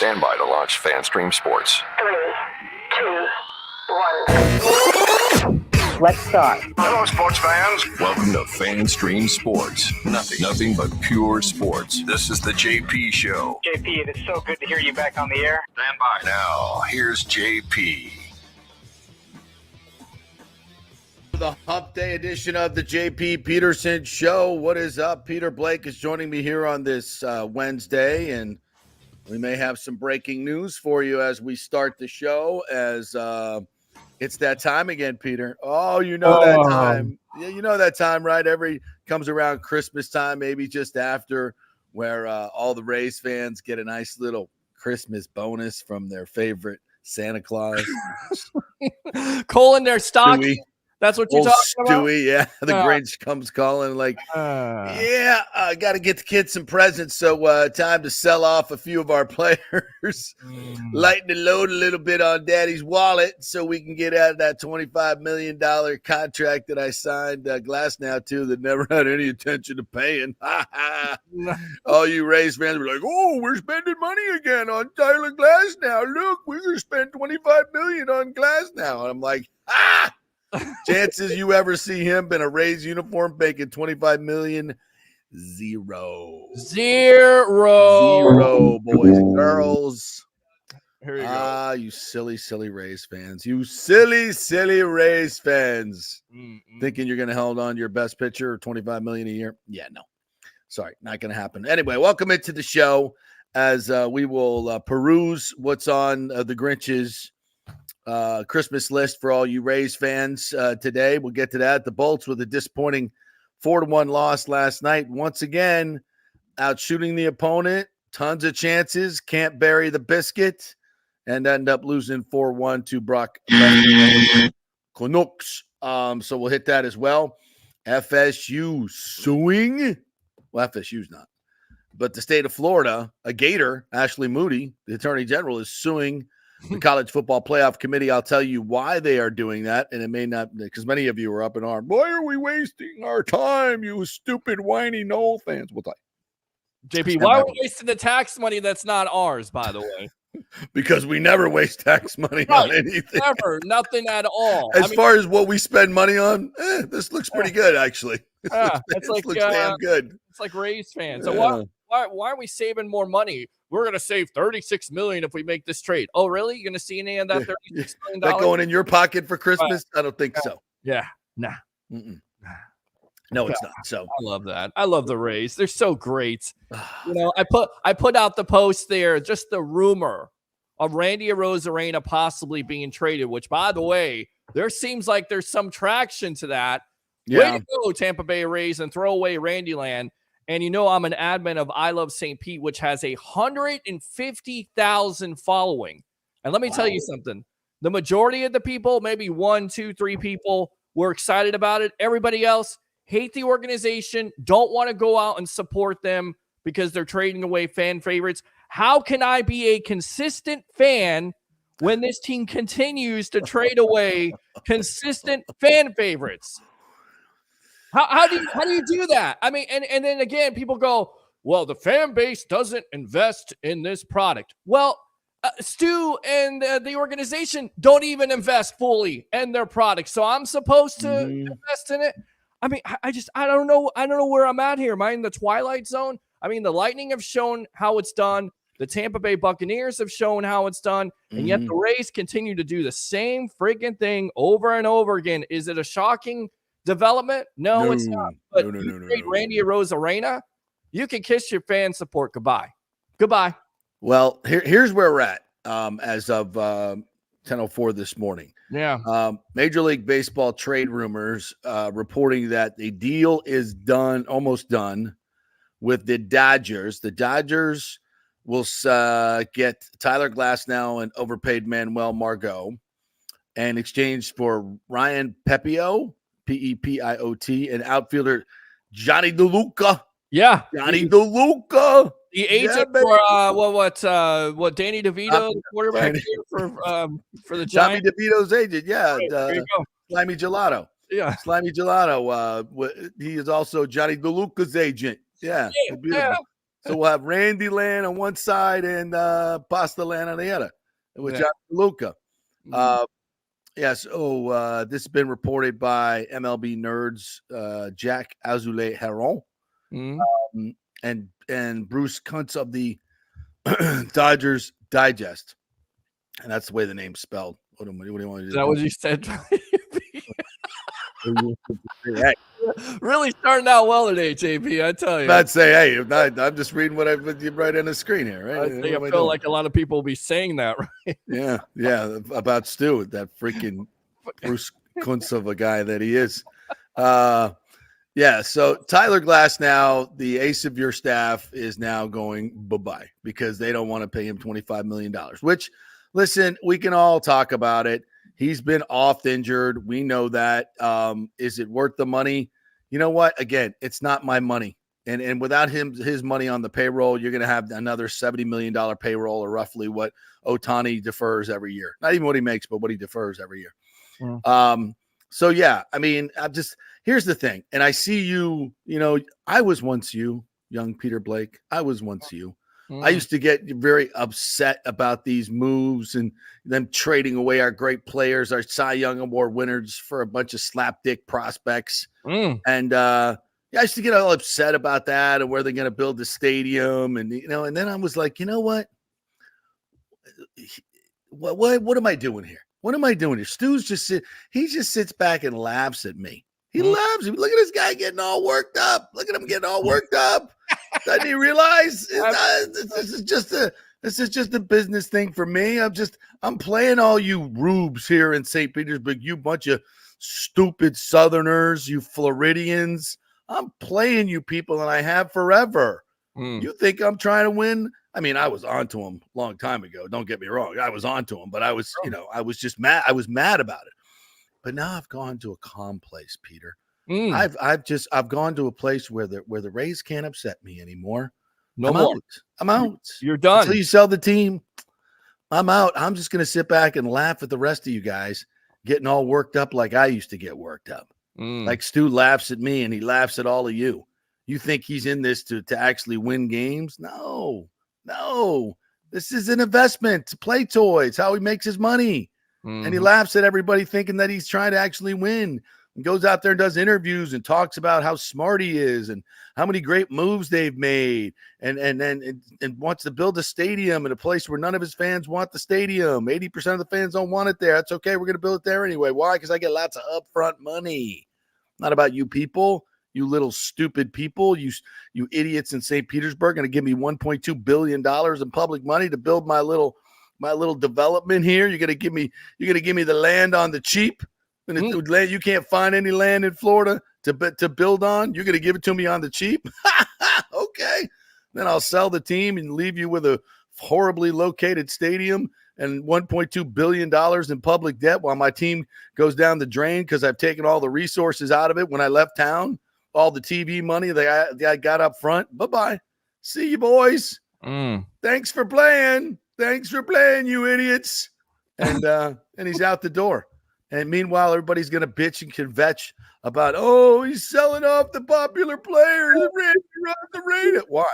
Stand by to launch FanStream Sports. 3, 2, 1. Let's start. Hello, sports fans. Welcome to FanStream Sports. Nothing but pure sports. This is the JP Show. JP, it is so good to hear you back on the air. Stand by. Now, here's JP. The Hump Day edition of the JP Peterson Show. What is up? Peter Blake is joining me here on this Wednesday, and we may have some breaking news for you as we start the show, as it's that time again, Peter. Oh, you know that time. Yeah, you know that time, right? Comes around Christmas time, maybe just after, where all the Rays fans get a nice little Christmas bonus from their favorite Santa Claus. Coal in their stocking. Stewie. That's what you're Old talking about? Stewie, yeah. The Grinch comes calling like, I got to get the kids some presents, so time to sell off a few of our players, lighten the load a little bit on Daddy's wallet so we can get out of that $25 million contract that I signed Glasnow to that never had any intention of paying. All you Rays fans were like, oh, we're spending money again on Tyler Glasnow. Look, we're going to spend $25 million on Glasnow. And I'm like, chances you ever see him in a Rays uniform making $25 million? Zero, boys and girls. Here you go. You silly Rays fans. You silly Rays fans. Thinking you're going to hold on to your best pitcher, $25 million a year? Yeah, no. Sorry, not going to happen. Anyway, welcome into the show as we will peruse what's on the Grinch's Christmas list for all you Rays fans today. We'll get to that. The Bolts with a disappointing 4-1 loss last night. Once again, out shooting the opponent. Tons of chances. Can't bury the biscuit. And end up losing 4-1 to Brock Canucks. So we'll hit that as well. FSU suing. Well, FSU's not. But the state of Florida, a Gator, Ashley Moody, the Attorney General, is suing the College Football Playoff Committee. I'll tell you why they are doing that, and it may not, because many of you are up in arms. Why are we wasting our time, you stupid, whiny Noel fans? We'll tell you. JP, why are we wasting the tax money that's not ours, by the way? Because we never waste tax money on anything. Never, nothing at all. As far as what we spend money on, this looks pretty good, actually. It's like looks damn good. It's like Rays fans. So why are we saving more money? We're going to save $36 million if we make this trade. Oh, really? You're going to see any of that $36 million? That going in your pocket for Christmas? I don't think so. Yeah. Nah. No, it's not. So I love that. I love the Rays. They're so great. You know, I put out the post there, just the rumor of Randy Arozarena possibly being traded, which, by the way, there seems like there's some traction to that. Yeah. Way to go, Tampa Bay Rays, and throw away Randyland. And you know I'm an admin of I Love St. Pete, which has 150,000 following. And let me tell you something. The majority of the people, maybe 1, 2, 3 people, were excited about it. Everybody else hate the organization, don't want to go out and support them because they're trading away fan favorites. How can I be a consistent fan when this team continues to trade away consistent fan favorites? How do you do that? I mean, and then again, people go, well, the fan base doesn't invest in this product. Well, Stu and the organization don't even invest fully in their product. So I'm supposed to invest in it. I mean, I don't know. I don't know where I'm at here. Am I in the twilight zone? I mean, the Lightning have shown how it's done. The Tampa Bay Buccaneers have shown how it's done. And yet the Rays continue to do the same freaking thing over and over again. Is it a shocking development? No, it's not. But Randy Arozarena, you can kiss your fan support goodbye. Well, here's where we're at as of 10:04 this morning. Yeah. Major League Baseball trade rumors reporting that the deal is almost done with the Dodgers. The Dodgers will get Tyler Glasnow and overpaid Manuel Margot in exchange for Ryan Pepiot, Pepiot, and outfielder Johnny DeLuca. Yeah. Johnny DeLuca. The agent for what Danny DeVito, the quarterback for the Giants. Tommy DeVito's agent, yeah. There you go. Slimy Gelato. Yeah. Slimy Gelato. He is also Johnny DeLuca's agent. Yeah. So we'll have Randy Land on one side and Pasta Land on the other, with John Luca. Yes. Oh, this has been reported by MLB Nerds, Jack Azule Heron, and Bruce Kuntz of the Dodgers Digest, and that's the way the name's spelled. What do you want to do? Is that what you said? Really starting out well today, JP. I tell you. Not say, hey, I'm just reading what you write on the screen here, right? I feel like a lot of people will be saying that, right? Yeah, about Stu, that freaking Bruce Kuntz of a guy that he is. So Tyler Glass now, the ace of your staff, is now going bye-bye because they don't want to pay him $25 million, which, listen, we can all talk about it. He's been oft injured. We know that. Is it worth the money? You know what? Again, it's not my money. And without his money on the payroll, you're going to have another $70 million payroll, or roughly what Ohtani defers every year. Not even what he makes, but what he defers every year. So, yeah, I mean, here's the thing. And I see you, I was once you, young Peter Blake. I was once you. I used to get very upset about these moves and them trading away our great players, our Cy Young Award winners, for a bunch of slapdick prospects. And I used to get all upset about that and where they're going to build the stadium. And, and then I was like, you know what? What am I doing here? What am I doing here? Stu's he just sits back and laughs at me. He laughs. Look at this guy getting all worked up. Look at him getting all worked up. Doesn't he realize this is just a business thing for me? I'm playing all you rubes here in St. Petersburg, you bunch of stupid Southerners, you Floridians. I'm playing you people, and I have forever. You think I'm trying to win? I mean, I was onto him a long time ago. Don't get me wrong. I was onto him, but I was, I was just mad. I was mad about it. But now I've gone to a calm place, Peter. I've gone to a place where the Rays can't upset me anymore. I'm out. You're done. Until you sell the team, I'm out. I'm just going to sit back and laugh at the rest of you guys getting all worked up like I used to get worked up. Like Stu laughs at me and he laughs at all of you. You think he's in this to actually win games? No. This is an investment to play toys, how he makes his money. And he laughs at everybody thinking that he's trying to actually win, and goes out there and does interviews and talks about how smart he is and how many great moves they've made, and wants to build a stadium in a place where none of his fans want the stadium. 80% of the fans don't want it there. That's okay. We're going to build it there anyway. Why? Because I get lots of upfront money. Not about you people, you little stupid people, you idiots in St. Petersburg, going to give me $1.2 billion in public money to build my little development here. You're gonna give me the land on the cheap, and land you can't find any land in Florida to build on. You're gonna give it to me on the cheap. Okay, then I'll sell the team and leave you with a horribly located stadium and $1.2 billion in public debt while my team goes down the drain because I've taken all the resources out of it when I left town, all the TV money that I got up front. Bye-bye. See you, boys. Thanks for playing. Thanks for playing, you idiots. And he's out the door. And meanwhile, everybody's going to bitch and kvetch about, he's selling off the popular players. Randy runs the rate. Why?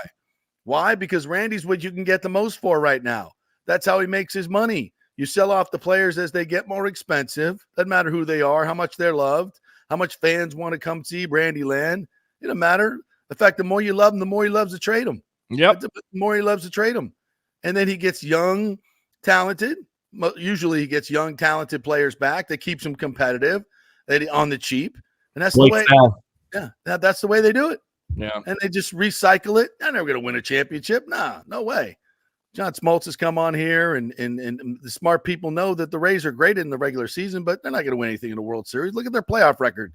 Why? Because Randy's what you can get the most for right now. That's how he makes his money. You sell off the players as they get more expensive. Doesn't matter who they are, how much they're loved, how much fans want to come see Randy Land. It doesn't matter. In fact, the more you love him, the more he loves to trade him. Yep. The more he loves to trade him. And then he gets young, talented. Usually he gets young, talented players back that keeps him competitive on the cheap. And that's the way. Yeah, that's the way they do it. Yeah. And they just recycle it. They're never going to win a championship. Nah, no way. John Smoltz has come on here, and the smart people know that the Rays are great in the regular season, but they're not going to win anything in the World Series. Look at their playoff record.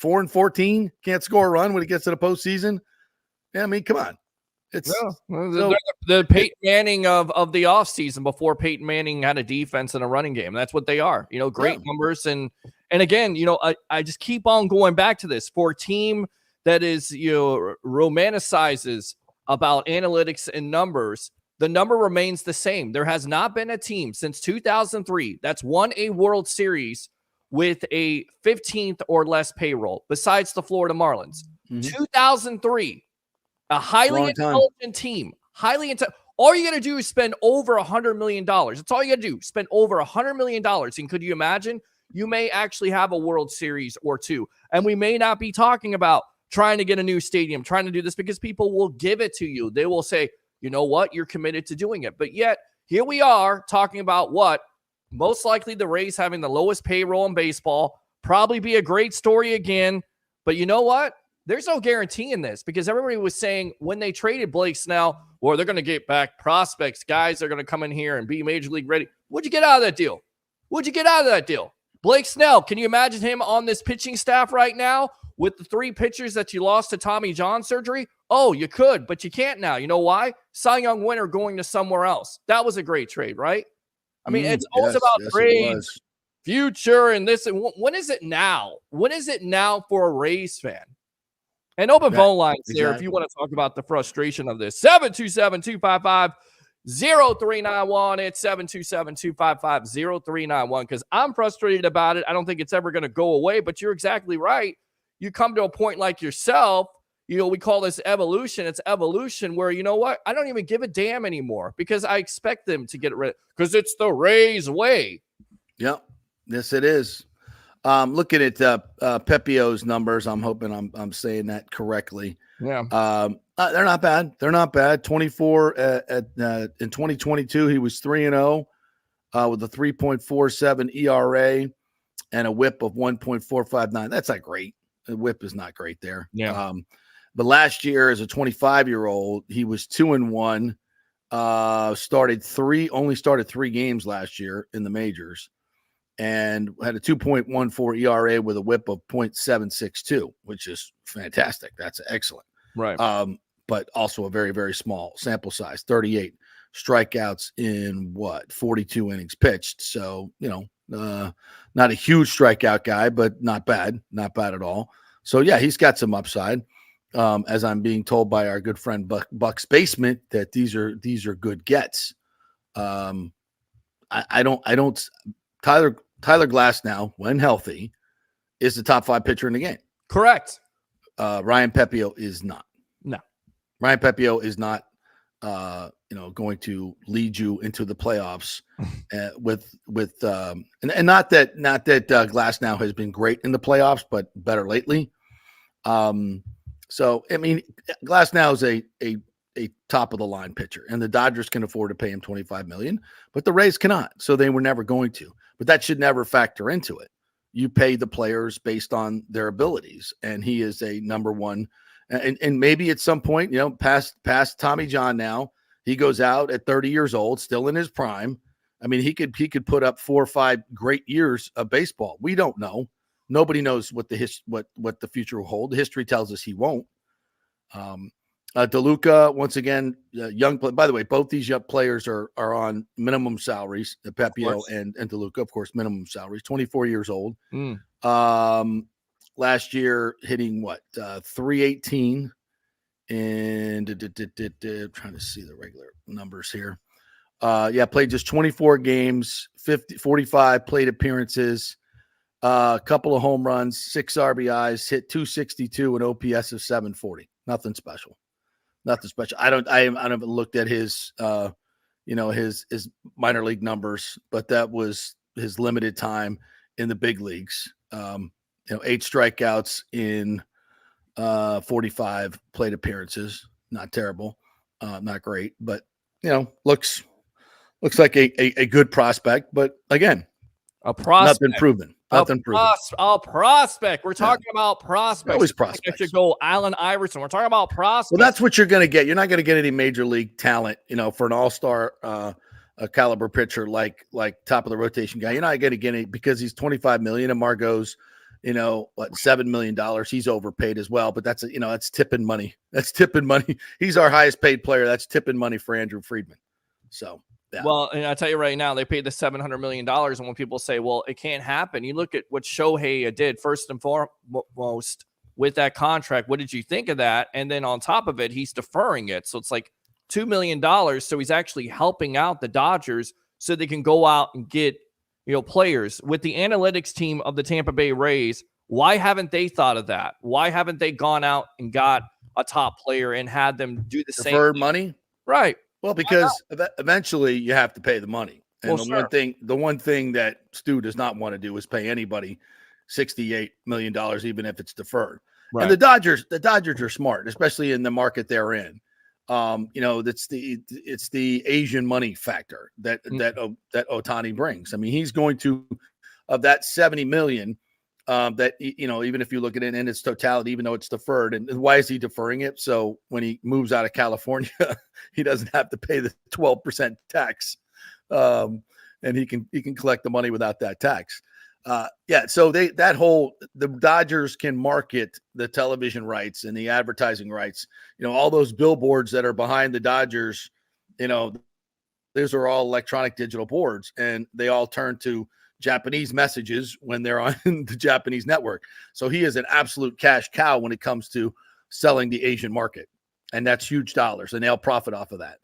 4-14, can't score a run when it gets to the postseason. Yeah, I mean, come on. It's the Peyton Manning of the offseason before Peyton Manning had a defense and a running game. That's what they are. Great numbers. And again, I just keep on going back to this. For a team that is, romanticizes about analytics and numbers, the number remains the same. There has not been a team since 2003 that's won a World Series with a 15th or less payroll besides the Florida Marlins. 2003. A highly intelligent team. All you got to do is spend over $100 million. That's all you got to do. Spend over $100 million. And could you imagine? You may actually have a World Series or two. And we may not be talking about trying to get a new stadium, trying to do this, because people will give it to you. They will say, you know what? You're committed to doing it. But yet, here we are talking about what? Most likely the Rays having the lowest payroll in baseball. Probably be a great story again. But you know what? There's no guarantee in this, because everybody was saying when they traded Blake Snell, or they're going to get back prospects, guys are going to come in here and be major league ready. What'd you get out of that deal? Blake Snell, can you imagine him on this pitching staff right now with the 3 pitchers that you lost to Tommy John surgery? Oh, you could, but you can't now. You know why? Cy Young winner going to somewhere else. That was a great trade, right? I mean, it's always about trades, future, and this. And when is it now? When is it now for a Rays fan? And open phone lines there if you want to talk about the frustration of this. 727-255-0391. It's 727-255-0391, because I'm frustrated about it. I don't think it's ever going to go away, but you're exactly right. You come to a point like yourself, we call this evolution. It's evolution where, you know what? I don't even give a damn anymore, because I expect them to get rid, because it's the Rays way. Yep. Yes, it is. Looking at Pepio's numbers, I'm hoping I'm saying that correctly. Yeah. They're not bad. 24 in 2022. He was 3-0 with a 3.47 ERA and a WHIP of 1.459. That's not great. The WHIP is not great there. Yeah. But last year, as a 25-year-old, he was 2-1. Only started 3 games last year in the majors, and had a 2.14 ERA with a WHIP of 0.762, which is fantastic. That's excellent. Right. But also a very, very small sample size, 38 strikeouts in 42 innings pitched. So, not a huge strikeout guy, but not bad at all. So yeah, he's got some upside. As I'm being told by our good friend Bucs Basement, that these are good gets. I don't. Tyler Glasnow, when healthy, is the top 5 pitcher in the game. Correct. Ryan Pepio is not. No. Ryan Pepio is not, going to lead you into the playoffs and not that Glasnow has been great in the playoffs, but better lately. So, I mean, Glasnow is a top of the line pitcher, and the Dodgers can afford to pay him $25 million, but the Rays cannot. So they were never going to, but that should never factor into it. You pay the players based on their abilities, and he is a number one. And maybe at some point, past Tommy John now, he goes out at 30 years old, still in his prime. I mean, he could put up 4 or 5 great years of baseball. We don't know. Nobody knows what the future will hold. The history tells us he won't. DeLuca, once again, young play. By the way, both these young players are on minimum salaries. Pepio and DeLuca, of course, minimum salaries. 24 years old. Last year, hitting 318, and trying to see the regular numbers here. Played just 24 games, 45 plate appearances, a couple of home runs, 6 RBIs, hit 262, and OPS of 740. Nothing special. I haven't looked at his his minor league numbers, but that was his limited time in the big leagues. 8 strikeouts in 45 plate appearances. Not terrible, not great, but looks like a good prospect. But again, a prospect. Nothing proven. A prospect. We're talking about prospects. Always prospects. I should go Allen Iverson. We're talking about prospects. Well, that's what you're going to get. You're not going to get any major league talent, for an all-star caliber pitcher like top of the rotation guy. You're not going to get any because he's $25 million and Margot's, $7 million. He's overpaid as well, but that's that's tipping money. That's tipping money. He's our highest paid player. That's tipping money for Andrew Friedman. So. Yeah. Well, and I tell you right now, they paid the $700 million. And when people say, well, it can't happen, you look at what Shohei did first and foremost with that contract. What did you think of that? And then on top of it, he's deferring it. So it's like $2 million. So he's actually helping out the Dodgers so they can go out and get, players. With the analytics team of the Tampa Bay Rays, why haven't they thought of that? Why haven't they gone out and got a top player and had them do the same Deferred thing. money? Right. Well, because eventually you have to pay the money. And the one thing that Stu does not want to do is pay anybody $68 million, even if it's deferred. Right. And the Dodgers are smart, especially in the market they're in. It's the Asian money factor that Ohtani brings. I mean, he's going to, of that $70 million, that, even if you look at it in its totality, even though it's deferred, and why is he deferring it? So when he moves out of California, he doesn't have to pay the 12% tax. And he can collect the money without that tax. So the Dodgers can market the television rights and the advertising rights. All those billboards that are behind the Dodgers, those are all electronic digital boards, and they all turn to Japanese messages when they're on the Japanese network. So he is an absolute cash cow when it comes to selling the Asian market, and that's huge dollars, and they'll profit off of that.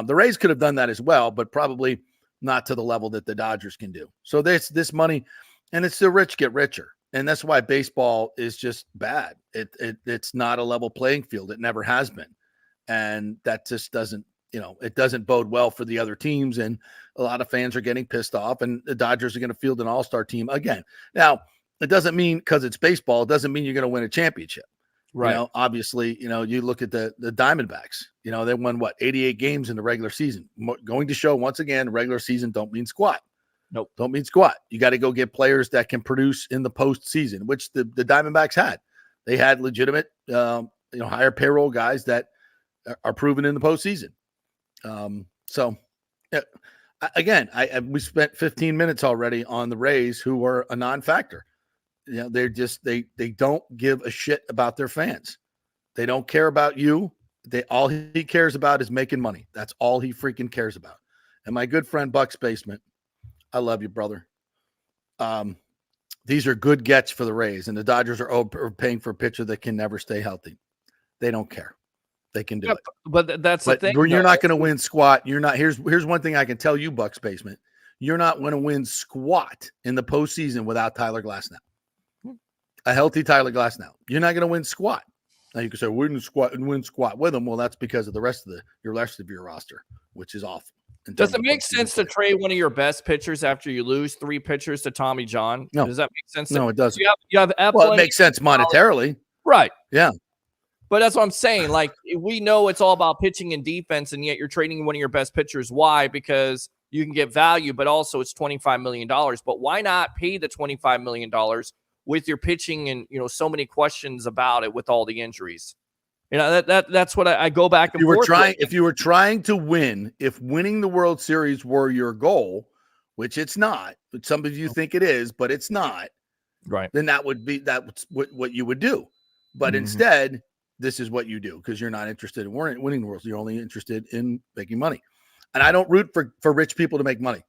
The Rays could have done that as well, but probably not to the level that the Dodgers can do. So this money, and it's the rich get richer. And that's why baseball is just bad. It's not a level playing field. It never has been. And that just doesn't, it doesn't bode well for the other teams. And a lot of fans are getting pissed off, and the Dodgers are going to field an all-star team again. Now, it doesn't mean, because it's baseball, it doesn't mean you're going to win a championship. Right. Obviously, you look at the Diamondbacks, they won 88 games in the regular season. Going to show once again, regular season don't mean squat. Nope. Don't mean squat. You got to go get players that can produce in the postseason, which the Diamondbacks had. They had legitimate, higher payroll guys that are proven in the postseason. We spent 15 minutes already on the Rays, who were a non-factor. They're just they don't give a shit about their fans. They don't care about you. All he cares about is making money. That's all he freaking cares about. And my good friend Bucs Basement, I love you, brother. These are good gets for the Rays, and the Dodgers are paying for a pitcher that can never stay healthy. They don't care. They can do it. But that's the thing. You're not going to win squat. You're not. Here's one thing I can tell you, Bucs Basement. You're not going to win squat in the postseason without Tyler Glasnow. A healthy Tyler Glasnow. You're not going to win squat. Now you can say win squat with him. Well, that's because of the rest of your roster, which is awful. Does it make sense to trade one of your best pitchers after you lose 3 pitchers to Tommy John? No. Does that make sense? No, it doesn't. You have Well, it makes sense monetarily. Right. Yeah. But that's what I'm saying. Like, we know it's all about pitching and defense, and yet you're trading one of your best pitchers. Why? Because you can get value, but also it's $25 million. But why not pay the $25 million with your pitching and, so many questions about it with all the injuries? That's what I go back and forth. If you were trying to win, if winning the World Series were your goal, which it's not, but some of you think it is, but it's not, right? Then that's what you would do. But instead, this is what you do, because you're not interested in winning the World Series. You're only interested in making money. And I don't root for rich people to make money.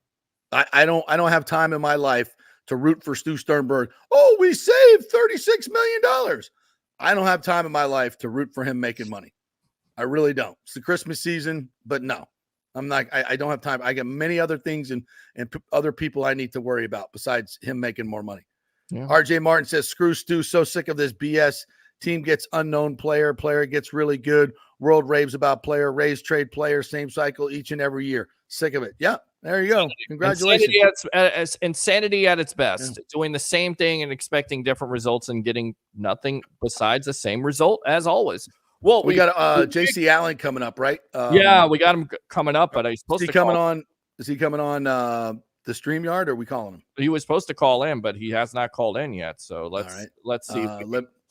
I don't have time in my life to root for Stu Sternberg. Oh, we saved $36 million. I don't have time in my life to root for him making money. I really don't. It's the Christmas season, but no, I'm not. I don't have time. I got many other things and other people I need to worry about besides him making more money. Yeah. RJ Martin says, screw Stu. So sick of this BS. Team gets unknown player gets really good. World raves about player. Rays trade player. Same cycle each and every year. Sick of it. Yeah. There you go. Congratulations. Insanity at its best. Yeah. Doing the same thing and expecting different results and getting nothing besides the same result as always. Well, we got JC Allen coming up, right? Yeah, we got him coming up, but he's supposed to coming on. Is he coming on the StreamYard, or are we calling him? He was supposed to call in, but he has not called in yet. So let's see.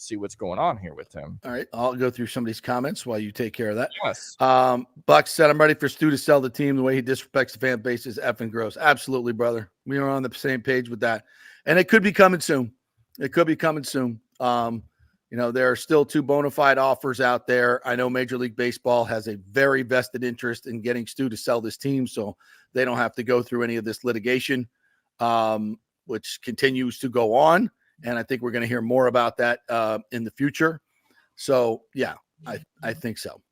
See what's going on here with him. All right. I'll go through some of these comments while you take care of that. Yes. Bucs said, I'm ready for Stu to sell the team. The way he disrespects the fan base is effing gross. Absolutely, brother. We are on the same page with that. And it could be coming soon. There are still 2 bona fide offers out there. I know Major League Baseball has a very vested interest in getting Stu to sell this team, so they don't have to go through any of this litigation, which continues to go on. And I think we're going to hear more about that in the future. So, yeah, I think so.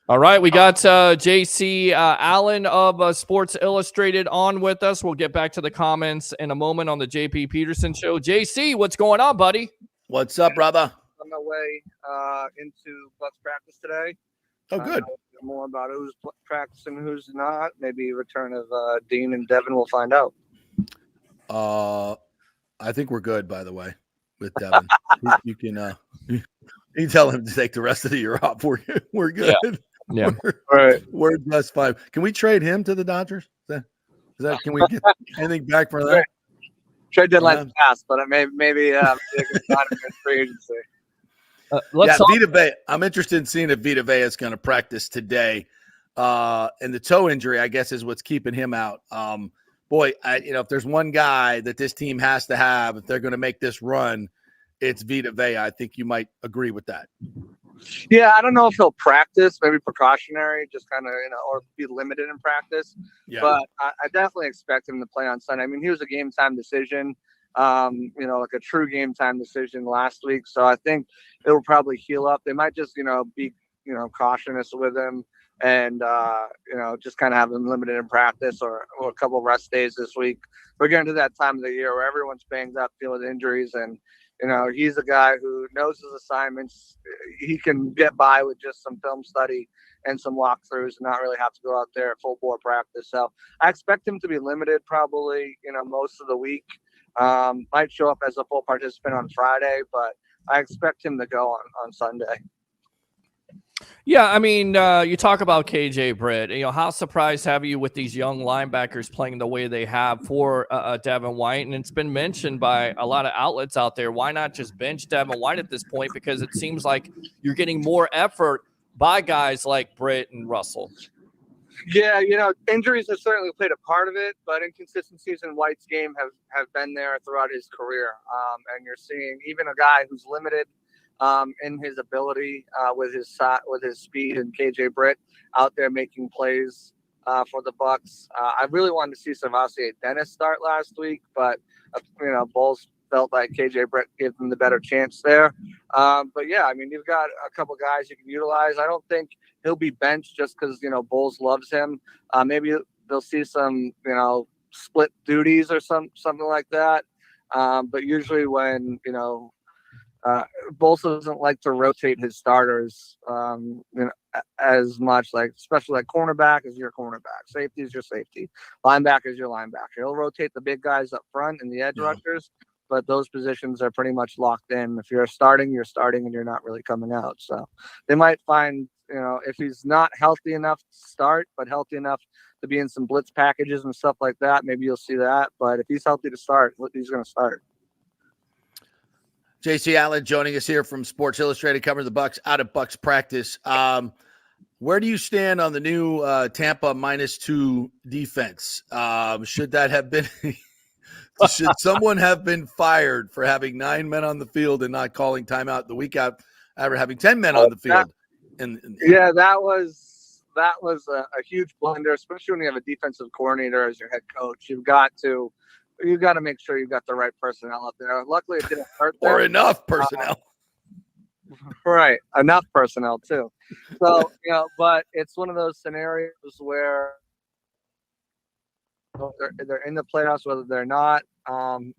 All right. We got JC Allen of Sports Illustrated on with us. We'll get back to the comments in a moment on the JP Peterson Show. JC, what's going on, buddy? What's up, brother? my way into Bucs practice today. Oh, good. More about who's practicing, who's not. Maybe return of Dean and Devin. We'll find out. I think we're good, by the way, with Devin. you can tell him to take the rest of the year off. We're good. Yeah. We're just fine. Can we trade him to the Dodgers? Is that can we get anything back for that? Trade deadline passed, but maybe they can sign him in free agency. Vita Vea. I'm interested in seeing if Vita Vea is going to practice today. And the toe injury, I guess, is what's keeping him out. If there's one guy that this team has to have if they're going to make this run, it's Vita Vea. I think you might agree with that. Yeah, I don't know if he'll practice, maybe precautionary, just kind of, or be limited in practice. Yeah. But I definitely expect him to play on Sunday. I mean, he was a game time decision, like a true game time decision last week. So I think it will probably heal up. They might just, be, cautious with him and, just kind of have him limited in practice or a couple of rest days this week. We're getting to that time of the year where everyone's banged up, dealing with injuries, and he's a guy who knows his assignments. He can get by with just some film study and some walkthroughs and not really have to go out there at full bore practice. So I expect him to be limited probably, most of the week. Might show up as a full participant on Friday, but I expect him to go on Sunday. Yeah, I mean, you talk about KJ Britt. How surprised have you with these young linebackers playing the way they have for Devin White? And it's been mentioned by a lot of outlets out there. Why not just bench Devin White at this point? Because it seems like you're getting more effort by guys like Britt and Russell. Yeah, injuries have certainly played a part of it, but inconsistencies in White's game have been there throughout his career. And you're seeing even a guy who's limited in his ability with his speed, and KJ Britt out there making plays for the Bucs. I really wanted to see Savassi Dennis start last week, but Bowles felt like KJ Britt gave them the better chance there. But yeah, I mean, you've got a couple guys you can utilize. I don't think he'll be benched just because Bowles loves him. Maybe they'll see some split duties or something like that. But usually when Bowles doesn't like to rotate his starters as much, especially cornerback is your cornerback, safety is your safety, linebacker is your linebacker. He'll rotate the big guys up front and the edge rushers, but those positions are pretty much locked in. If you're starting, and you're not really coming out. So they might find, if he's not healthy enough to start, but healthy enough to be in some blitz packages and stuff like that, maybe you'll see that. But if he's healthy to start, he's going to start. JC Allen joining us here from Sports Illustrated, covering the Bucs out of Bucs practice. Where do you stand on the new Tampa -2 defense? Should that have been? Should someone have been fired for having 9 men on the field and not calling timeout the week out after having 10 men on the field? That was a huge blunder, especially when you have a defensive coordinator as your head coach. You've got to make sure you've got the right personnel up there. Luckily, it didn't hurt them. Or enough personnel. Right. Enough personnel, too. So, but it's one of those scenarios where they're in the playoffs, whether they're not.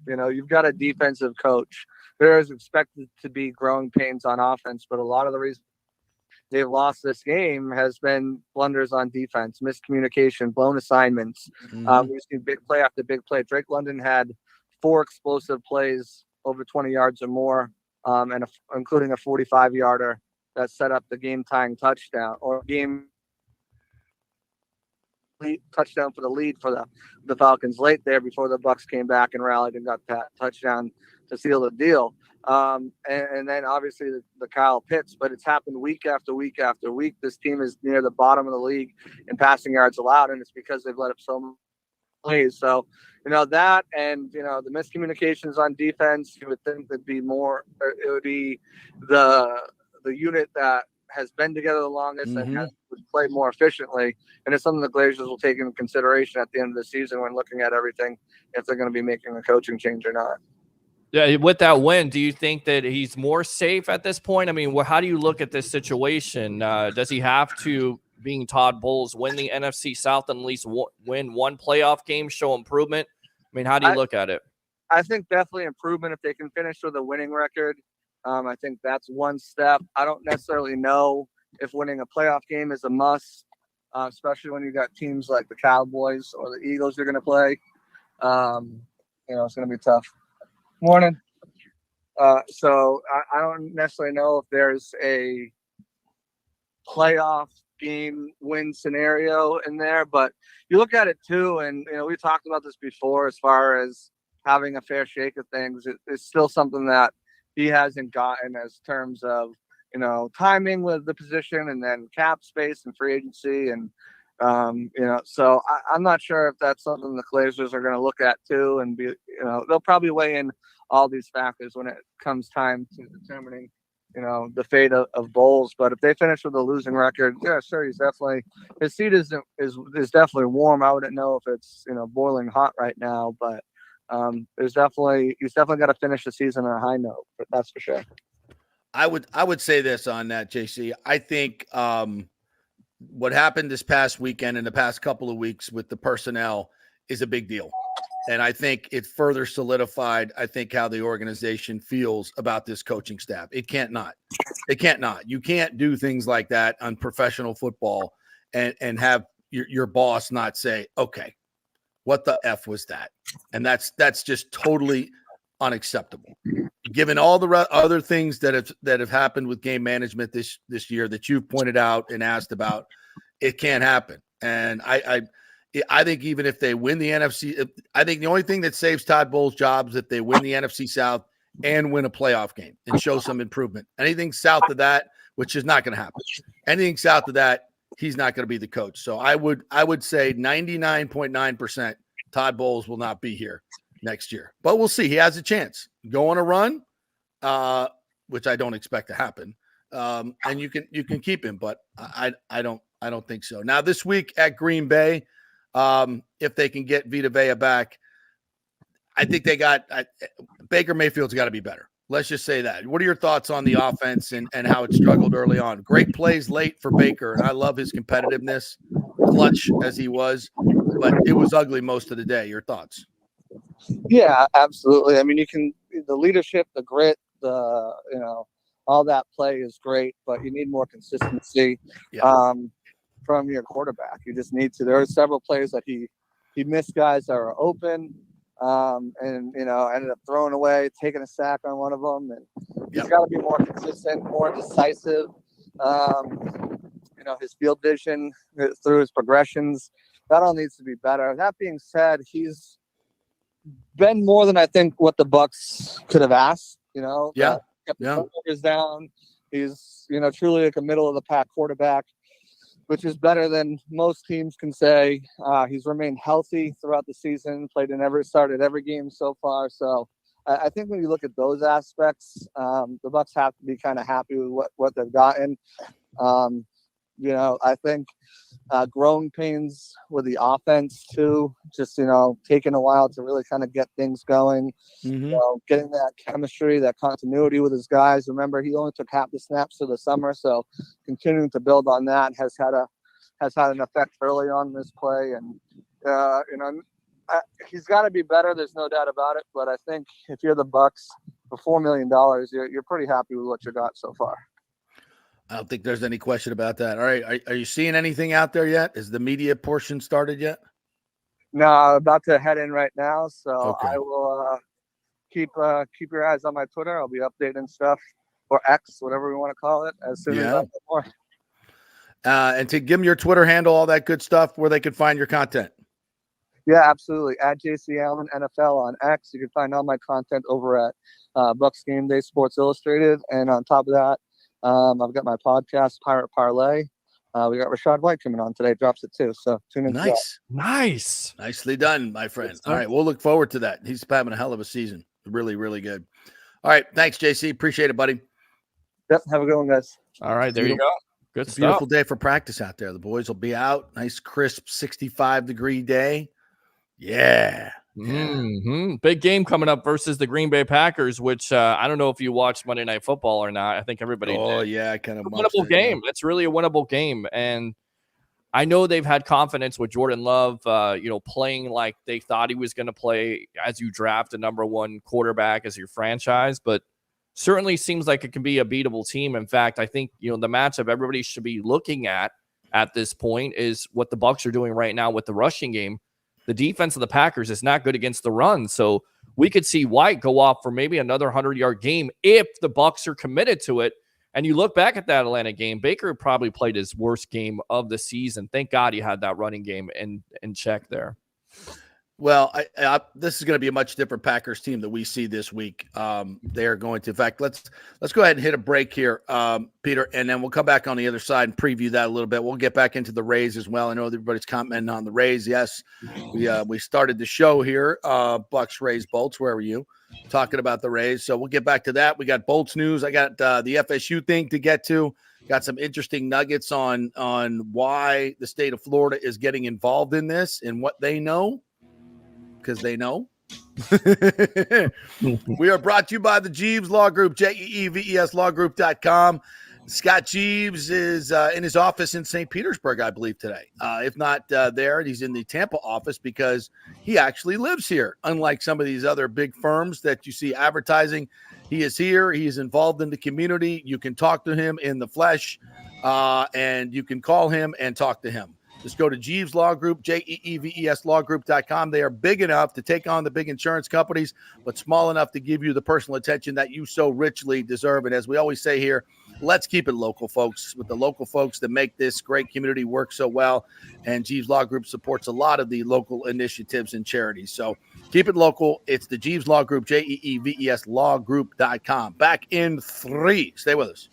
You've got a defensive coach. There is expected to be growing pains on offense, but a lot of the reason they've lost this game has been blunders on defense, miscommunication, blown assignments. We've seen big play after big play. Drake London had 4 explosive plays over 20 yards or more, and including a 45-yarder that set up the game-tying touchdown or game touchdown for the lead for the Falcons late there before the Bucs came back and rallied and got that touchdown to seal the deal. And then obviously the Kyle Pitts, but it's happened week after week after week. This team is near the bottom of the league in passing yards allowed, and it's because they've let up so many plays. So, that and, the miscommunications on defense, you would think that'd be more, it would be the unit that has been together the longest and would play more efficiently. And it's something the Glazers will take into consideration at the end of the season when looking at everything, if they're going to be making a coaching change or not. Yeah, with that win, do you think that he's more safe at this point? I mean, how do you look at this situation? Does he have to, being Todd Bowles, win the NFC South and at least win one playoff game, show improvement? I mean, how do you look at it? I think definitely improvement if they can finish with a winning record. I think that's one step. I don't necessarily know if winning a playoff game is a must, especially when you got teams like the Cowboys or the Eagles you're going to play. It's going to be tough. Morning. So I don't necessarily know if there's a playoff game win scenario in there, but you look at it too, and we talked about this before as far as having a fair shake of things. It's still something that he hasn't gotten as terms of timing with the position and then cap space and free agency, and so I'm not sure if that's something the Glazers are going to look at too, and they'll probably weigh in all these factors when it comes time to determining the fate of Bowles. But if they finish with a losing record, yeah, sure, his seat is definitely warm. I wouldn't know if it's boiling hot right now, but he's definitely got to finish the season on a high note. But that's for sure. I would say this on that, JC. I think what happened this past weekend and the past couple of weeks with the personnel is a big deal. And I think it further solidified, how the organization feels about this coaching staff. It can't not. You can't do things like that on professional football and have your boss not say, okay, what the F was that? And that's just totally unacceptable. Given all the other things that have happened with game management this year that you've pointed out and asked about, it can't happen. And I think even if they win the NFC, I think the only thing that saves Todd Bowles' job is if they win the NFC South and win a playoff game and show some improvement. Anything south of that, which is not going to happen. Anything south of that, he's not going to be the coach. So I would say 99.9% Todd Bowles will not be here next year. But we'll see. He has a chance. Go on a run, which I don't expect to happen. And you can keep him, but I don't think so. Now this week at Green Bay, if they can get Vita Vea back, I think Baker Mayfield's got to be better. Let's just say that. What are your thoughts on the offense and how it struggled early on? Great plays late for Baker, and I love his competitiveness, clutch as he was, but it was ugly most of the day. Your thoughts? Yeah, absolutely. I mean, the leadership, the grit, all that play is great, but you need more consistency. Yeah. From your quarterback. You just need to. There are several plays that he missed guys that are open, and ended up throwing away, taking a sack on one of them. And he's got to be more consistent, more decisive. His field vision through his progressions, that all needs to be better. That being said, he's been more than I think what the Bucs could have asked. Kept the turnovers down. He's truly like a middle of the pack quarterback, which is better than most teams can say. He's remained healthy throughout the season, started every game so far. So I think when you look at those aspects, the Bucs have to be kind of happy with what they've gotten. I think growing pains with the offense too, just, taking a while to really kind of get things going, getting that chemistry, that continuity with his guys. Remember, he only took half the snaps for the summer, so continuing to build on that has had an effect early on in this play. And, he's got to be better. There's no doubt about it. But I think if you're the Bucs for $4 million, you're pretty happy with what you got so far. I don't think there's any question about that. All right. Are you seeing anything out there yet? Is the media portion started yet? No, I'm about to head in right now. So okay. I will keep your eyes on my Twitter. I'll be updating stuff, or X, whatever we want to call it, as soon as I get more. And to give them your Twitter handle, all that good stuff, where they could find your content. Yeah, absolutely. At JC Allen NFL on X. You can find all my content over at Bucs Game Day Sports Illustrated. And on top of that, I've got my podcast, Pirate Parlay. We got Rashad White coming on today. Drops it too. So tune in. Nice. Nicely done, my friend. All right. We'll look forward to that. He's having a hell of a season. Really, really good. All right. Thanks, JC. Appreciate it, buddy. Yep. Have a good one, guys. All right. There you go. Good stuff. Beautiful day for practice out there. The boys will be out. Nice, crisp, 65-degree day. Yeah. Mm-hmm. Big game coming up versus the Green Bay Packers, which I don't know if you watched Monday Night Football or not. I think everybody did. Yeah, I kind of winnable game. That's really a winnable game, and I know they've had confidence with Jordan Love, playing like they thought he was going to play as you draft a number one quarterback as your franchise. But certainly seems like it can be a beatable team. In fact, I think, the matchup everybody should be looking at this point is what the Bucs are doing right now with the rushing game. The defense of the Packers is not good against the run. So we could see White go off for maybe another 100-yard game if the Bucs are committed to it. And you look back at that Atlanta game, Baker probably played his worst game of the season. Thank God he had that running game in check there. Well, this is going to be a much different Packers team that we see this week. They're going to, in fact, let's go ahead and hit a break here, Peter, and then we'll come back on the other side and preview that a little bit. We'll get back into the Rays as well. I know everybody's commenting on the Rays. Yes, we started the show here, Bucs, Rays, Bolts. Where were you? Talking about the Rays. So we'll get back to that. We got Bolts news. I got the FSU thing to get to. Got some interesting nuggets on why the state of Florida is getting involved in this and what they know. Because they know. We are brought to you by the Jeeves Law Group, JEEVESLawgroup.com. Scott Jeeves is in his office in St. Petersburg, I believe, today. If not there, he's in the Tampa office because he actually lives here. Unlike some of these other big firms that you see advertising, he is here. He is involved in the community. You can talk to him in the flesh, and you can call him and talk to him. Just go to Jeeves Law Group, JEEVESLawgroup.com. They are big enough to take on the big insurance companies, but small enough to give you the personal attention that you so richly deserve. And as we always say here, let's keep it local, folks, with the local folks that make this great community work so well. And Jeeves Law Group supports a lot of the local initiatives and charities. So keep it local. It's the Jeeves Law Group, JEEVESLawgroup.com. Back in 3. Stay with us.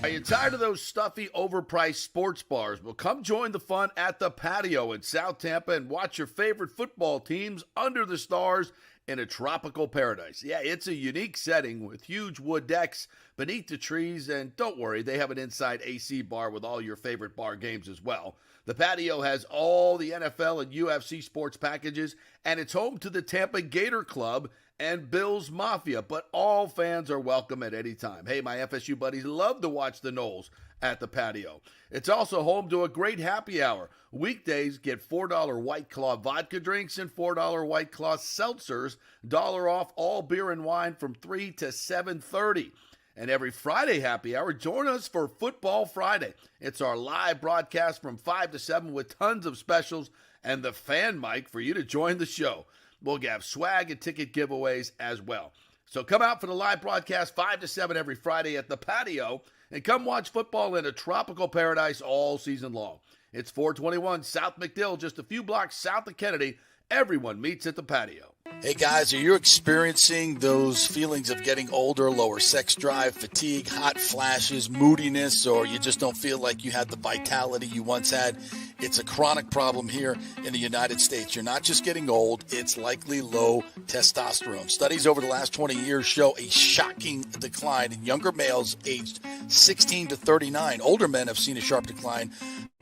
Are you tired of those stuffy, overpriced sports bars? Well, come join the fun at the Patio in South Tampa and watch your favorite football teams under the stars in a tropical paradise. Yeah, it's a unique setting with huge wood decks beneath the trees, and don't worry, they have an inside AC bar with all your favorite bar games as well. The Patio has all the NFL and UFC sports packages, and it's home to the Tampa Gator Club and Bills Mafia, but all fans are welcome at any time. Hey, my FSU buddies love to watch the Noles at the Patio. It's also home to a great happy hour. Weekdays, get $4 White Claw vodka drinks and $4 White Claw seltzers, $1 off all beer and wine from 3 to 7:30. And every Friday happy hour, join us for Football Friday. It's our live broadcast from 5 to 7 with tons of specials and the fan mic for you to join the show. We'll have swag and ticket giveaways as well. So come out for the live broadcast 5 to 7 every Friday at the Patio and come watch football in a tropical paradise all season long. It's 421 South McDill, just a few blocks south of Kennedy. Everyone meets at the Patio. Hey guys, are you experiencing those feelings of getting older, lower sex drive, fatigue, hot flashes, moodiness, or you just don't feel like you had the vitality you once had? It's a chronic problem here in the United States. You're not just getting old, it's likely low testosterone. Studies over the last 20 years show a shocking decline in younger males aged 16 to 39. Older men have seen a sharp decline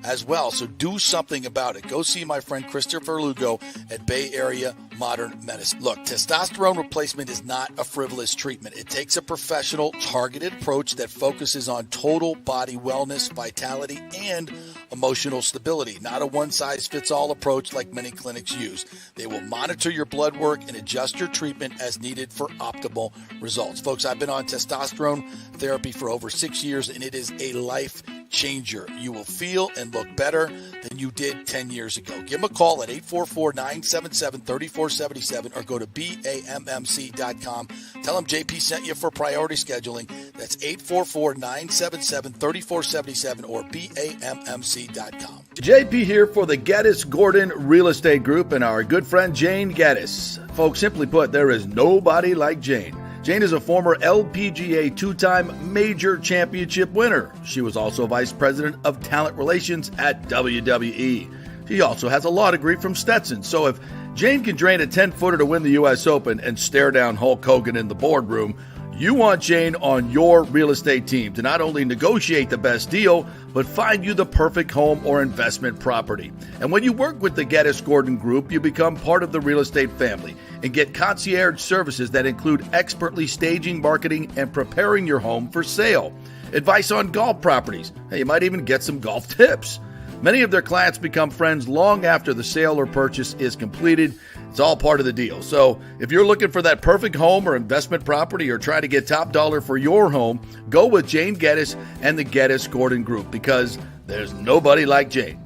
as well, so do something about it. Go see my friend Christopher Lugo at Bay Area Modern Medicine. Look, testosterone replacement is not a frivolous treatment. It takes a professional, targeted approach that focuses on total body wellness, vitality, and emotional stability, not a one-size-fits-all approach like many clinics use. They will monitor your blood work and adjust your treatment as needed for optimal results. Folks, I've been on testosterone therapy for over 6 years, and it is a life changer. You will feel and look better than you did 10 years ago. Give them a call at 844-977-3477 or go to BAMMC.com. Tell them JP sent you for priority scheduling. That's 844-977-3477 or BAMMC.com. JP here for the Geddes Gordon Real Estate Group and our good friend Jane Geddes. Folks, simply put, there is nobody like Jane. Jane is a former LPGA two-time major championship winner. She was also vice president of talent relations at WWE. She also has a law degree from Stetson. So if Jane can drain a 10-footer to win the U.S. Open and stare down Hulk Hogan in the boardroom, you want Jane on your real estate team to not only negotiate the best deal, but find you the perfect home or investment property. And when you work with the Geddes Gordon Group, you become part of the real estate family and get concierge services that include expertly staging, marketing, and preparing your home for sale. Advice on golf properties. Hey, you might even get some golf tips. Many of their clients become friends long after the sale or purchase is completed. It's all part of the deal. So if you're looking for that perfect home or investment property or trying to get top dollar for your home, go with Jane Geddes and the Geddes Gordon Group, because there's nobody like Jane.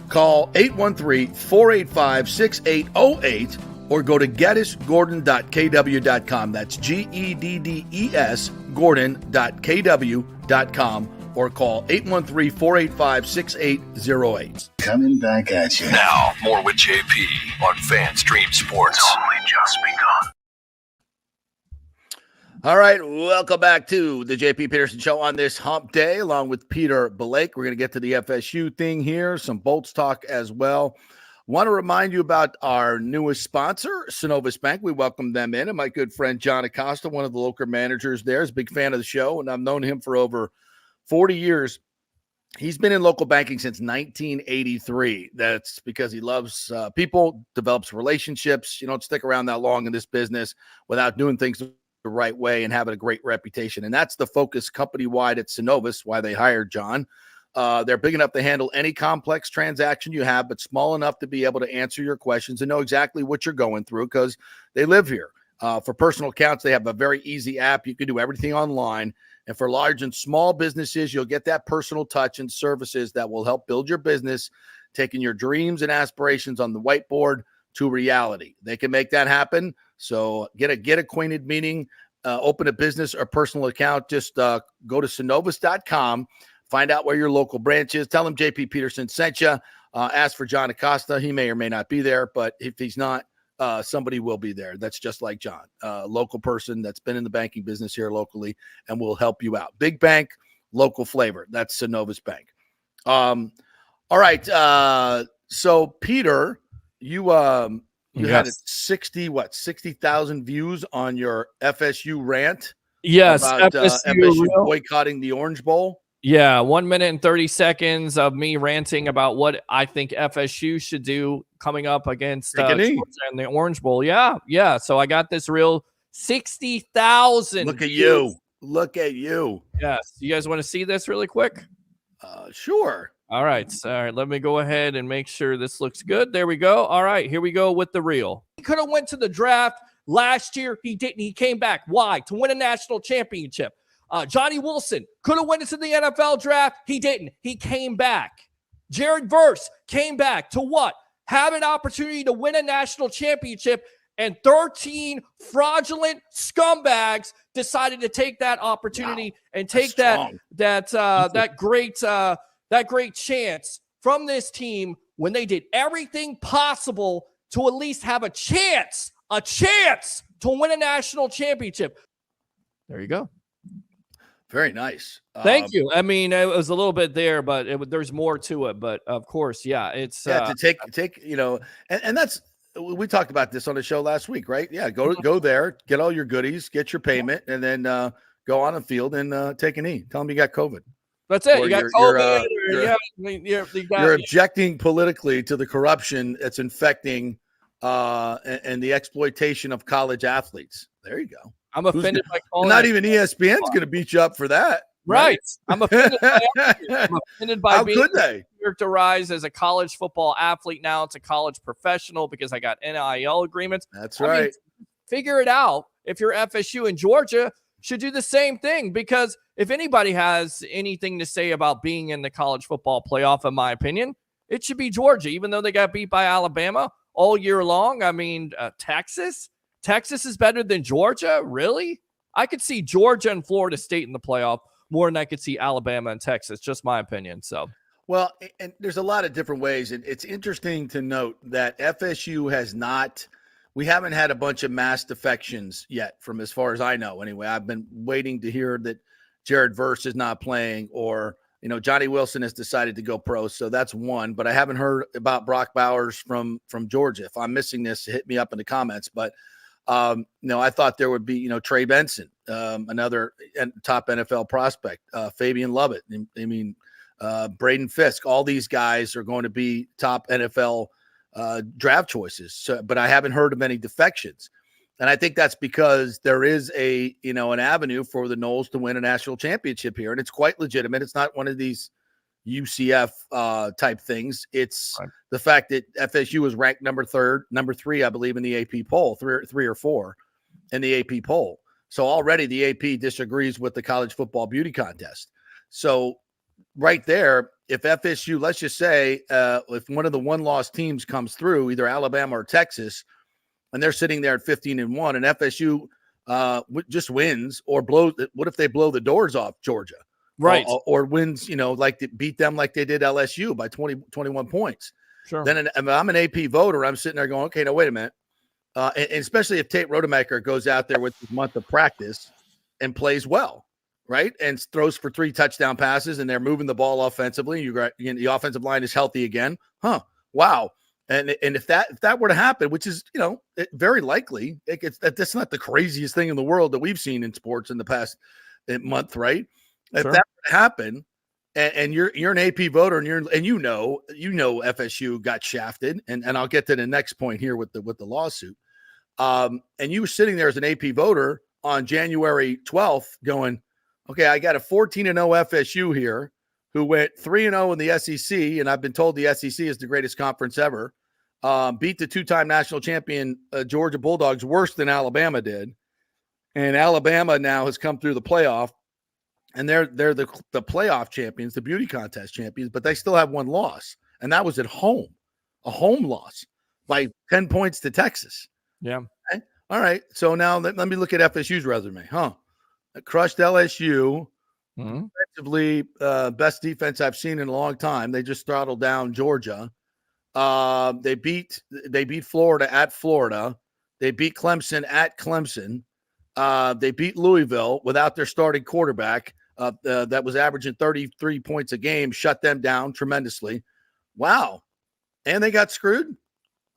Call 813-485-6808 or go to geddesgordon.kw.com. That's GEDDES Gordon.kw.com, or call 813-485-6808. Coming back at you. Now, more with JP on FanStream Sports. It's only just begun. All right, welcome back to the JP Peterson Show on this hump day, along with Peter Blake. We're going to get to the FSU thing here, some Bolts talk as well. Want to remind you about our newest sponsor, Synovus Bank. We welcome them in, and my good friend John Acosta, one of the local managers there, is a big fan of the show, and I've known him for over 40 years. He's been in local banking since 1983. That's because he loves people, develops relationships. You don't stick around that long in this business without doing things the right way and having a great reputation. And that's the focus company-wide at Synovus, why they hired John. They're big enough to handle any complex transaction you have, but small enough to be able to answer your questions and know exactly what you're going through, because they live here. For personal accounts, they have a very easy app. You can do everything online. And for large and small businesses, you'll get that personal touch and services that will help build your business, taking your dreams and aspirations on the whiteboard to reality. They can make that happen. So get acquainted, meaning open a business or personal account. Just go to synovus.com, find out where your local branch is. Tell them JP Peterson sent you. Ask for John Acosta. He may or may not be there, but if he's not, somebody will be there. That's just like John, a local person that's been in the banking business here locally and will help you out. Big bank, local flavor. That's Synovus Bank. All right. So Peter, you had 60,000 views on your FSU rant. Yes, about FSU real. boycotting the Orange Bowl. Yeah, 1 minute and 30 seconds of me ranting about what I think FSU should do coming up against Georgia in the Orange Bowl. Yeah. So I got this real 60,000. Look at you. Look at you. Yes. You guys want to see this really quick? Sure. All right. Let me go ahead and make sure this looks good. There we go. All right. Here we go with the reel. He could have went to the draft last year. He didn't. He came back. Why? To win a national championship. Johnny Wilson could have went into the NFL draft. He didn't. He came back. Jared Verse came back to what? Have an opportunity to win a national championship, and 13 fraudulent scumbags decided to take that opportunity and take that great chance from this team when they did everything possible to at least have a chance to win a national championship. There you go. Very nice. Thank you. I mean, it was a little bit there, but there's more to it. But of course, it's to take and that's, we talked about this on the show last week, right? Yeah, go there, get all your goodies, get your payment, and then go on the field and take a knee. Tell them you got COVID. That's it. Or you got COVID. You're objecting politically to the corruption that's infecting and the exploitation of college athletes. There you go. I'm offended by calling. Not even ESPN's going to beat you up for that. Right. I'm offended by How being could they? characterized as a college football athlete. Now it's a college professional because I got NIL agreements. That's right. I mean, figure it out. If you're FSU and Georgia should do the same thing, because if anybody has anything to say about being in the college football playoff, in my opinion, it should be Georgia, even though they got beat by Alabama all year long. I mean, Texas is better than Georgia. Really? I could see Georgia and Florida State in the playoff more than I could see Alabama and Texas. Just my opinion. So, well, and there's a lot of different ways. And it's interesting to note that FSU we haven't had a bunch of mass defections yet, from as far as I know. Anyway, I've been waiting to hear that Jared Verse is not playing, or, Johnny Wilson has decided to go pro. So that's one, but I haven't heard about Brock Bowers from Georgia. If I'm missing this, hit me up in the comments. But I thought there would be, Trey Benson, another top NFL prospect, Fabian Lovett. I mean, Braden Fisk, all these guys are going to be top NFL draft choices. So, but I haven't heard of any defections. And I think that's because there is an avenue for the Noles to win a national championship here. And it's quite legitimate. It's not one of these, UCF type things. It's Right. the fact that FSU was ranked number 3, I believe, in the AP poll, three or four in the AP poll. So already the AP disagrees with the college football beauty contest. So right there, if FSU, let's just say, if one of the one-loss teams comes through, either Alabama or Texas, and they're sitting there at 15-1, and FSU just wins or blows. What if they blow the doors off Georgia? Right. Or wins, like beat them like they did LSU by 21 points. Sure. Then if I'm an AP voter, I'm sitting there going, okay, now wait a minute. And especially if Tate Rodemaker goes out there with his month of practice and plays well, right? And throws for 3 touchdown passes, and they're moving the ball offensively. The offensive line is healthy again. Wow. And if that were to happen, which is, very likely, that's not the craziest thing in the world that we've seen in sports in the past month, right? If that were to happen, and you're an AP voter, and you know FSU got shafted, and I'll get to the next point here with the lawsuit. And you were sitting there as an AP voter on January 12th, going, okay, I got a 14-0 FSU here, who went 3-0 in the SEC, and I've been told the SEC is the greatest conference ever. Beat the 2-time national champion Georgia Bulldogs worse than Alabama did, and Alabama now has come through the playoff. And they're the playoff champions, the beauty contest champions, but they still have one loss, and that was at home, a home loss by 10 points to Texas. Yeah. Okay? All right. So now let me look at FSU's resume. Crushed LSU. Mm-hmm. Defensively, best defense I've seen in a long time. They just throttled down Georgia. They beat Florida at Florida. They beat Clemson at Clemson. They beat Louisville without their starting quarterback. That was averaging 33 points a game, shut them down tremendously. Wow. And they got screwed.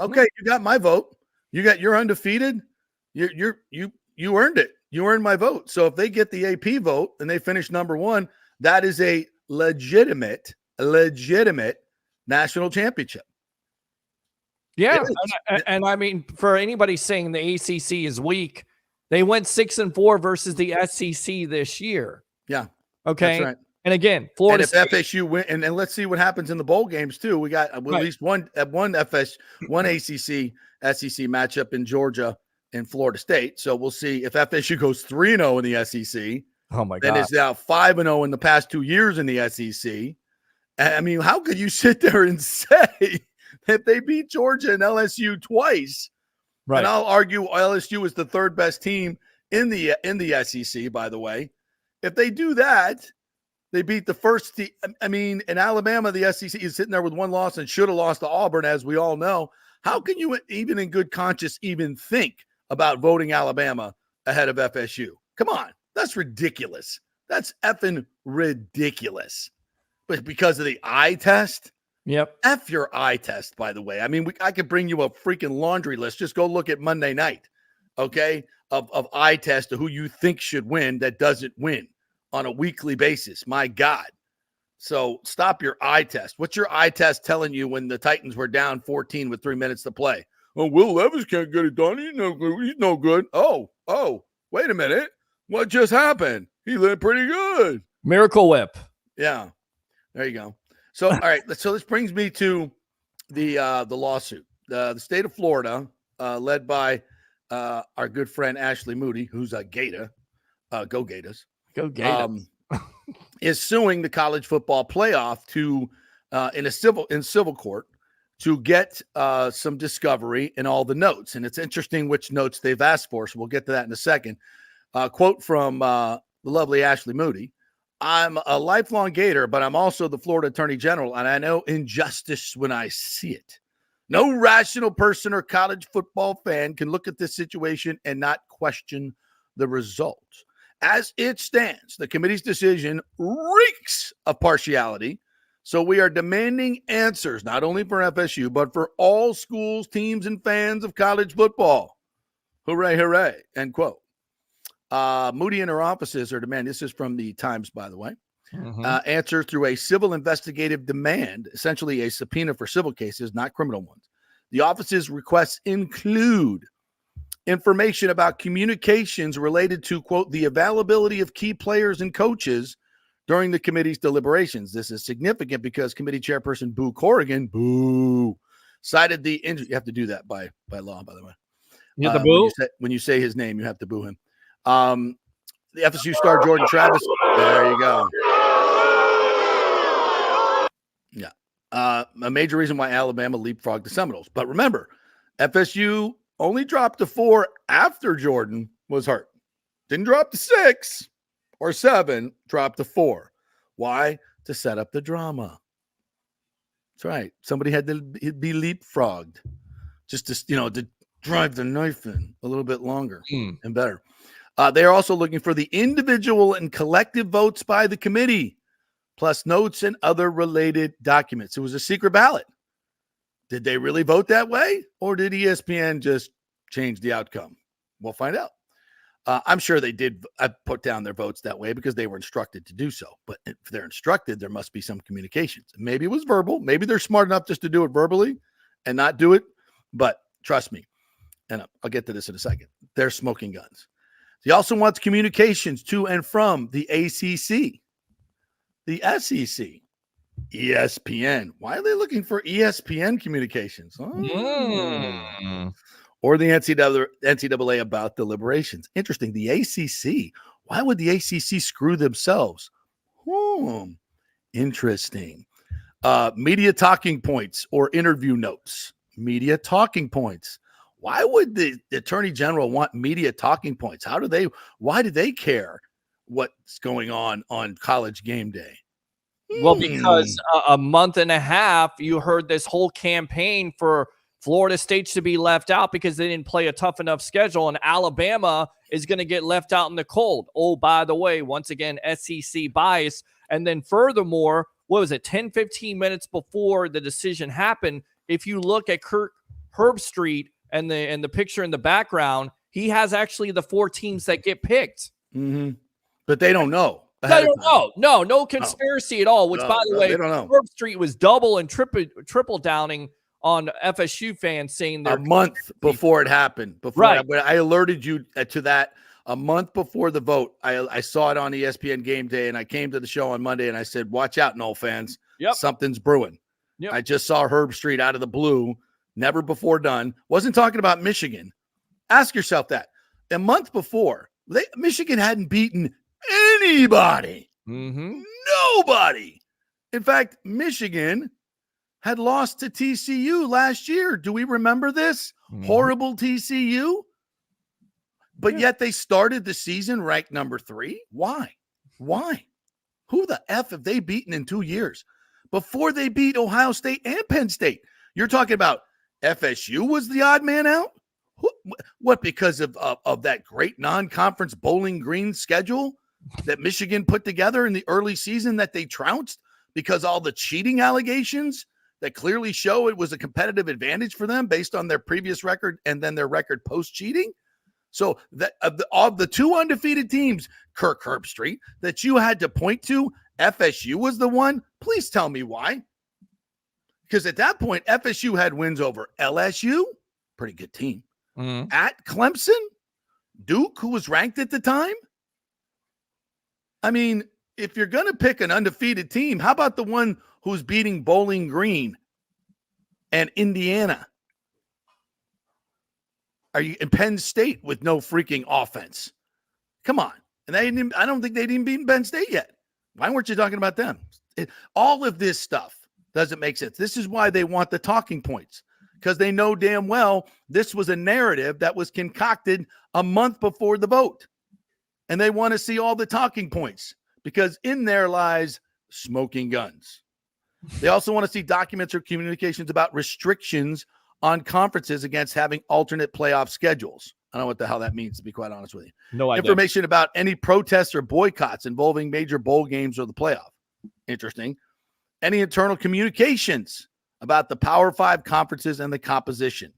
Okay, you got my vote. You're undefeated. You earned it. You earned my vote. So if they get the AP vote and they finish number 1, that is a legitimate national championship. Yeah. And I mean, for anybody saying the ACC is weak, they went 6-4 versus the SEC this year. Yeah. Okay. That's right. And again, Florida State. FSU win, and let's see what happens in the bowl games too. We got at least one ACC SEC matchup in Georgia and Florida State. So we'll see if FSU goes 3-0 in the SEC. Oh my God! Then it's now 5-0 in the past 2 years in the SEC. I mean, how could you sit there and say that they beat Georgia and LSU twice? Right. And I'll argue LSU is the third best team in the SEC, by the way. If they do that, they beat the first team. I mean, in Alabama, the SEC is sitting there with one loss and should have lost to Auburn, as we all know. How can you, even in good conscience, even think about voting Alabama ahead of FSU? Come on. That's ridiculous. That's effing ridiculous. But because of the eye test? Yep. F your eye test, by the way. I mean, I could bring you a freaking laundry list. Just go look at Monday night, okay, of eye test to who you think should win that doesn't win on a weekly basis. My God. So stop your eye test. What's your eye test telling you when the Titans were down 14 with 3 minutes to play? Oh, Will Levis can't get it done. He's no good. Oh, wait a minute. What just happened? He looked pretty good. Miracle Whip. Yeah. There you go. So, all right. So this brings me to the lawsuit. The state of Florida, led by our good friend Ashley Moody, who's a Gator, go Gators. Go Gators. Is suing the college football playoff to in civil court to get some discovery in all the notes. And it's interesting which notes they've asked for. So we'll get to that in a second. Quote from the lovely Ashley Moody. I'm a lifelong Gator, but I'm also the Florida Attorney General, and I know injustice when I see it. No rational person or college football fan can look at this situation and not question the results. As it stands, the committee's decision reeks of partiality, so we are demanding answers, not only for FSU, but for all schools, teams, and fans of college football. Hooray, hooray, end quote. Moody and her offices are demanding, this is from the Times, by the way, answer through a civil investigative demand, essentially a subpoena for civil cases, not criminal ones. The office's requests include information about communications related to, quote, the availability of key players and coaches during the committee's deliberations. This is significant because committee chairperson Boo Corrigan, cited the injury. You have to do that by law, by the way. You have to boo? When you say his name, you have to boo him. The FSU star Jordan Travis. There you go. Yeah. A major reason why Alabama leapfrogged the Seminoles. But remember, FSU only dropped to 4 after Jordan was hurt. Didn't drop to 6 or 7, dropped to 4. Why? To set up the drama. That's right. Somebody had to be leapfrogged just to drive the knife in a little bit longer and better. They are also looking for the individual and collective votes by the committee, plus notes and other related documents. It was a secret ballot. Did they really vote that way, or did ESPN just change the outcome? We'll find out. I'm sure they did put down their votes that way because they were instructed to do so. But if they're instructed, there must be some communications. Maybe it was verbal. Maybe they're smart enough just to do it verbally and not do it. But trust me, and I'll get to this in a second, they're smoking guns. He also wants communications to and from the ACC, the SEC, ESPN. Why are they looking for ESPN communications? Or the NCAA about deliberations. Interesting. The ACC. Why would the ACC screw themselves? Interesting. Media talking points or interview notes. Media talking points. Why would the Attorney General want media talking points? Why do they care what's going on College game day? Well, because a month and a half, you heard this whole campaign for Florida State to be left out because they didn't play a tough enough schedule, and Alabama is going to get left out in the cold. Oh, by the way, once again, SEC bias. And then furthermore, 10-15 minutes before the decision happened, if you look at Kirk Herbstreit and the picture in the background, he has actually the 4 teams that get picked. Mm-hmm. But they don't know. They don't know. No conspiracy at all, which, by the way, Herbstreit was double and triple downing on FSU fans saying they're a month before it happened. I alerted you to that a month before the vote. I saw it on ESPN Game Day, and I came to the show on Monday, and I said, watch out, Noel fans. Yep. Something's brewing. Yep. I just saw Herbstreit out of the blue, never before done. Wasn't talking about Michigan. Ask yourself that. A month before, Michigan hadn't beaten anybody. Mm-hmm. Nobody. In fact, Michigan had lost to TCU last year. Do we remember this? Mm-hmm. Horrible TCU. But yet they started the season ranked number 3. Why? Who the F have they beaten in 2 years? Before they beat Ohio State and Penn State. You're talking about FSU was the odd man out? What, because of that great non-conference Bowling Green schedule that Michigan put together in the early season that they trounced because all the cheating allegations that clearly show it was a competitive advantage for them based on their previous record and then their record post-cheating? So that of the 2 undefeated teams, Kirk Herbstreit, that you had to point to, FSU was the one? Please tell me why. Because at that point, FSU had wins over LSU, pretty good team, at Clemson, Duke, who was ranked at the time. I mean, if you're going to pick an undefeated team, how about the one who's beating Bowling Green and Indiana? Are you in Penn State with no freaking offense? Come on. And I don't think they'd even beaten Penn State yet. Why weren't you talking about them? All of this stuff doesn't make sense. This is why they want the talking points, because they know damn well this was a narrative that was concocted a month before the vote. And they want to see all the talking points because in there lies smoking guns. They also want to see documents or communications about restrictions on conferences against having alternate playoff schedules. I don't know what the hell that means, to be quite honest with you. No idea. Information about any protests or boycotts involving major bowl games or the playoff. Interesting. Any internal communications about the Power 5 conferences and the composition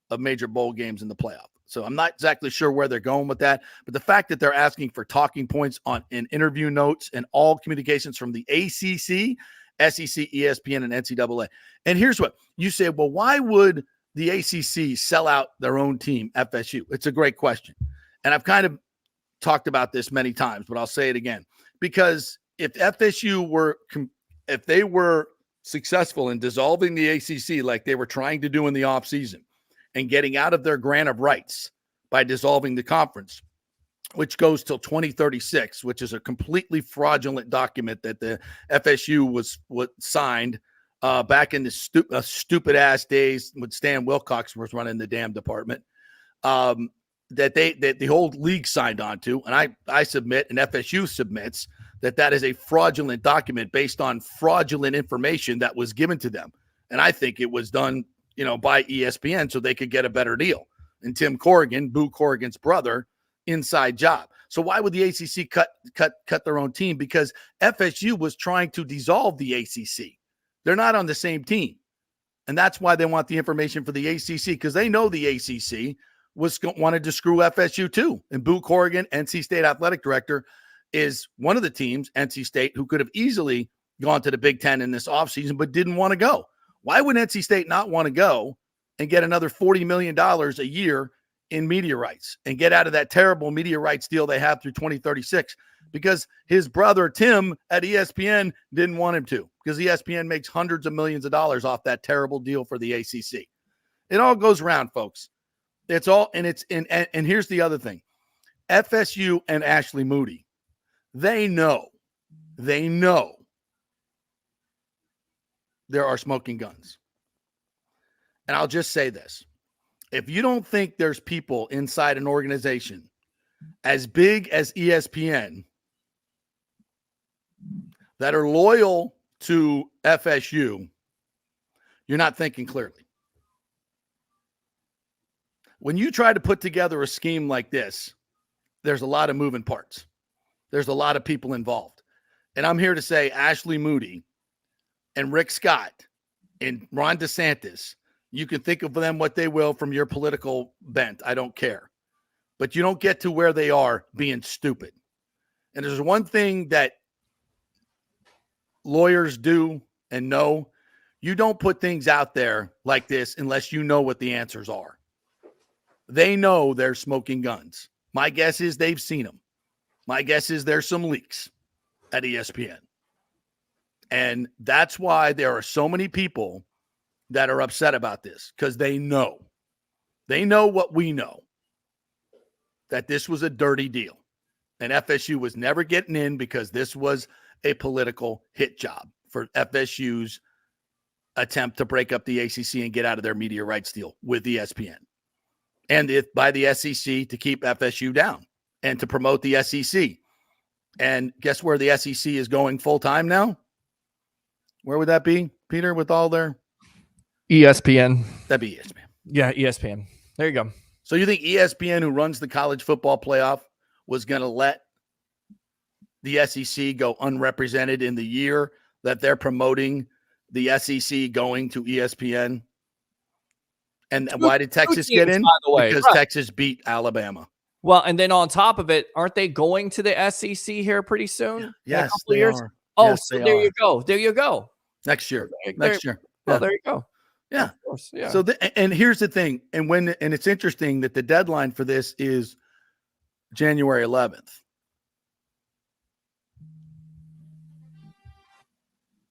of major bowl games in the playoff. So I'm not exactly sure where they're going with that, but the fact that they're asking for talking points in interview notes and all communications from the ACC, SEC, ESPN, and NCAA. And here's what you say, well, why would the ACC sell out their own team, FSU? It's a great question. And I've kind of talked about this many times, but I'll say it again, because if FSU if they were successful in dissolving the ACC like they were trying to do in the offseason and getting out of their grant of rights by dissolving the conference, which goes till 2036, which is a completely fraudulent document that the FSU was signed back in the stupid ass days when Stan Wilcox was running the damn department, that the whole league signed on to. And I submit, and FSU submits, that is a fraudulent document based on fraudulent information that was given to them. And I think it was done, by ESPN so they could get a better deal. And Tim Corrigan, Boo Corrigan's brother, inside job. So why would the ACC cut their own team? Because FSU was trying to dissolve the ACC. They're not on the same team. And that's why they want the information for the ACC, because they know the ACC wanted to screw FSU too. And Boo Corrigan, NC State athletic director, is one of the teams, NC State, who could have easily gone to the Big Ten in this offseason, but didn't want to go. Why would NC State not want to go and get another $40 million a year in media rights and get out of that terrible media rights deal they have through 2036? Because his brother, Tim, at ESPN didn't want him to, because ESPN makes hundreds of millions of dollars off that terrible deal for the ACC. It all goes around, folks. It's all, and here's the other thing. FSU and Ashley Moody, they know there are smoking guns. And I'll just say this. If you don't think there's people inside an organization as big as ESPN that are loyal to FSU, you're not thinking clearly. When you try to put together a scheme like this, there's a lot of moving parts. There's a lot of people involved. And I'm here to say Ashley Moody and Rick Scott and Ron DeSantis, you can think of them what they will from your political bent. I don't care. But you don't get to where they are being stupid. And there's one thing that lawyers do and know. You don't put things out there like this unless you know what the answers are. They know they're smoking guns. My guess is they've seen them. My guess is there's some leaks at ESPN. And that's why there are so many people that are upset about this, because they know what we know, that this was a dirty deal. And FSU was never getting in because this was a political hit job for FSU's attempt to break up the ACC and get out of their media rights deal with ESPN. And by the SEC to keep FSU down and to promote the SEC. And guess where the SEC is going full time now? Where would that be, Peter, with all their... ESPN. That'd be ESPN. Yeah, ESPN. There you go. So you think ESPN, who runs the college football playoff, was going to let the SEC go unrepresented in the year that they're promoting the SEC going to ESPN? And why did Texas get in? By the way, because Texas beat Alabama. Well, and then on top of it, aren't they going to the SEC here pretty soon? Yes, they years? are. Oh, yes, so there you go. There you go. Next year. Well, Yeah. there you go. Yeah. Of course. Yeah. So, and here's the thing. And it's interesting that the deadline for this is January 11th.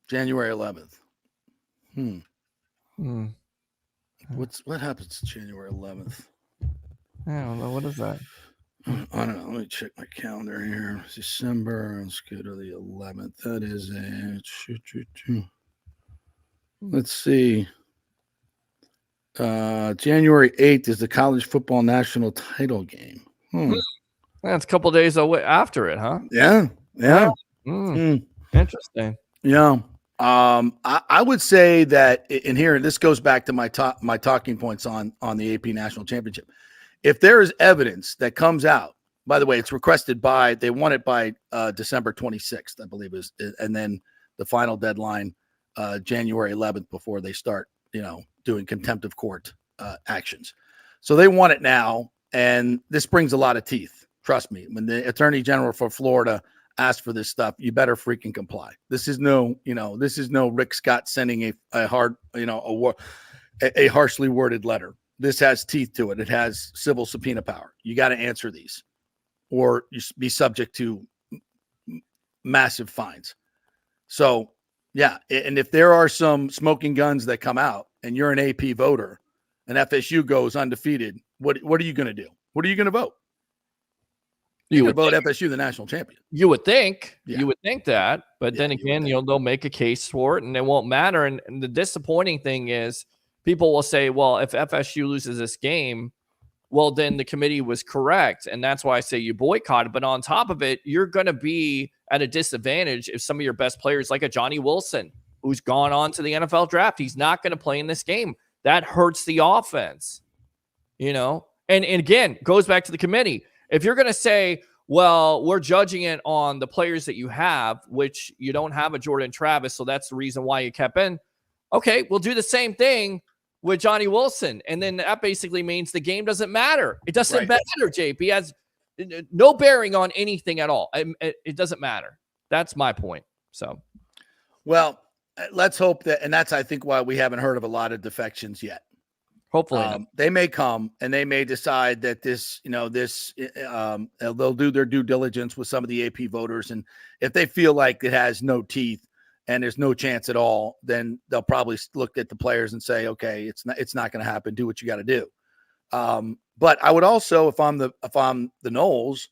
January 11th. What happens January 11th? I don't know. What is that? I don't know. Let me check my calendar here. December. Let's go to the 11th. That is let's see. January 8th is the college football national title game. That's a couple days away after it, huh? Yeah. Interesting. Yeah. I would say that in here, and this goes back to my talking points on the AP National Championship. If there is evidence that comes out, by the way, it's requested they want it by December 26th, I believe is, and then the final deadline, January 11th, before they start, doing contempt of court actions. So they want it now. And this brings a lot of teeth. Trust me. When the Attorney General for Florida asked for this stuff, you better freaking comply. This is no Rick Scott sending a harshly worded letter. This has teeth to it. It has civil subpoena power. You got to answer these, or you be subject to massive fines. So, yeah. And if there are some smoking guns that come out and you're an AP voter and FSU goes undefeated, what are you going to do? What are you going to vote? You would vote FSU the national champion. You would think. Yeah. You would think that. But then again, they'll make a case for it and it won't matter. And the disappointing thing is people will say, well, if FSU loses this game, well, then the committee was correct. And that's why I say you boycott it. But on top of it, you're going to be at a disadvantage if some of your best players, like a Johnny Wilson, who's gone on to the NFL draft, he's not going to play in this game. That hurts the offense, And again, goes back to the committee. If you're going to say, well, we're judging it on the players that you have, which you don't have a Jordan Travis, so that's the reason why you kept in. Okay, we'll do the same thing with Johnny Wilson. And then that basically means the game doesn't matter. It doesn't matter, JP. It has no bearing on anything at all. It doesn't matter. That's my point. So, well, let's hope that, and that's, I think, why we haven't heard of a lot of defections yet. Hopefully they may come and they may decide that they'll do their due diligence with some of the AP voters. And if they feel like it has no teeth and there's no chance at all, then they'll probably look at the players and say, okay, it's not going to happen. Do what you got to do. But I would also, if I'm the Noles,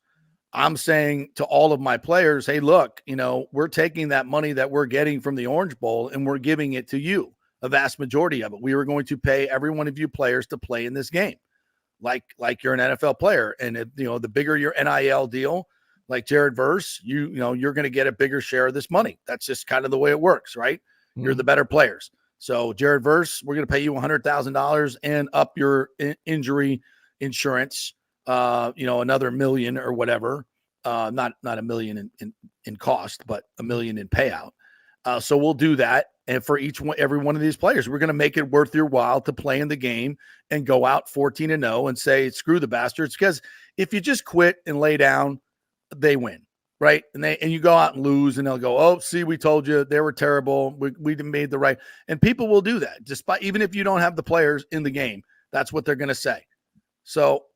I'm saying to all of my players, hey, look, we're taking that money that we're getting from the Orange Bowl and we're giving it to you. A vast majority of it. We were going to pay every one of you players to play in this game, like you're an NFL player. And the bigger your NIL deal, like Jared Verse, you're going to get a bigger share of this money. That's just kind of the way it works, right? Mm-hmm. You're the better players. So Jared Verse, we're going to pay you $100,000 and up your injury insurance. Another $1 million or whatever. Not $1 million in cost, but $1 million in payout. So we'll do that. And for every one of these players, we're going to make it worth your while to play in the game and go out 14-0 and say, screw the bastards. Because if you just quit and lay down, they win, right? And you go out and lose and they'll go, oh, see, we told you they were terrible. We made the right. And people will do that even if you don't have the players in the game, that's what they're going to say. So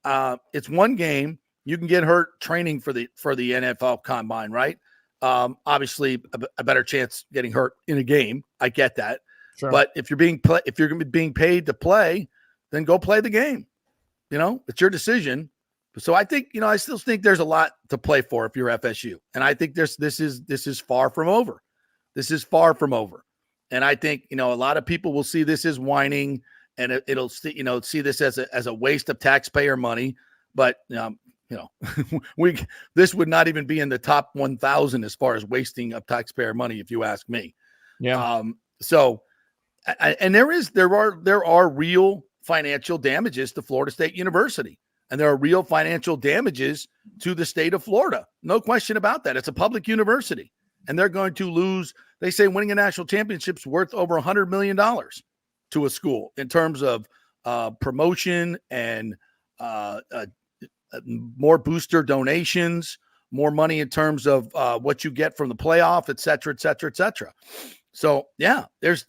it's one game. You can get hurt training for the NFL combine, right? Obviously a better chance getting hurt in a game. I get that. Sure. But if you're going to be being paid to play, then go play the game. It's your decision. So I think, I still think there's a lot to play for if you're FSU. And I think this is far from over. This is far from over. And I think, a lot of people will see this as whining and it'll see this as a waste of taxpayer money. But, this would not even be in the top 1,000 as far as wasting of taxpayer money, if you ask me. Yeah. And there are real financial damages to Florida State University, and there are real financial damages to the state of Florida. No question about that. It's a public university, and they're going to lose. They say winning a national championship is worth over $100 million to a school in terms of promotion and more booster donations, more money in terms of what you get from the playoff, et cetera, et cetera, et cetera. So yeah, there's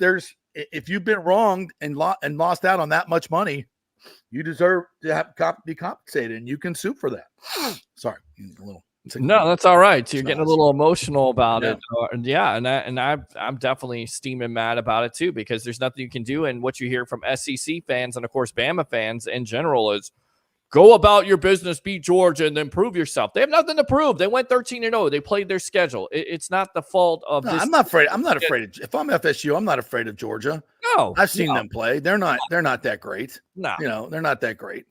if you've been wronged and lost out on that much money, you deserve to be compensated, and you can sue for that. Sorry, no, that's all right. So you're getting a little emotional about it. I'm definitely steaming mad about it too, because there's nothing you can do. And what you hear from SEC fans and of course Bama fans in general is, go about your business, beat Georgia, and then prove yourself. They have nothing to prove. They went 13-0. They played their schedule. It's not the fault of this. I'm not afraid. If I'm FSU, I'm not afraid of Georgia. No, I've seen them play. They're not that great. No, they're not that great.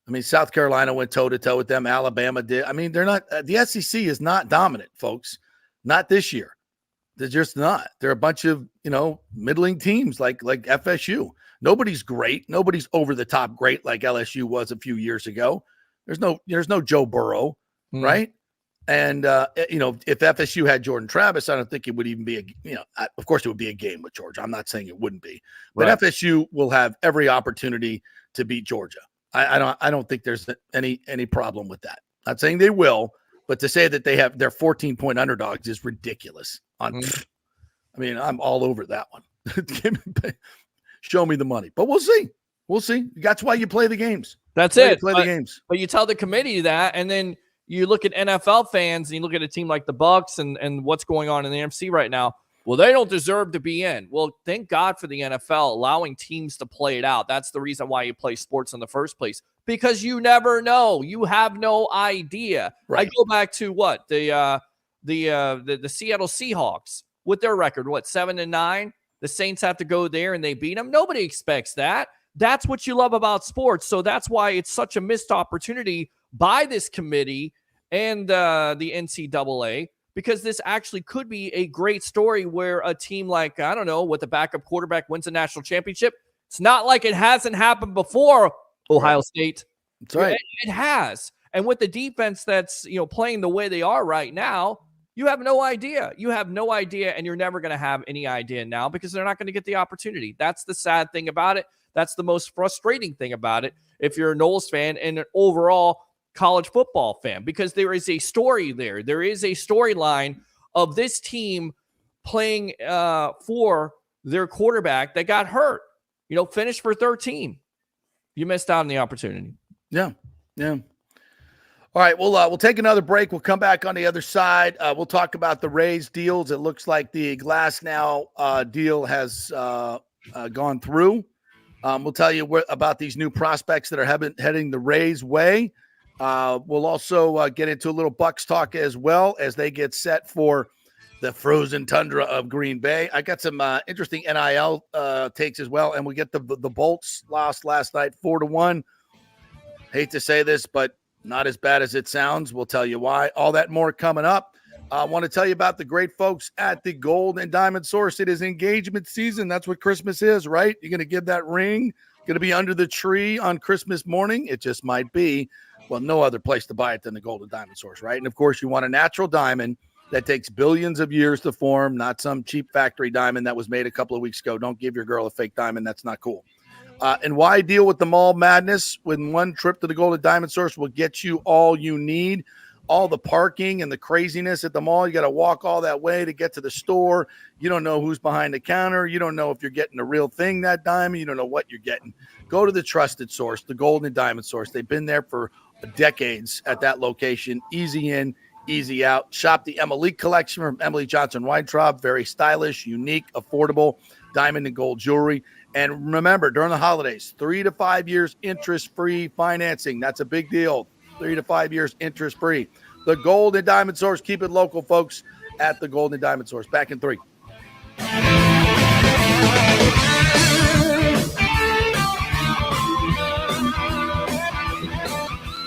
I mean, South Carolina went toe-to-toe with them. Alabama did. I mean, they're not. The SEC is not dominant, folks. Not this year. They're just not. They're a bunch of middling teams like FSU. Nobody's great. Nobody's over the top great like LSU was a few years ago. There's no Joe Burrow, right? And if FSU had Jordan Travis, I don't think it would even be of course it would be a game with Georgia. I'm not saying it wouldn't be, but right. FSU will have every opportunity to beat Georgia. I don't think there's any problem with that. Not saying they will, but to say that they're 14-point underdogs is ridiculous. I mean, I'm all over that one. Show me the money, but we'll see. We'll see. That's why you play the games. That's it. The games. But you tell the committee that, and then you look at NFL fans and you look at a team like the Bucs and what's going on in the NFC right now. Well, they don't deserve to be in. Well, thank God for the NFL allowing teams to play it out. That's the reason why you play sports in the first place, because you never know. You have no idea. Right. I go back to what the Seattle Seahawks with their record, 7-9. The Saints have to go there and they beat them. Nobody expects that. That's what you love about sports. So that's why it's such a missed opportunity by this committee and the NCAA, because this actually could be a great story where a team like, I don't know, with a backup quarterback wins a national championship. It's not like it hasn't happened before, Ohio State. That's right. It has. And with the defense that's, playing the way they are right now, you have no idea. You have no idea, and you're never going to have any idea now because they're not going to get the opportunity. That's the sad thing about it. That's the most frustrating thing about it if you're a Knowles fan and an overall college football fan, because there is a story there. There is a storyline of this team playing for their quarterback that got hurt, finished for 13. You missed out on the opportunity. Yeah. All right, we'll take another break. We'll come back on the other side. We'll talk about the Rays deals. It looks like the Glass now deal has gone through. We'll tell you about these new prospects that are heading the Rays' way. We'll also get into a little Bucs talk as well as they get set for the frozen tundra of Green Bay. I got some interesting NIL takes as well, and we get the Bolts lost last night 4-1. Hate to say this, but not as bad as it sounds. We'll tell you why. All that more coming up. I want to tell you about the great folks at the Gold and Diamond Source. It is engagement season. That's what Christmas is, right? You're going to give that ring. Going to be under the tree on Christmas morning. It just might be. Well, no other place to buy it than the Gold and Diamond Source, right? And, of course, you want a natural diamond that takes billions of years to form, not some cheap factory diamond that was made a couple of weeks ago. Don't give your girl a fake diamond. That's not cool. And why deal with the mall madness when one trip to the Gold and Diamond Source will get you all you need? All the parking and the craziness at the mall. You got to walk all that way to get to the store. You don't know who's behind the counter. You don't know if you're getting the real thing that diamond. You don't know what you're getting. Go to the trusted source, the Gold and Diamond Source. They've been there for decades at that location. Easy in, easy out. Shop the Emily collection from Emily Johnson Weintraub. Very stylish, unique, affordable diamond and gold jewelry. And remember, during the holidays, 3 to 5 years interest-free financing. That's a big deal. 3 to 5 years interest-free. The Gold and Diamond Source. Keep it local, folks, at the Gold and Diamond Source. Back in 3.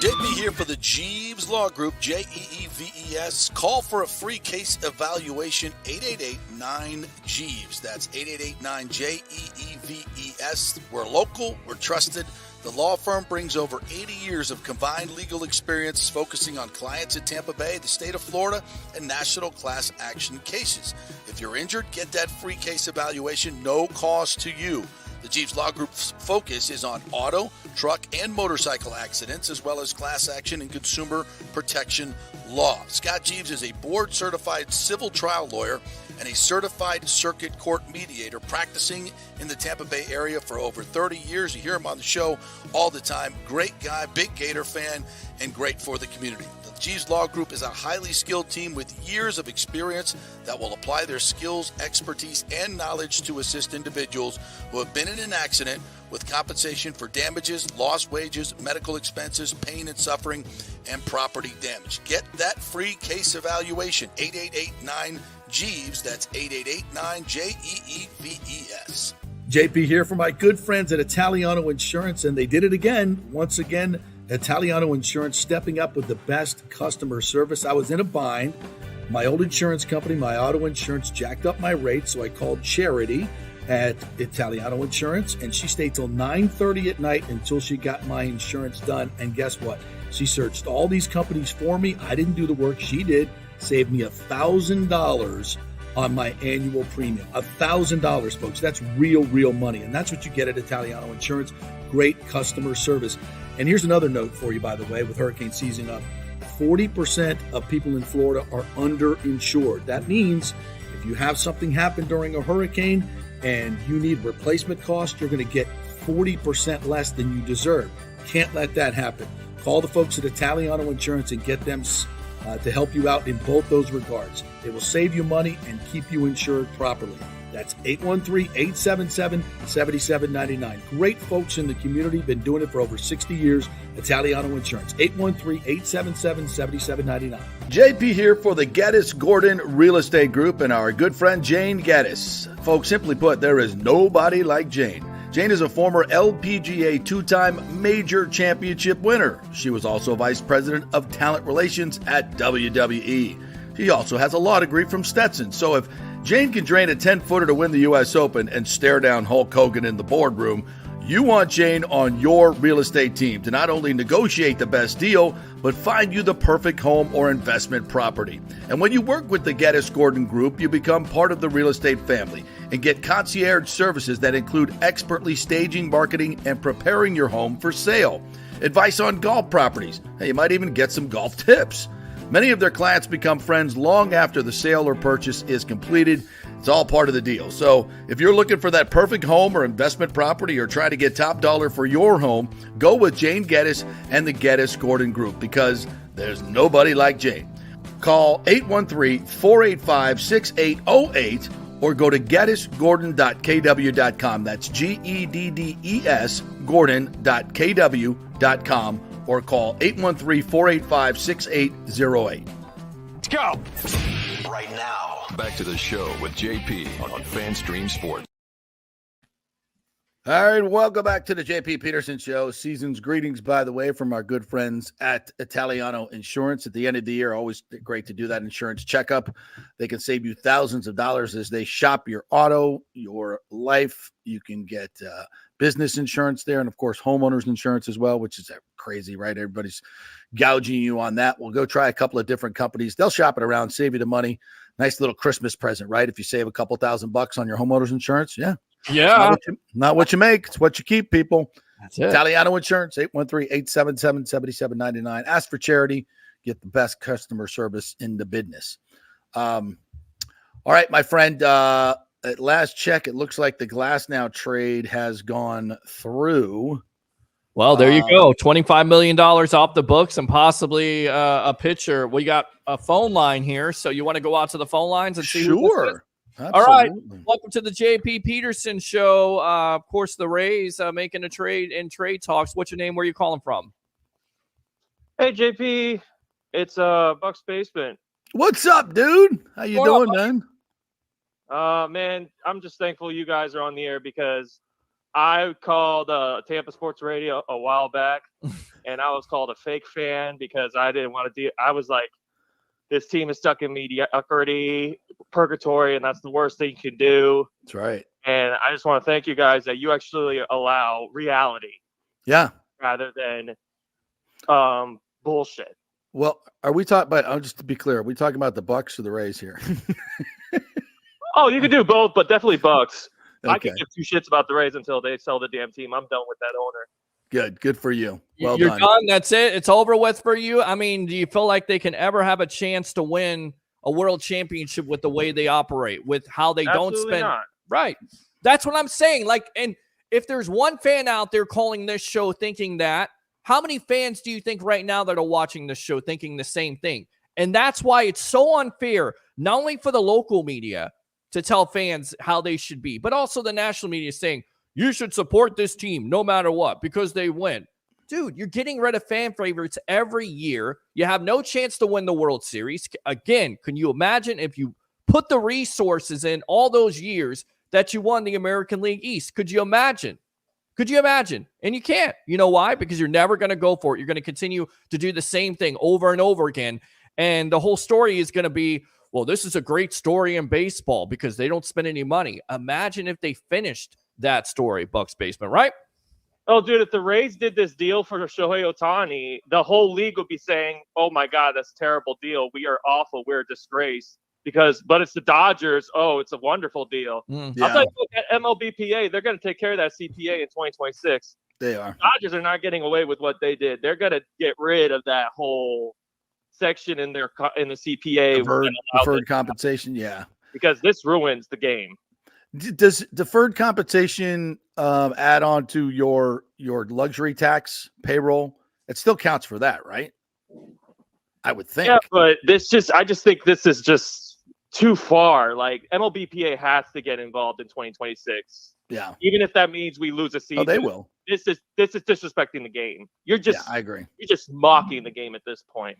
JP here for the Jeeves Law Group, Jeeves. Call for a free case evaluation, 888-9-JEEVES. That's 888-9-JEEVES. We're local, we're trusted. The law firm brings over 80 years of combined legal experience focusing on clients in Tampa Bay, the state of Florida, and national class action cases. If you're injured, get that free case evaluation, no cost to you. The Jeeves Law Group's focus is on auto, truck, and motorcycle accidents, as well as class action and consumer protection law. Scott Jeeves is a board-certified civil trial lawyer and a certified circuit court mediator practicing in the Tampa Bay area for over 30 years. You hear him on the show all the time. Great guy, big Gator fan, and great for the community. The Jeeves Law Group is a highly skilled team with years of experience that will apply their skills, expertise, and knowledge to assist individuals who have been in an accident with compensation for damages, lost wages, medical expenses, pain and suffering, and property damage. Get that free case evaluation, 888-9-JEEVES. That's 888-9-JEEVES. JP here for my good friends at Italiano Insurance, and they did it again. Once again, Italiano Insurance stepping up with the best customer service. I was in a bind. My old insurance company, my auto insurance, jacked up my rates, so I called Charity at Italiano Insurance, and she stayed till 9:30 at night until she got my insurance done. And guess what? She searched all these companies for me. I didn't do the work. She did. Saved me $1,000 on my annual premium. $1,000, folks. That's real money. And that's what you get at Italiano Insurance. Great customer service. And here's another note for you, by the way, with hurricane season up. 40% of people in Florida are underinsured. That means if you have something happen during a hurricane and you need replacement costs, you're going to get 40% less than you deserve. Can't let that happen. Call the folks at Italiano Insurance and get them to help you out in both those regards. They will save you money and keep you insured properly. That's 813-877-7799. Great folks in the community, been doing it for over 60 years. Italiano Insurance, 813-877-7799. JP here for the Geddes Gordon Real Estate Group and our good friend Jane Geddes. Folks, simply put, there is nobody like Jane. Jane is a former LPGA two-time major championship winner. She was also vice president of talent relations at WWE. She also has a law degree from Stetson. So if Jane can drain a 10-footer to win the U.S. Open and stare down Hulk Hogan in the boardroom, you want Jane on your real estate team to not only negotiate the best deal, but find you the perfect home or investment property. And when you work with the Geddes Gordon Group, you become part of the real estate family and get concierge services that include expertly staging, marketing, and preparing your home for sale. Advice on golf properties. Hey, you might even get some golf tips. Many of their clients become friends long after the sale or purchase is completed. It's all part of the deal. So if you're looking for that perfect home or investment property or trying to get top dollar for your home, go with Jane Geddes and the Geddes Gordon Group because there's nobody like Jane. Call 813-485-6808 or go to geddesgordon.kw.com. That's GEDDES Gordon.kw.com or call 813-485-6808. Let's go! Right now, back to the show with JP on FanStream Sports. All right, welcome back to the JP Peterson Show. Season's greetings, by the way, from our good friends at Italiano Insurance. At the end of the year, always great to do that insurance checkup. They can save you thousands of dollars as they shop your auto, your life. You can get business insurance there, and of course, homeowners insurance as well, which is crazy, right? Everybody's gouging you on that. We'll go try a couple of different companies. They'll shop it around, save you the money. Nice little Christmas present, right? If you save a couple $1,000 on your homeowners insurance, yeah. Not what you make. It's what you keep, people. That's it. Italiano Insurance, 813-877-7799. Ask for charity. Get the best customer service in the business. All right, my friend. At last check, it looks like the Glasnow trade has gone through. Well, there you go. $25 million off the books and possibly a pitcher. We got a phone line here, so you want to go out to the phone lines and see who this is? Absolutely. All right. Welcome to the JP Peterson Show. Of course, the Rays making a trade in trade talks. What's your name? Where are you calling from? Hey, JP. It's Bucs Basement. What's up, dude? How you doing, man? Man, I'm just thankful you guys are on the air because I called Tampa Sports Radio a while back, and I was called a fake fan because I didn't want to deal. I was like, this team is stuck in mediocrity, purgatory, and that's the worst thing you can do. That's right. And I just want to thank you guys that you actually allow reality. Yeah. Rather than bullshit. Well, are we talking about, just to be clear, are we talking about the Bucs or the Rays here? Oh, you can do both, but definitely Bucs. Okay. I can give two shits about the Rays until they sell the damn team. I'm done with that owner. Good for you. Well You're done. done. That's it. It's over with for you. I mean, do you feel like they can ever have a chance to win a world championship with the way they operate, with how they Absolutely don't spend? not. Right. That's what I'm saying. Like, and if there's one fan out there calling this show thinking that, how many fans do you think right now that are watching this show thinking the same thing? And that's why it's so unfair, not only for the local media to tell fans how they should be, but also the national media saying, you should support this team no matter what because they win. Dude, you're getting rid of fan favorites every year. You have no chance to win the World Series. Again, can you imagine if you put the resources in all those years that you won the American League East? Could you imagine? Could you imagine? And you can't. You know why? Because you're never going to go for it. You're going to continue to do the same thing over and over again. And the whole story is going to be, well, this is a great story in baseball because they don't spend any money. Imagine if they finished that story, Bucs Basement, right? Oh, dude, if the Rays did this deal for Shohei Ohtani, the whole league would be saying, oh, my God, that's a terrible deal. We are awful. We're a disgrace. But it's the Dodgers. Oh, it's a wonderful deal. Yeah. I'll tell you what, at MLBPA, they're going to take care of that CPA in 2026. They are. Dodgers are not getting away with what they did. They're going to get rid of that whole section in the CPA. Deferred compensation, yeah. Because this ruins the game. Does deferred compensation add on to your luxury tax payroll It still counts for that, right? I would think. Yeah, but I just think this is just too far. Like MLBPA has to get involved in 2026. Yeah. Even if that means we lose a season. Oh, they will. This is disrespecting the game. You're just I agree. You're just mocking the game at this point.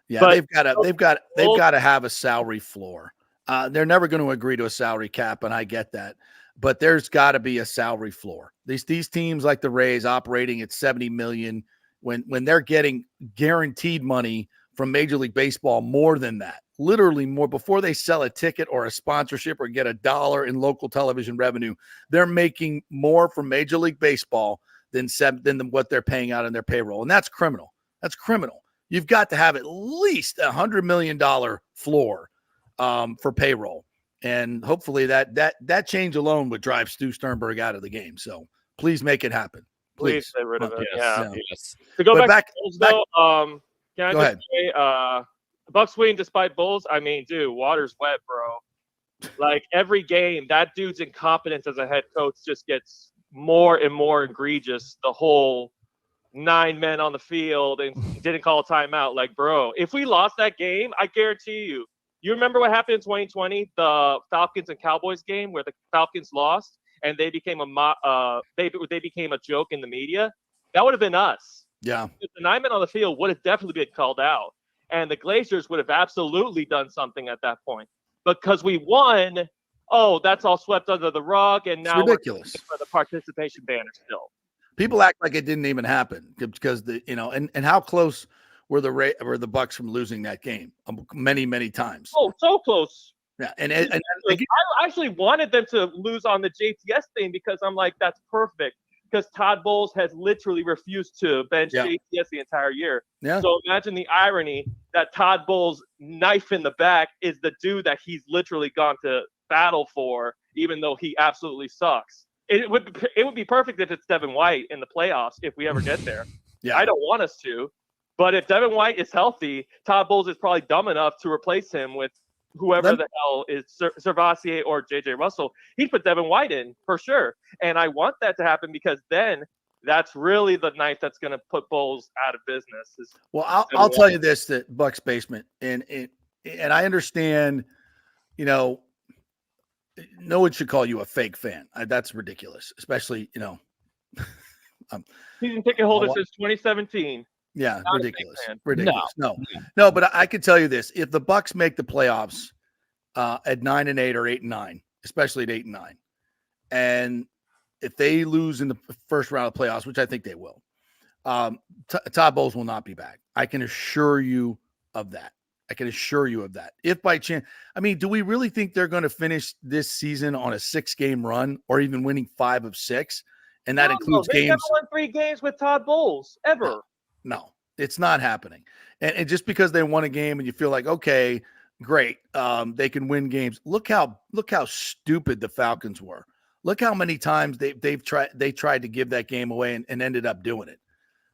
Yeah, But they've got to have a salary floor. They're never going to agree to a salary cap, and I get that. But there's got to be a salary floor. These teams like the Rays operating at $70 million when they're getting guaranteed money from Major League Baseball more than that, literally more before they sell a ticket or a sponsorship or get $1 in local television revenue. They're making more from Major League Baseball than what they're paying out in their payroll, and that's criminal. That's criminal. You've got to have at least $100 million floor for payroll. And hopefully that change alone would drive Stu Sternberg out of the game. So please make it happen. Please get rid of it. Yes. To go But back to Bulls, though, can I go just say, Bucs win despite Bulls? I mean, dude, water's wet, bro. Like every game, that dude's incompetence as a head coach just gets more and more egregious. The whole 9 men on the field and didn't call a timeout. Like, bro, if we lost that game, I guarantee you remember what happened in 2020, the Falcons and Cowboys game where the Falcons lost and they became they became a joke in the media? That would have been us. Yeah. The 9 men on the field would have definitely been called out. And the Glazers would have absolutely done something at that point. Because we won, that's all swept under the rug, and now it's ridiculous. We're for the participation banner still. People act like it didn't even happen because and how close were the Bucs from losing that game? Many times. Oh, so close. Yeah, and I actually wanted them to lose on the JTS thing because I'm like, that's perfect. Because Todd Bowles has literally refused to bench JTS the entire year. Yeah. So imagine the irony that Todd Bowles' knife in the back is the dude that he's literally gone to battle for, even though he absolutely sucks. It would be perfect if it's Devin White in the playoffs if we ever get there. Yeah. I don't want us to. But if Devin White is healthy, Todd Bowles is probably dumb enough to replace him with whoever the hell is Servassier or JJ Russell. He'd put Devin White in for sure. And I want that to happen because then that's really the knife that's going to put Bowles out of business. Well, I'll tell you this, that Bucs basement, and I understand, no one should call you a fake fan. That's ridiculous, especially, season ticket holder since 2017. Yeah, Not ridiculous. No. No, but I can tell you this: if the Bucs make the playoffs at 9-8 or 8-9, especially at 8-9, and if they lose in the first round of playoffs, which I think they will, Todd Bowles will not be back. I can assure you of that. If by chance, do we really think they're going to finish this season on a 6-game run or even winning 5 of 6? And that includes games. They games. never won 3 games with Todd Bowles ever. No, it's not happening. And just because they won a game and you feel like, okay, great, they can win games. Look how stupid the Falcons were. Look how many times they tried to give that game away and ended up doing it.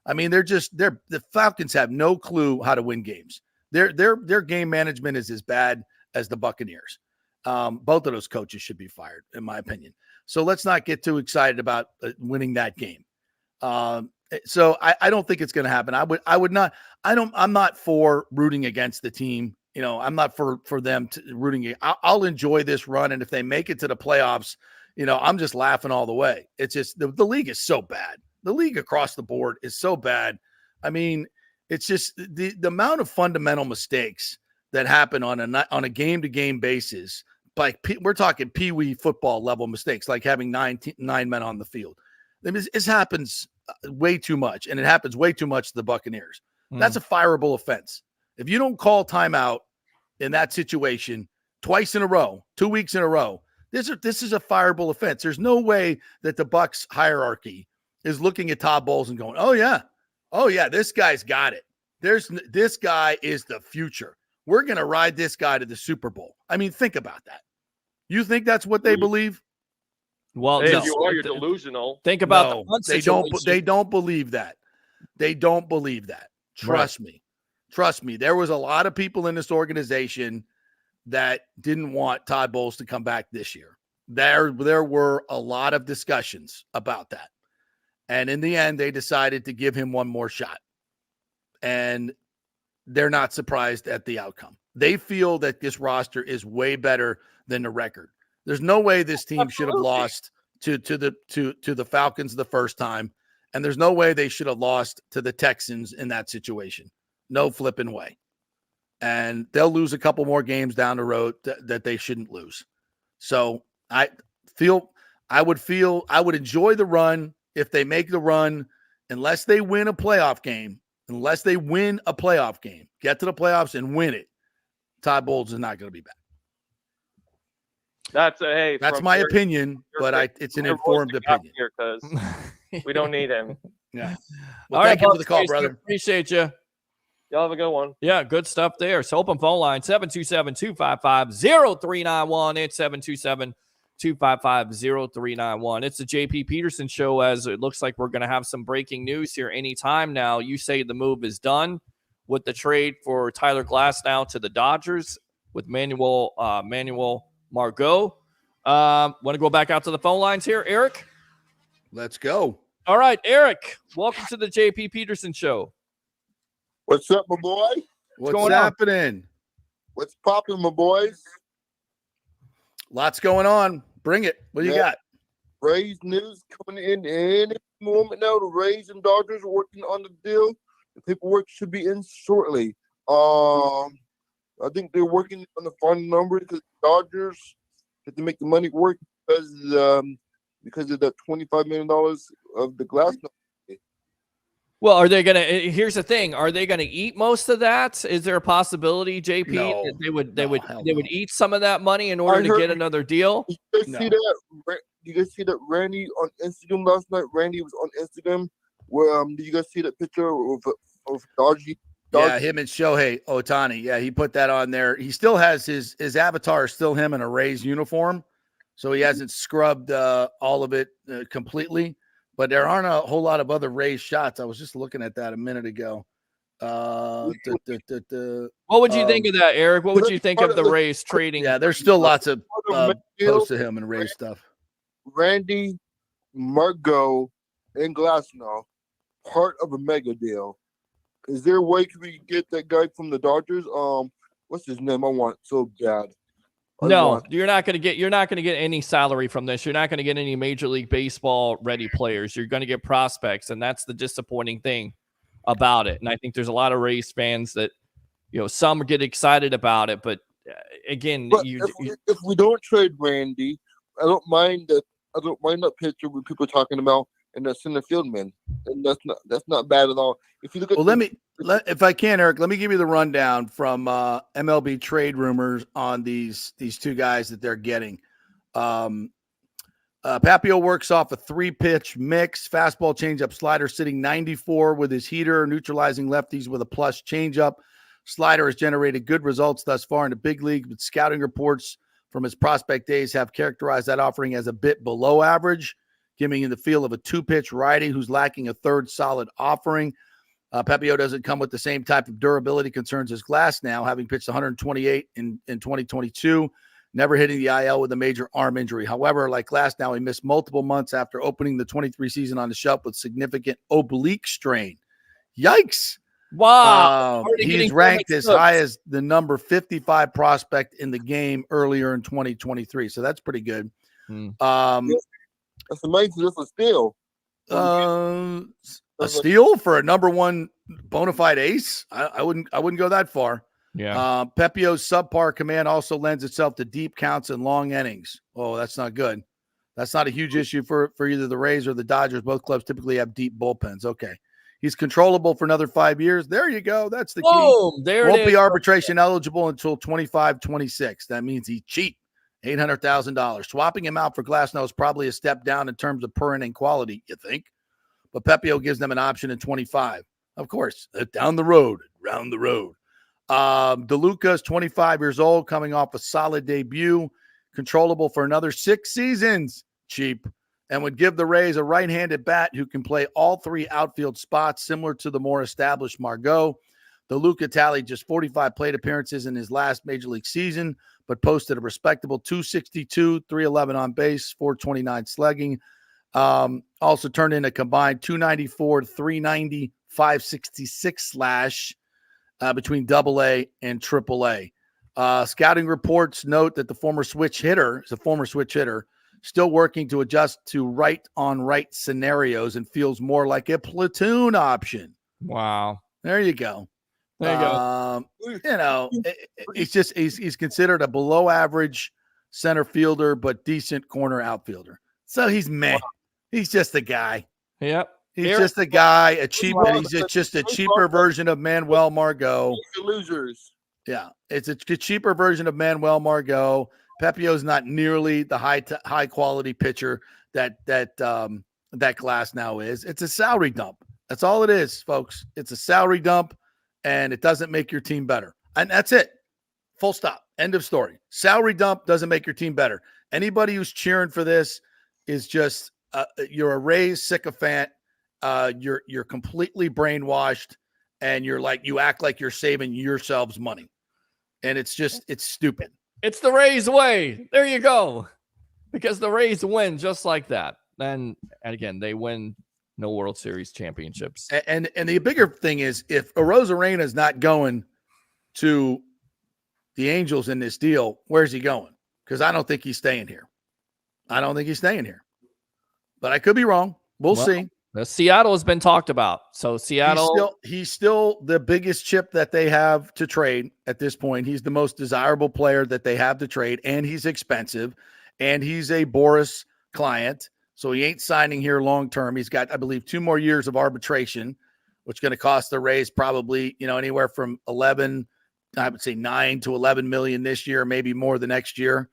The Falcons have no clue how to win games. Their game management is as bad as the Buccaneers. Both of those coaches should be fired, in my opinion. So let's not get too excited about winning that game. So I don't think it's going to happen. I'm not for rooting against the team. I'm not for them rooting. I'll enjoy this run. And if they make it to the playoffs, I'm just laughing all the way. It's just the league is so bad. The league across the board is so bad. It's just the amount of fundamental mistakes that happen on a game-to-game basis. Like we're talking peewee football level mistakes, like having 9 men on the field. This happens way too much, and it happens way too much to the Buccaneers. That's a fireable offense. If you don't call timeout in that situation twice in a row, 2 weeks in a row, this is a fireable offense. There's no way that the Bucs hierarchy is looking at Todd Bowles and going, oh yeah, this guy's got it. This guy is the future. We're going to ride this guy to the Super Bowl. Think about that. You think that's what they believe? Well, hey, you're delusional. Think about they don't believe that. They don't believe that. Trust me. There was a lot of people in this organization that didn't want Todd Bowles to come back this year. There were a lot of discussions about that. And in the end, they decided to give him one more shot. and they're not surprised at the outcome. They feel that this roster is way better than the record. There's no way this team should have lost to the Falcons the first time, and there's no way they should have lost to the Texans in that situation. No flipping way. And they'll lose a couple more games down the road that they shouldn't lose. So I would enjoy the run if they make the run, unless they win a playoff game. Unless they win a playoff game, get to the playoffs and win it, Todd Bowles is not going to be back. That's my opinion, but it's an informed opinion. Because we don't need him. Yeah. Well, thank you for the call, brother. Appreciate you. Y'all have a good one. Yeah, good stuff there. So open phone line, 727-255-0391. It's 727-255-0391. It's the JP Peterson Show, as it looks like we're going to have some breaking news here anytime now. You say the move is done with the trade for Tyler Glasnow to the Dodgers with Manuel Margot. Want to go back out to the phone lines here, Eric? Let's go. All right, Eric, welcome to the JP Peterson Show. What's up, my boy? What's happening? What's popping, my boys? Lots going on. Bring it. What do you got? Rays news coming in any moment now. The Rays and Dodgers are working on the deal. The paperwork should be in shortly. I think they're working on the final number because the Dodgers have to make the money work because of the $25 million of the glass. Well, are they going to? Here's the thing: are they going to eat most of that? Is there a possibility, JP, that they would eat some of that money in order to get another deal? Did you guys see that Randy on Instagram last night? Randy was on Instagram. Where did you guys see that picture of Dodgy? Yeah, him and Shohei Ohtani. Yeah, he put that on there. He still has his avatar is still him in a Rays uniform, so he hasn't scrubbed all of it completely. But there aren't a whole lot of other Rays shots. I was just looking at that a minute ago. What would you think of that, Eric? What would you think of the Rays trading? Yeah, there's still lots of posts of him and Rays stuff. Randy, Margot, and Glasnow, part of a mega deal. Is there a way can we get that guy from the Dodgers? What's his name? I want so bad. No, you're not going to get any salary from this. You're not going to get any Major League Baseball ready players. You're going to get prospects, and that's the disappointing thing about it. And I think there's a lot of Rays fans that, some get excited about it, but again, if we don't trade Randy, I don't mind that picture with people talking about and the center field man, and that's not bad at all. If you look at if I can, Eric, let me give you the rundown from MLB trade rumors on these two guys that they're getting. Papio works off a 3-pitch mix, fastball, changeup, slider, sitting 94 with his heater, neutralizing lefties with a plus changeup. Slider has generated good results thus far in the big league, but scouting reports from his prospect days have characterized that offering as a bit below average, giving him the feel of a 2-pitch righty who's lacking a third solid offering. Papio doesn't come with the same type of durability concerns as Glasnow, having pitched 128 in 2022, never hitting the IL with a major arm injury. However, like Glasnow, he missed multiple months after opening the 23 season on the shelf with significant oblique strain. Yikes. Wow. He's ranked as high as the number 55 prospect in the game earlier in 2023. So that's pretty good. That's amazing. That's a steal. A steal for a number one bona fide ace? I wouldn't go that far. Yeah. Pepio's subpar command also lends itself to deep counts and long innings. Oh, that's not good. That's not a huge issue for either the Rays or the Dodgers. Both clubs typically have deep bullpens. Okay. He's controllable for another 5 years. There you go. That's the key. There Won't be arbitration eligible until 25-26. That means he's cheap. $800,000. Swapping him out for Glasnow is probably a step down in terms of per inning quality, you think? But Pepio gives them an option in 25. Of course, down the road. DeLuca is 25 years old, coming off a solid debut, controllable for another 6 seasons, cheap, and would give the Rays a right-handed bat who can play all 3 outfield spots, similar to the more established Margot. DeLuca tallied just 45 plate appearances in his last Major League season, but posted a respectable 262, 311 on base, 429 slugging. Also turned in a combined 294, 390, 566 between AA and AAA. Scouting reports note that the former switch hitter still working to adjust to right-on-right scenarios and feels more like a platoon option. Wow. There you go. There you go. He's considered a below-average center fielder, but decent corner outfielder. So he's meh. Wow. He's just a guy. Yep. He's just a guy, he's just a cheaper version of Manuel Margot. Losers. Yeah, it's a cheaper version of Manuel Margot. Pepio's not nearly the high quality pitcher that Glass now is. It's a salary dump. That's all it is, folks. It's a salary dump, and it doesn't make your team better. And that's it. Full stop. End of story. Salary dump doesn't make your team better. Anybody who's cheering for this is just you're a Rays sycophant. You're completely brainwashed, and you act like you're saving yourselves money. And it's stupid. It's the Rays way. There you go. Because the Rays win just like that. And again, they win no World Series championships. And the bigger thing is, if Arozarena is not going to the Angels in this deal, where's he going? Because I don't think he's staying here. But I could be wrong. We'll see. Seattle has been talked about. So Seattle. He's still the biggest chip that they have to trade at this point. He's the most desirable player that they have to trade, and he's expensive, and he's a Boris client. So he ain't signing here long-term. He's got, I believe, 2 more years of arbitration, which is going to cost the Rays probably, anywhere from 9 to 11 million this year, maybe more the next year.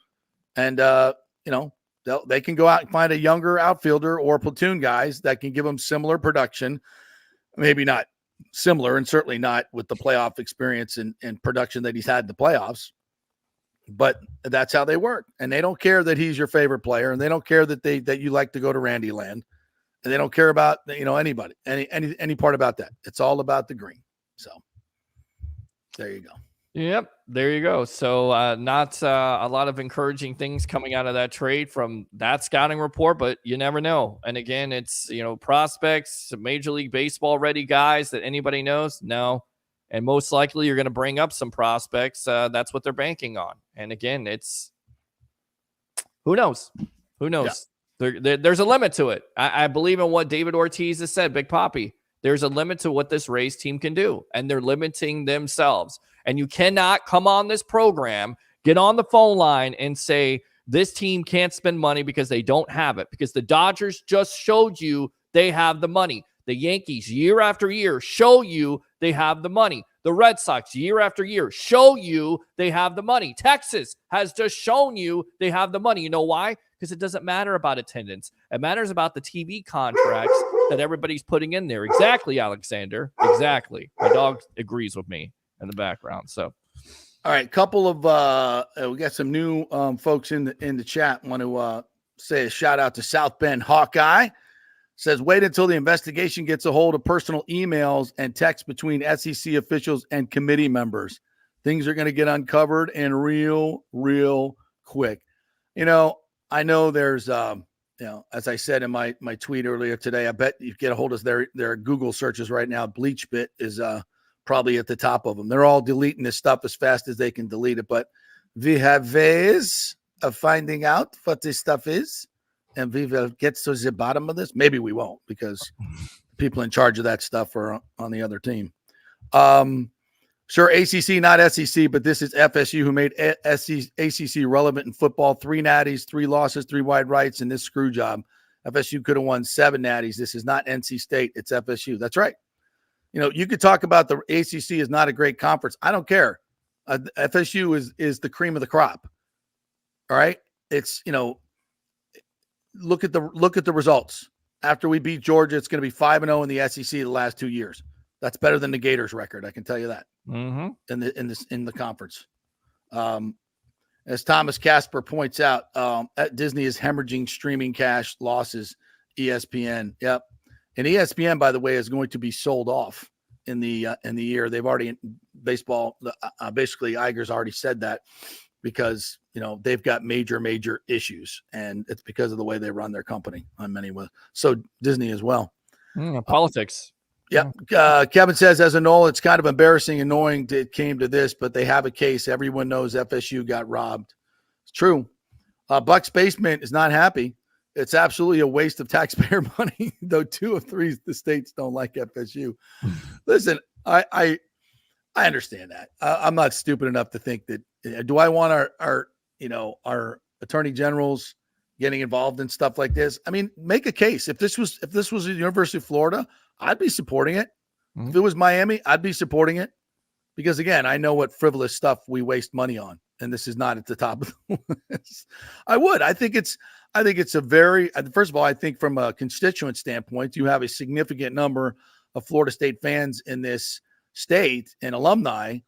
And, they can go out and find a younger outfielder or platoon guys that can give them similar production. Maybe not similar, and certainly not with the playoff experience and production that he's had in the playoffs. But that's how they work. And they don't care that he's your favorite player, and they don't care that you like to go to Randy Land. And they don't care about, anybody, any part about that. It's all about the green. So there you go. Yep, there you go. So not a lot of encouraging things coming out of that trade from that scouting report, but you never know. And again, it's, prospects, Major League Baseball ready guys that anybody knows? No. And most likely you're going to bring up some prospects. That's what they're banking on. And again, it's who knows? Yeah. There's a limit to it. I believe in what David Ortiz has said, Big Papi. There's a limit to what this Rays team can do, and they're limiting themselves. And you cannot come on this program, get on the phone line and say this team can't spend money because they don't have it, because the Dodgers just showed you they have the money. The Yankees, year after year, show you they have the money. The Red Sox, year after year, show you they have the money. Texas has just shown you they have the money. You know why? Because it doesn't matter about attendance. It matters about the TV contracts that everybody's putting in there. Exactly, Alexander. Exactly. My dog agrees with me in the background. So, all right, couple of we got some new folks in the chat. Want to say a shout out to South Bend Hawkeye. Says wait until the investigation gets a hold of personal emails and texts between SEC officials and committee members. Things are going to get uncovered and real quick. I know there's as I said in my tweet earlier today, I bet you get a hold of their Google searches right now. BleachBit is probably at the top of them. They're all deleting this stuff as fast as they can delete it, but we have ways of finding out what this stuff is, and we will get to the bottom of this. Maybe we won't, because the people in charge of that stuff are on the other team. Sure, ACC, not SEC, but this is FSU, who made ACC relevant in football. 3 natties, 3 losses, 3 wide rights in this screw job. FSU could have won 7 natties. This is not NC State. It's FSU. That's right. You could talk about the ACC is not a great conference. I don't care. FSU is the cream of the crop. All right. It's, look at the results. After we beat Georgia, it's going to be 5-0 in the SEC the last 2 years. That's better than the Gators record. I can tell you that. Mm-hmm. In the conference. As Thomas Casper points out, Disney is hemorrhaging streaming cash losses. ESPN. Yep. And ESPN, by the way, is going to be sold off in the year. They've already baseball. Basically, Iger's already said that, because they've got major issues, and it's because of the way they run their company on many ways. So Disney as well. Politics. Yep. Kevin says, as a Knoll, it's kind of embarrassing, annoying it came to this, but they have a case. Everyone knows FSU got robbed. It's true. Bucs basement is not happy. It's absolutely a waste of taxpayer money, though 2 of 3 of the states don't like FSU. Listen, I understand that. I'm not stupid enough to think that. Do I want our attorney generals getting involved in stuff like this? I mean, make a case. If this was the University of Florida, I'd be supporting it. Mm-hmm. If it was Miami, I'd be supporting it. Because again, I know what frivolous stuff we waste money on, and this is not at the top of the list. I would. I think it's a very, first of all, I think from a constituent standpoint, you have a significant number of Florida State fans in this state and alumni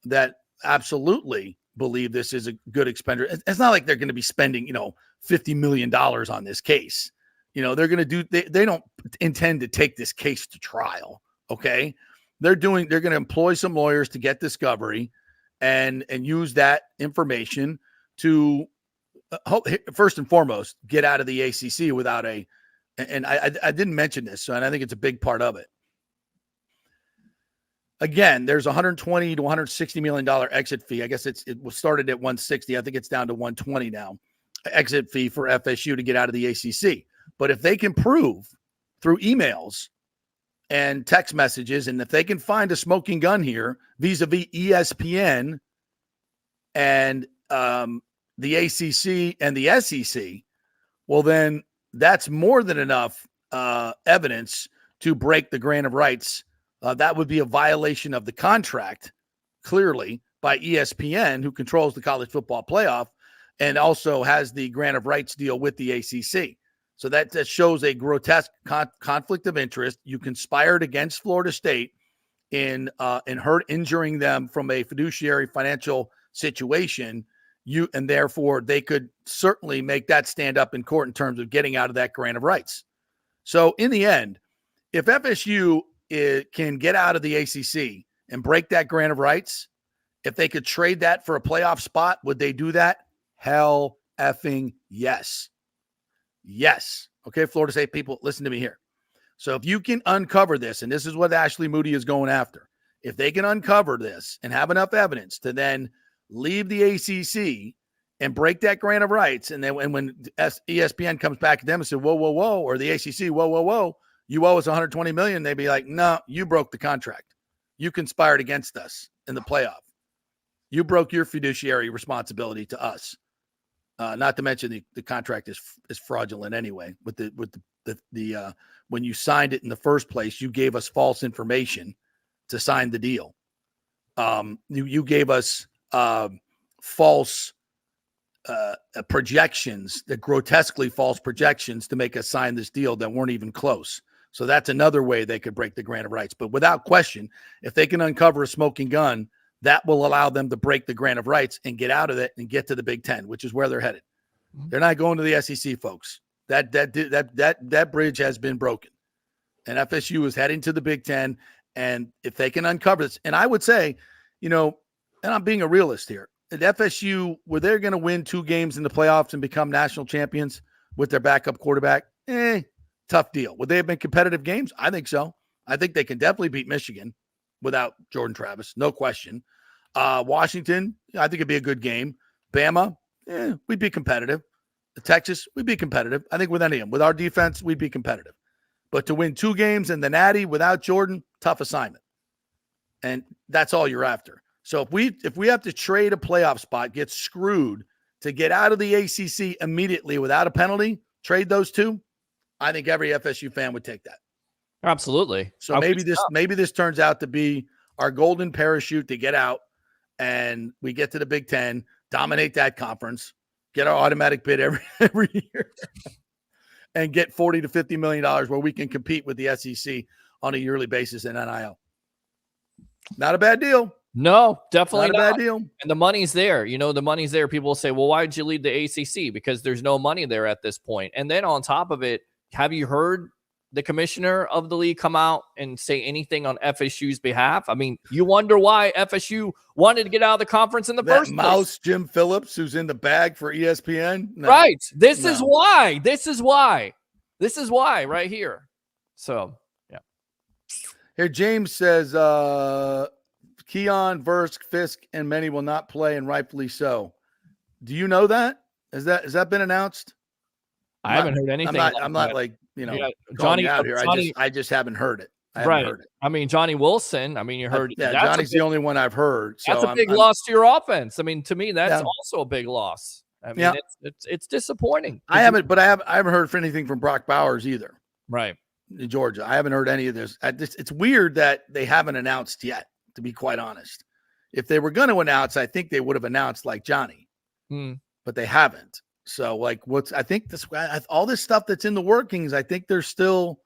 that absolutely believe this is a good expenditure. It's not like they're going to be spending, $50 million on this case. They're going to they don't intend to take this case to trial. Okay. They're going to employ some lawyers to get discovery and use that information to first and foremost, get out of the ACC without and I didn't mention this, and I think it's a big part of it. Again, there's $120 to $160 million exit fee. I guess it was started at 160. I think it's down to 120 now. Exit fee for FSU to get out of the ACC. But if they can prove through emails and text messages, and if they can find a smoking gun here vis-a-vis ESPN and the ACC and the SEC, well, then that's more than enough evidence to break the grant of rights. That would be a violation of the contract, clearly, by ESPN, who controls the college football playoff and also has the grant of rights deal with the ACC. So that shows a grotesque conflict of interest. You conspired against Florida State in injuring them from a fiduciary financial situation. And therefore, they could certainly make that stand up in court in terms of getting out of that grant of rights. So in the end, if FSU can get out of the ACC and break that grant of rights, if they could trade that for a playoff spot, would they do that? Hell effing yes. Yes. Okay, Florida State people, listen to me here. So if you can uncover this, and this is what Ashley Moody is going after, if they can uncover this and have enough evidence to then leave the ACC and break that grant of rights, and then when ESPN comes back at them and says, whoa, whoa, whoa, or the ACC, whoa, whoa, whoa, you owe us $120 million, they'd be like, no, you broke the contract. You conspired against us in the playoff. You broke your fiduciary responsibility to us. Not to mention the contract is fraudulent anyway. With the when you signed it in the first place, you gave us false information to sign the deal. You gave us false projections, the grotesquely false projections to make us sign this deal that weren't even close. So that's another way they could break the grant of rights. But without question, if they can uncover a smoking gun, that will allow them to break the grant of rights and get out of it and get to the Big Ten, which is where they're headed. They're not going to the SEC, folks. That bridge has been broken, and FSU is heading to the Big Ten. And if they can uncover this, and I would say, and I'm being a realist here, at FSU, were they going to win 2 games in the playoffs and become national champions with their backup quarterback? Tough deal. Would they have been competitive games? I think so. I think they can definitely beat Michigan without Jordan Travis, no question. Washington, I think it'd be a good game. Bama, we'd be competitive. Texas, we'd be competitive. I think with any of them. With our defense, we'd be competitive. But to win 2 games in the Natty without Jordan, tough assignment. And that's all you're after. So if we have to trade a playoff spot, get screwed to get out of the ACC immediately without a penalty, trade those 2, I think every FSU fan would take that. Absolutely. So maybe this turns out to be our golden parachute to get out, and we get to the Big Ten, dominate that conference, get our automatic bid every year, and get $40 to $50 million where we can compete with the SEC on a yearly basis in NIL. Not a bad deal. No, definitely not a bad deal. And the money's there. The money's there. People will say, well, why did you leave the ACC? Because there's no money there at this point. And then on top of it, have you heard the commissioner of the league come out and say anything on FSU's behalf? I mean, you wonder why FSU wanted to get out of the conference in the first place. Mouse Jim Phillips, who's in the bag for ESPN. No. Right. This is why right here. So, yeah. Here, James says Keon, Versk, Fisk, and many will not play, and rightfully so. Do you know that? Has that been announced? I haven't heard anything. I'm not like, Johnny out here. I just haven't heard it. I haven't heard it. I mean, Johnny Wilson. I mean, you heard. Johnny's the only one I've heard. So that's a big loss to your offense. I mean, to me, that's also a big loss. I mean, it's disappointing. I haven't heard anything from Brock Bowers either. Right. In Georgia. I haven't heard any of this. It's weird that they haven't announced yet, to be quite honest. If they were going to announce, I think they would have announced like Johnny, but they haven't. So I think all this stuff that's in the workings, I think they're still,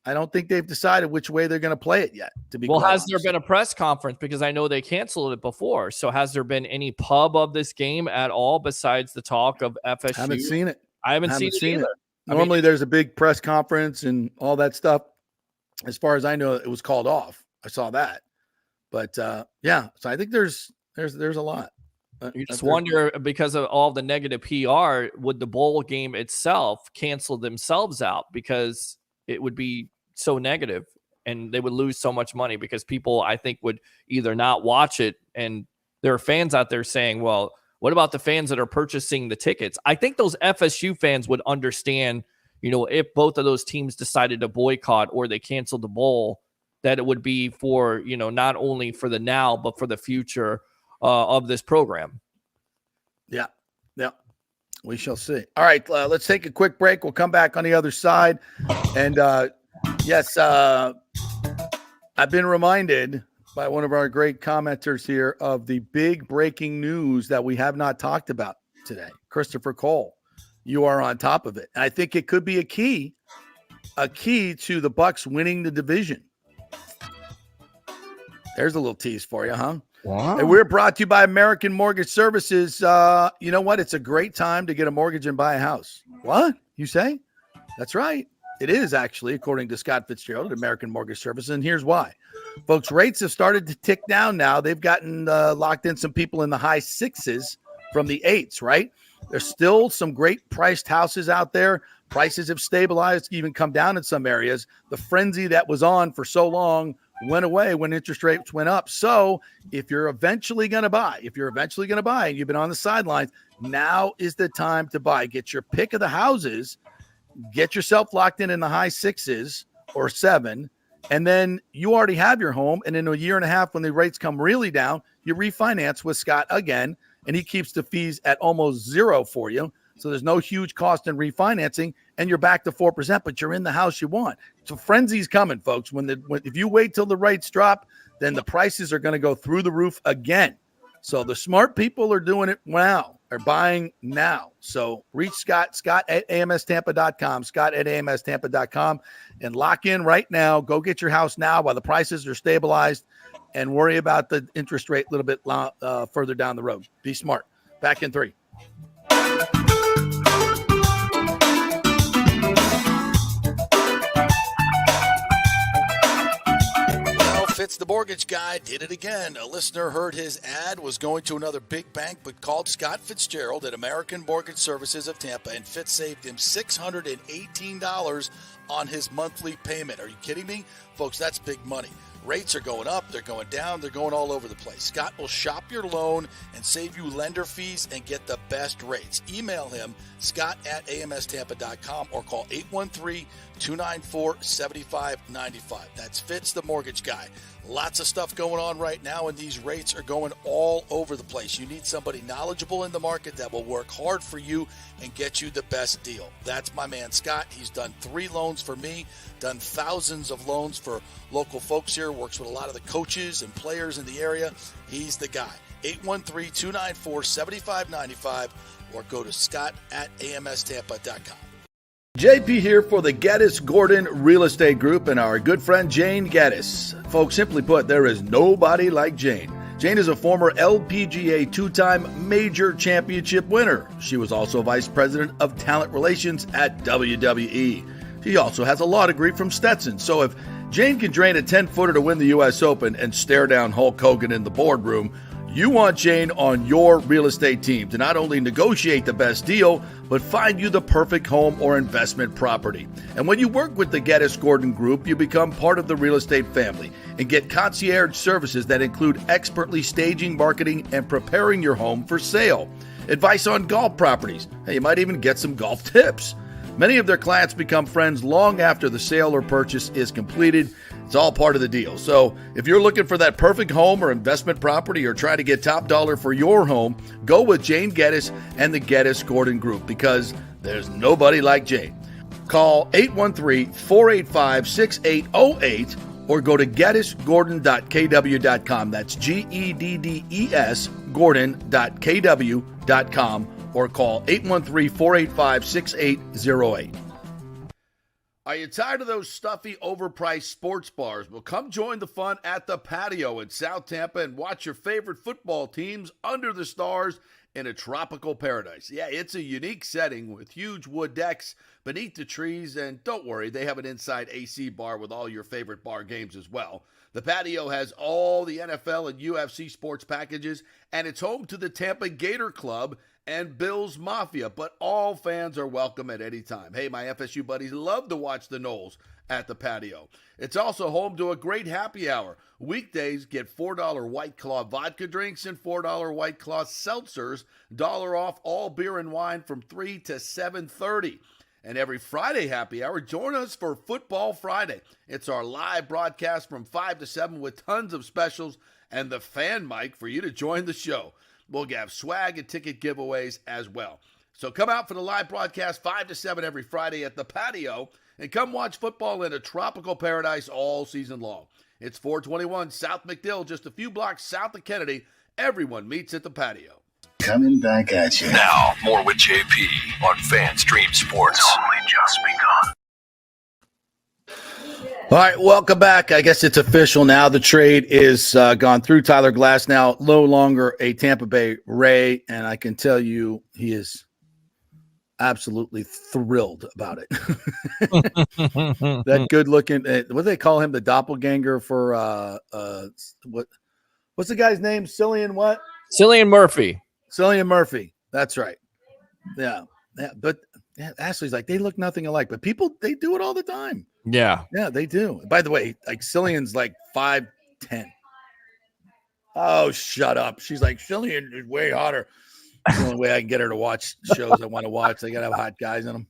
I don't think they've decided which way they're going to play it yet, to be quite honest. There been a press conference? Because I know they canceled it before. So has there been any pub of this game at all besides the talk of FSU? I haven't seen it. I haven't seen it either. Normally there's a big press conference and all that stuff. As far as I know, it was called off. I saw that. But so I think there's a lot. You just wonder, because of all the negative PR, would the bowl game itself cancel themselves out because it would be so negative and they would lose so much money because people, I think, would either not watch it. And there are fans out there saying, well, what about the fans that are purchasing the tickets? I think those FSU fans would understand, if both of those teams decided to boycott or they canceled the bowl, that it would be for, not only for the now, but for the future of this program. Yeah. We shall see. All right, let's take a quick break. We'll come back on the other side. And yes, I've been reminded by one of our great commenters here of the big breaking news that we have not talked about today. Christopher Cole, you are on top of it. And I think it could be a key to the Bucs winning the division. There's a little tease for you, huh? Wow. And we're brought to you by American Mortgage Services. You know what? It's a great time to get a mortgage and buy a house. What? You say? That's right. It is actually, according to Scott Fitzgerald at American Mortgage Services. And here's why. Folks, rates have started to tick down now. They've gotten locked in some people in the high 6s from the 8s, right? There's still some great priced houses out there. Prices have stabilized, even come down in some areas. The frenzy that was on for so long went away when interest rates went up. So if you're eventually going to buy, and you've been on the sidelines, now is the time to buy. Get your pick of the houses, get yourself locked in the high 6s or 7, and then you already have your home. And in a year and a half, when the rates come really down, you refinance with Scott again, and he keeps the fees at almost zero for you. So there's no huge cost in refinancing, and you're back to 4%, but you're in the house you want. So frenzy's coming, folks. If you wait till the rates drop, then the prices are going to go through the roof again. So the smart people are doing it now. They're buying now. So reach Scott at amstampa.com, Scott at amstampa.com, and lock in right now. Go get your house now while the prices are stabilized, and worry about the interest rate a little bit further down the road. Be smart. Back in 3. Fitz the mortgage guy did it again. A listener heard his ad, was going to another big bank, but called Scott Fitzgerald at American Mortgage Services of Tampa, and Fitz saved him $618 on his monthly payment. Are you kidding me? Folks, that's big money. Rates are going up, they're going down, they're going all over the place. Scott will shop your loan and save you lender fees and get the best rates. Email him, Scott at amstampa.com, or call 813-294-7595. That's Fitz the mortgage guy. Lots of stuff going on right now, and these rates are going all over the place. You need somebody knowledgeable in the market that will work hard for you and get you the best deal. That's my man, Scott. He's done 3 loans for me, done thousands of loans for local folks here, works with a lot of the coaches and players in the area. He's the guy. 813-294-7595, or go to Scott at amstampa.com. JP here for the Geddes Gordon Real Estate Group and our good friend Jane Geddes. Folks, simply put, there is nobody like Jane. Jane is a former LPGA 2-time major championship winner. She was also vice president of talent relations at WWE. She also has a law degree from Stetson. So if Jane can drain a 10-footer to win the U.S. Open and stare down Hulk Hogan in the boardroom, You want Jane on your real estate team to not only negotiate the best deal, but find you the perfect home or investment property. And when you work with the Geddes Gordon Group, you become part of the real estate family and get concierge services that include expertly staging, marketing, and preparing your home for sale. Advice on golf properties. Hey, you might even get some golf tips. Many of their clients become friends long after the sale or purchase is completed. It's all part of the deal. So if you're looking for that perfect home or investment property or trying to get top dollar for your home, go with Jane Geddes and the Geddes Gordon Group because there's nobody like Jane. Call 813-485-6808 or go to geddesgordon.kw.com. That's GEDDES Gordon.kw.com or call 813-485-6808. Are you tired of those stuffy, overpriced sports bars? Well, come join the fun at the Patio in South Tampa and watch your favorite football teams under the stars in a tropical paradise. Yeah, it's a unique setting with huge wood decks beneath the trees, and don't worry, they have an inside AC bar with all your favorite bar games as well. The Patio has all the NFL and UFC sports packages, and it's home to the Tampa Gator Club and Bills Mafia, but all fans are welcome at any time. Hey, my FSU buddies love to watch the Noles at the Patio. It's also home to a great happy hour. Weekdays get $4 White Claw vodka drinks and $4 White Claw seltzers, $1 off all beer and wine from 3 to 7:30. And every Friday happy hour, join us for Football Friday. It's our live broadcast from 5 to 7 with tons of specials and the fan mic for you to join the show. We'll have swag and ticket giveaways as well. So come out for the live broadcast 5 to 7 every Friday at the Patio and come watch football in a tropical paradise all season long. It's 421 South McDill, just a few blocks south of Kennedy. Everyone meets at the Patio. Coming back at you. Now, more with JP on FanStream Sports. It's only just begun. All right, welcome back. I guess it's official now. The trade is gone through. Tyler Glass now no longer a Tampa Bay Ray, and I can tell you he is absolutely thrilled about it. That good-looking, what do they call him? The doppelganger for what's the guy's name? Cillian what? Cillian Murphy. Cillian Murphy. That's right. Yeah. But Ashley's like, they look nothing alike, but people, they do it all the time. Yeah. Yeah, they do. By the way, like Cillian's like 5'10". Oh, shut up. She's like, Cillian is way hotter. That's the only way I can get her to watch shows I want to watch. They got to have hot guys in them.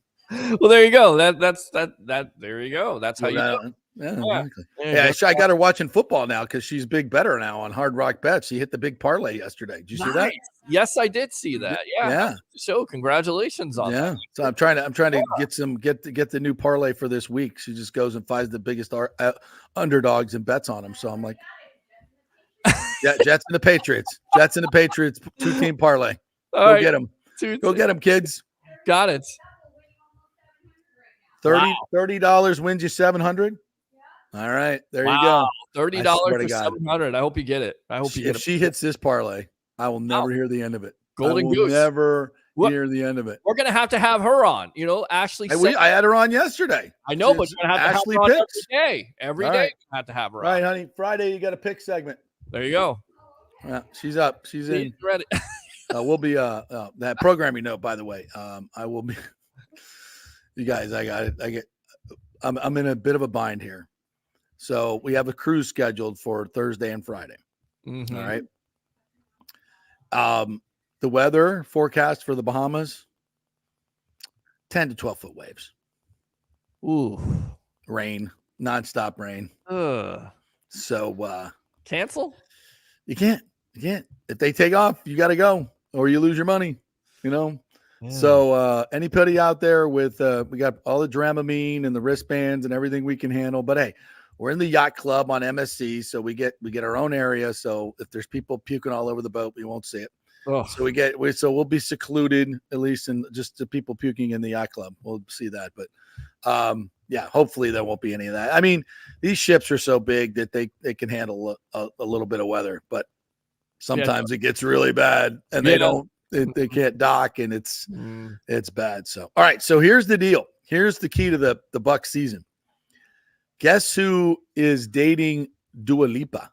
Well, there you go. That's there you go. That's how you do it. Yeah, exactly. Yeah, I got her watching football now because she's big better now on Hard Rock Bets. She hit the big parlay yesterday. Did you see that? Yes, I did see that. Yeah. So congratulations on that. So I'm trying to get the new parlay for this week. She just goes and finds the biggest underdogs and bets on them. So I'm like, yeah, Jets and the Patriots. 2-team parlay. Go get them. Go get them, kids. Got it. $30 wins you $700. All right, there you go. $30 for $700. I hope you get it. If she hits this parlay, I will never hear the end of it. Golden Goose. Never hear the end of it. We're gonna have to have her on. You know, Ashley. I had her on yesterday. I know, but we're gonna have Ashley to have her on picks. every day. Every day, Right. we have to have her on. Right, honey. Friday, you got a pick segment. There you go. Yeah, she's up. She's in. Ready. We'll be that programming note, by the way. I will be. You guys, I got it. I'm in a bit of a bind here. So we have a cruise scheduled for Thursday and Friday. Mm-hmm. All right. The weather forecast for the Bahamas, 10 to 12 foot waves. Ooh. Rain, nonstop rain. So cancel? You can't. If they take off, you got to go or you lose your money, you know? Yeah. So anybody out there with we got all the Dramamine and the wristbands and everything we can handle. But hey, we're in the yacht club on MSC, so we get our own area. So if there's people puking all over the boat, we won't see it. Oh. So we'll be secluded, at least in just the people puking in the yacht club. We'll see that. But yeah, hopefully there won't be any of that. I mean, these ships are so big that they can handle a little bit of weather, but sometimes it gets really bad and they don't. They can't dock, and it's bad. So, all right. So here's the deal. Here's the key to the Bucs season. Guess who is dating Dua Lipa?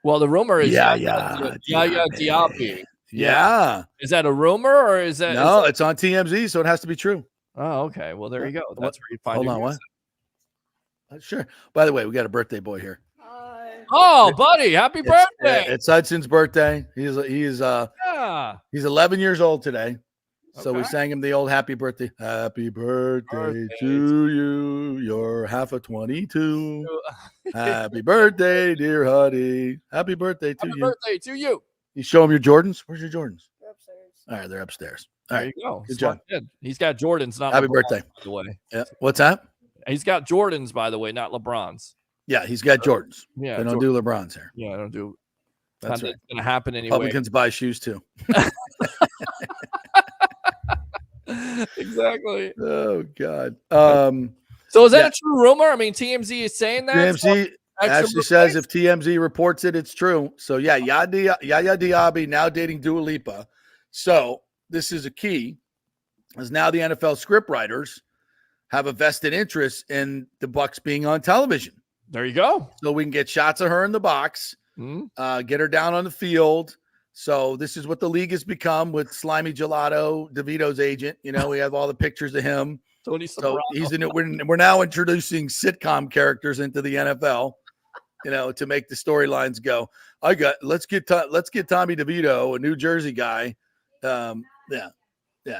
Well, the rumor is Yaya Diaby. Yeah. Is that a rumor or is that? No, it's on TMZ, so it has to be true. Oh, okay. Well, there you go. That's where you find Hold your on, news. what? Sure. By the way, we got a birthday boy here. Oh, buddy, happy birthday! It's Hudson's birthday. He's 11 years old today. So we sang him the old happy birthday. Happy birthday to you. You're half of 22. Happy birthday, dear Huddy. Happy birthday to you. Happy birthday to you. You show him your Jordans? Where's your Jordans? They're upstairs. All right, they're upstairs. All right. There you go. Good job. He's got Jordans, not Happy LeBron's, birthday. by the way. Yeah. What's that? He's got Jordans, by the way, not LeBron's. Yeah, he's got Jordans. Yeah, they don't do LeBron's here. Yeah, I don't do. That's right. It's going to happen anyway. Republicans buy shoes too. Exactly. Oh God. So is that a true rumor? I mean, TMZ is saying that. TMZ actually says if TMZ reports it, it's true. So yeah, Yaya Diaby now dating Dua Lipa. So this is a key, as now the NFL scriptwriters have a vested interest in the Bucs being on television. There you go. So we can get shots of her in the box, get her down on the field. So this is what the league has become with Slimy Gelato, DeVito's agent. You know, we have all the pictures of him. Tony so he's in it. We're now introducing sitcom characters into the NFL, you know, to make the storylines go. Let's get Tommy DeVito, a New Jersey guy. Yeah.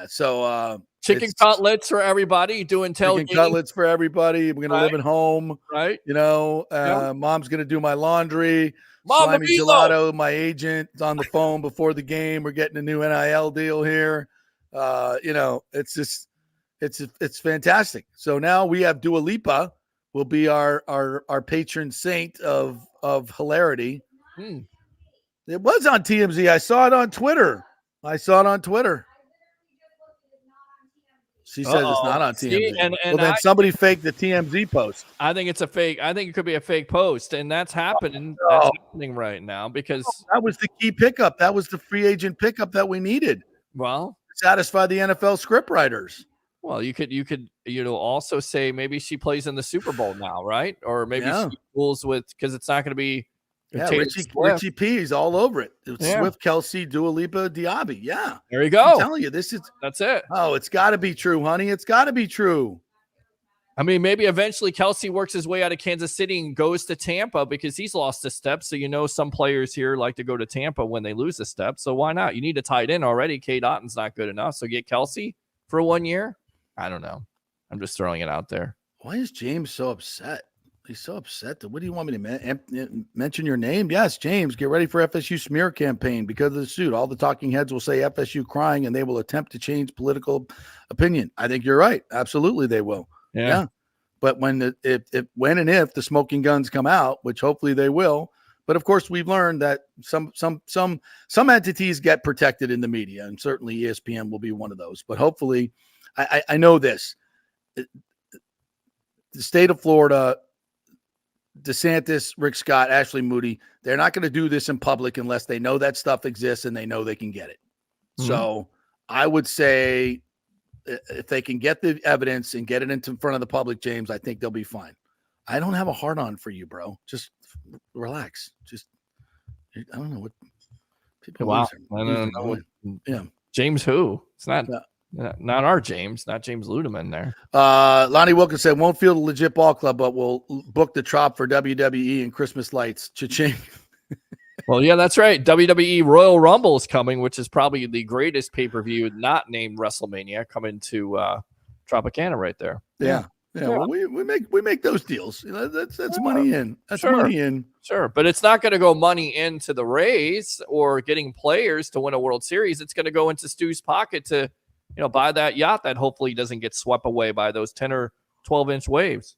So chicken cutlets for everybody. Doing tailgating. Chicken cutlets for everybody. We're gonna live at home, right? You know, mom's gonna do my laundry. Mama Slimy Gelato, my agent, is on the phone before the game. We're getting a new NIL deal here. You know, it's just it's fantastic. So now we have Dua Lipa will be our patron saint of hilarity. It was on TMZ. I saw it on Twitter. She says it's not on TMZ. Then somebody faked the TMZ post. I think it's a fake. I think it could be a fake post, and that's happening. That's happening right now because that was the key pickup. That was the free agent pickup that we needed. Well, satisfy the NFL scriptwriters. Well, you could also say maybe she plays in the Super Bowl now, right? Or maybe she rules with because it's not going to be. Yeah, Richie P's all over it. Swift, Kelsey, Dua Lipa, Diaby. Yeah. There you go. I'm telling you, that's it. Oh, it's got to be true, honey. It's got to be true. I mean, maybe eventually Kelsey works his way out of Kansas City and goes to Tampa because he's lost a step. So, some players here like to go to Tampa when they lose a step. So why not? You need a tight end already. K. Otton's not good enough. So get Kelsey for 1 year. I don't know. I'm just throwing it out there. Why is James so upset? He's so upset. What do you want me to mention your name? Yes, James, get ready for FSU smear campaign because of the suit. All the talking heads will say FSU crying and they will attempt to change political opinion. I think you're right. Absolutely, they will. Yeah. But when and if the smoking guns come out, which hopefully they will, but of course we've learned that some entities get protected in the media, and certainly ESPN will be one of those. But hopefully, I know this. The state of Florida, DeSantis, Rick Scott, Ashley Moody, they're not going to do this in public unless they know that stuff exists and they know they can get it. So I would say if they can get the evidence and get it into front of the public, James, I think they'll be fine. I don't have a hard on for you, bro. Just relax. I don't know what people. Wow. I don't know. Yeah. James who? It's not. Not our James, not James Ludeman there. Lonnie Wilkins said, won't feel the legit ball club, but we'll book the trop for WWE and Christmas lights. Cha-ching. Well, yeah, that's right. WWE Royal Rumble is coming, which is probably the greatest pay-per-view not named WrestleMania coming to Tropicana right there. Yeah. Well, we make those deals. That's money in. That's money in. Sure, but it's not going to go money into the Rays or getting players to win a World Series. It's going to go into Stu's pocket to buy that yacht that hopefully doesn't get swept away by those 10 or 12-inch waves.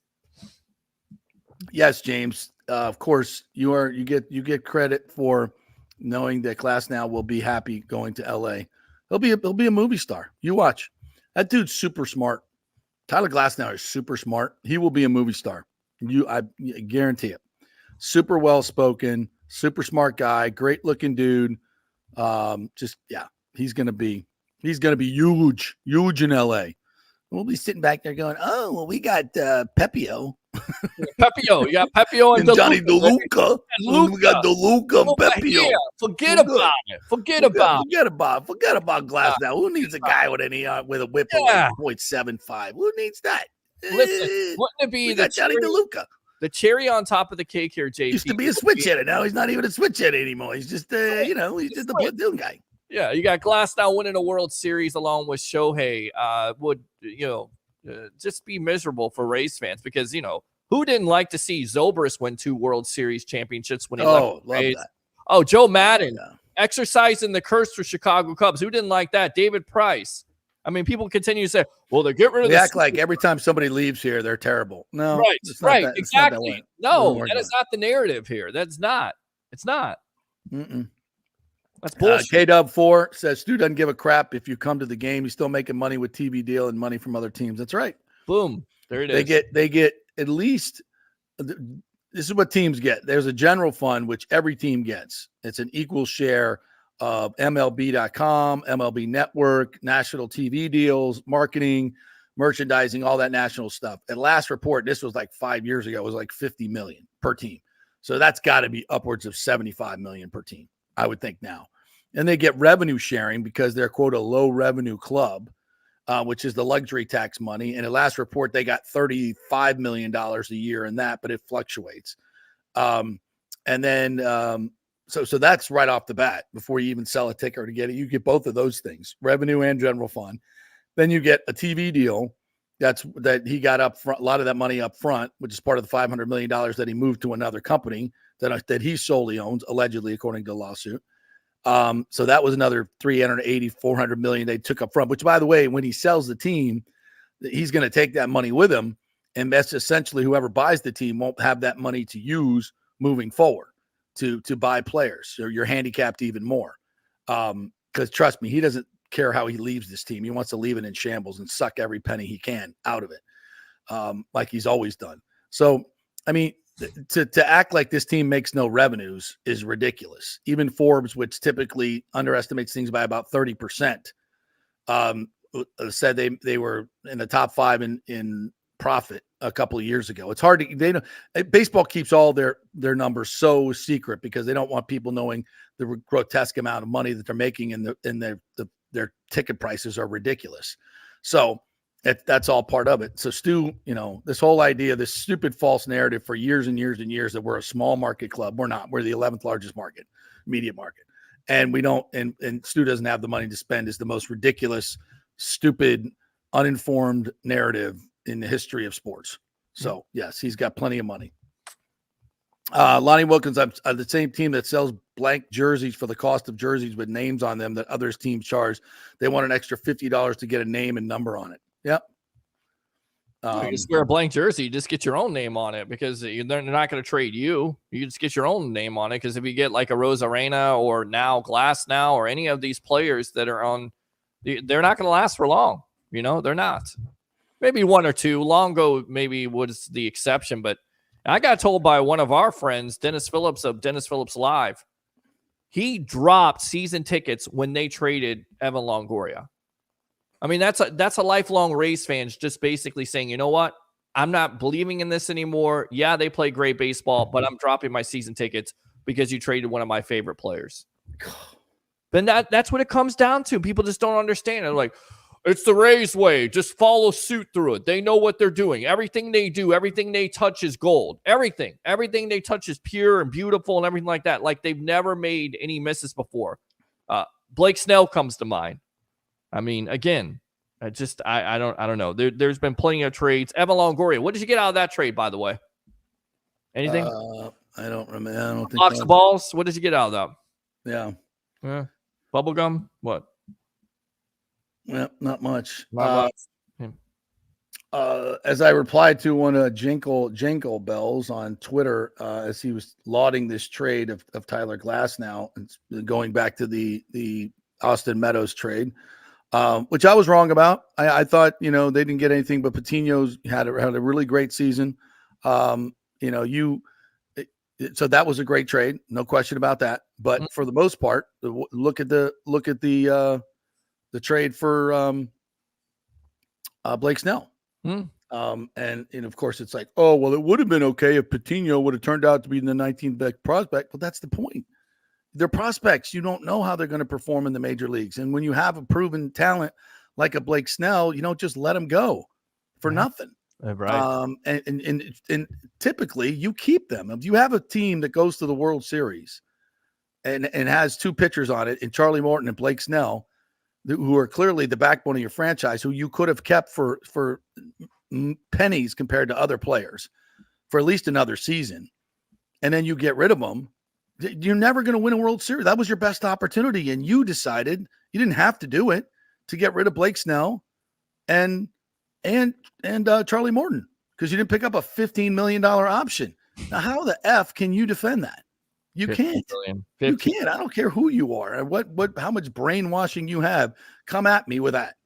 Yes, James. Of course, you get credit for knowing that Glass now will be happy going to LA. He'll be a movie star. You watch. That dude's super smart. Tyler Glasnow is super smart. He will be a movie star. I guarantee it. Super well spoken, super smart guy, great looking dude. He's gonna be huge in LA. We'll be sitting back there going, oh, well, we got Pepio. Pepio. You got Pepio and Johnny DeLuca. DeLuca. We got DeLuca and Pepio. Yeah, forget about it. Forget about Glass now. Who needs a guy with with a whip of like 0.75? Who needs that? Listen, wouldn't it be got Johnny DeLuca? The cherry on top of the cake here, JP. Used to be a switch hitter. Now he's not even a switch hitter anymore. He's just, he's just a platoon guy. Yeah, you got Glass now winning a World Series along with Shohei. Would just be miserable for Rays fans because who didn't like to see Zobrist win 2 World Series championships when he left the Rays? That. Oh, Joe Madden exercising the curse for Chicago Cubs. Who didn't like that? David Price. I mean, people continue to say, "Well, they get rid of." They act like every time somebody leaves here, they're terrible. No, right, exactly. No, that is not the narrative here. That's not. It's not. That's bullshit. KW4 says Stu doesn't give a crap if you come to the game. He's still making money with TV deal and money from other teams. That's right. Boom. There it is. They get at least. This is what teams get. There's a general fund which every team gets. It's an equal share of MLB.com, MLB Network, national TV deals, marketing, merchandising, all that national stuff. At last report, this was like 5 years ago, it was like $50 million per team. So that's got to be upwards of $75 million per team, I would think now. And they get revenue sharing because they're, quote, a low revenue club, which is the luxury tax money. And at last report, they got $35 million a year in that, but it fluctuates. And then so that's right off the bat before you even sell a ticker to get it. You get both of those things, revenue and general fund. Then you get a TV deal that he got up front, a lot of that money up front, which is part of the $500 million that he moved to another company that he solely owns, allegedly, according to the lawsuit. So that was another $400 million they took up front, which, by the way, when he sells the team, he's going to take that money with him. And that's essentially whoever buys the team won't have that money to use moving forward to buy players. So you're handicapped even more. Because trust me, he doesn't care how he leaves this team. He wants to leave it in shambles and suck every penny he can out of it, like he's always done. So, I mean, to act like this team makes no revenues is ridiculous. Even Forbes, which typically underestimates things by about 30%, said they were in the top 5 in profit a couple of years ago. It's hard to baseball keeps all their numbers so secret because they don't want people knowing the grotesque amount of money that they're making, and their ticket prices are ridiculous. So that's all part of it. So Stu, this whole idea, this stupid false narrative for years and years and years that we're a small market club. We're not. We're the 11th largest media market. And we don't, and Stu doesn't have the money to spend is the most ridiculous, stupid, uninformed narrative in the history of sports. So yes, he's got plenty of money. Lonnie Wilkins, I'm the same team that sells blank jerseys for the cost of jerseys with names on them that others teams charge. They want an extra $50 to get a name and number on it. Yep. You just wear a blank jersey, you just get your own name on it because they're not going to trade you. You just get your own name on it because if you get like a Rosarena or now Glass now or any of these players that are on, they're not going to last for long. They're not. Maybe one or two. Longo maybe was the exception, but I got told by one of our friends, Dennis Phillips of Dennis Phillips Live, he dropped season tickets when they traded Evan Longoria. I mean, that's a lifelong Rays fans just basically saying, you know what? I'm not believing in this anymore. Yeah, they play great baseball, but I'm dropping my season tickets because you traded one of my favorite players. But that's what it comes down to. People just don't understand. They're like, it's the Rays way. Just follow suit through it. They know what they're doing. Everything they do, everything they touch is gold. Everything they touch is pure and beautiful and everything like that. Like they've never made any misses before. Blake Snell comes to mind. I mean, again, I don't know. There's been plenty of trades. Evan Longoria, what did you get out of that trade, by the way? Anything? I don't remember. I don't think. Box of balls. What did you get out of that? Yeah. Bubble gum. What? Yeah, not much. Yeah. As I replied to one of Jingle Bells on Twitter, as he was lauding this trade of Tyler Glass now, and going back to the Austin Meadows trade, which I was wrong about. I thought, they didn't get anything, but Patino's had a really great season. So that was a great trade. No question about that. But for the most part, look at the trade for Blake Snell. And of course, it's like, oh, well, it would have been okay if Patino would have turned out to be the 19th best prospect. But that's the point. They're prospects. You don't know how they're going to perform in the major leagues. And when you have a proven talent like a Blake Snell, you don't just let them go for nothing. Right. And typically you keep them. If you have a team that goes to the World Series and has two pitchers on it, and Charlie Morton and Blake Snell, who are clearly the backbone of your franchise, who you could have kept for pennies compared to other players for at least another season, and then you get rid of them, you're never going to win a World Series. That was your best opportunity, and you decided you didn't have to do it to get rid of Blake Snell and Charlie Morton because you didn't pick up a $15 million option. Now, how the F can you defend that? You can't. You can't. I don't care who you are and how much brainwashing you have. Come at me with that.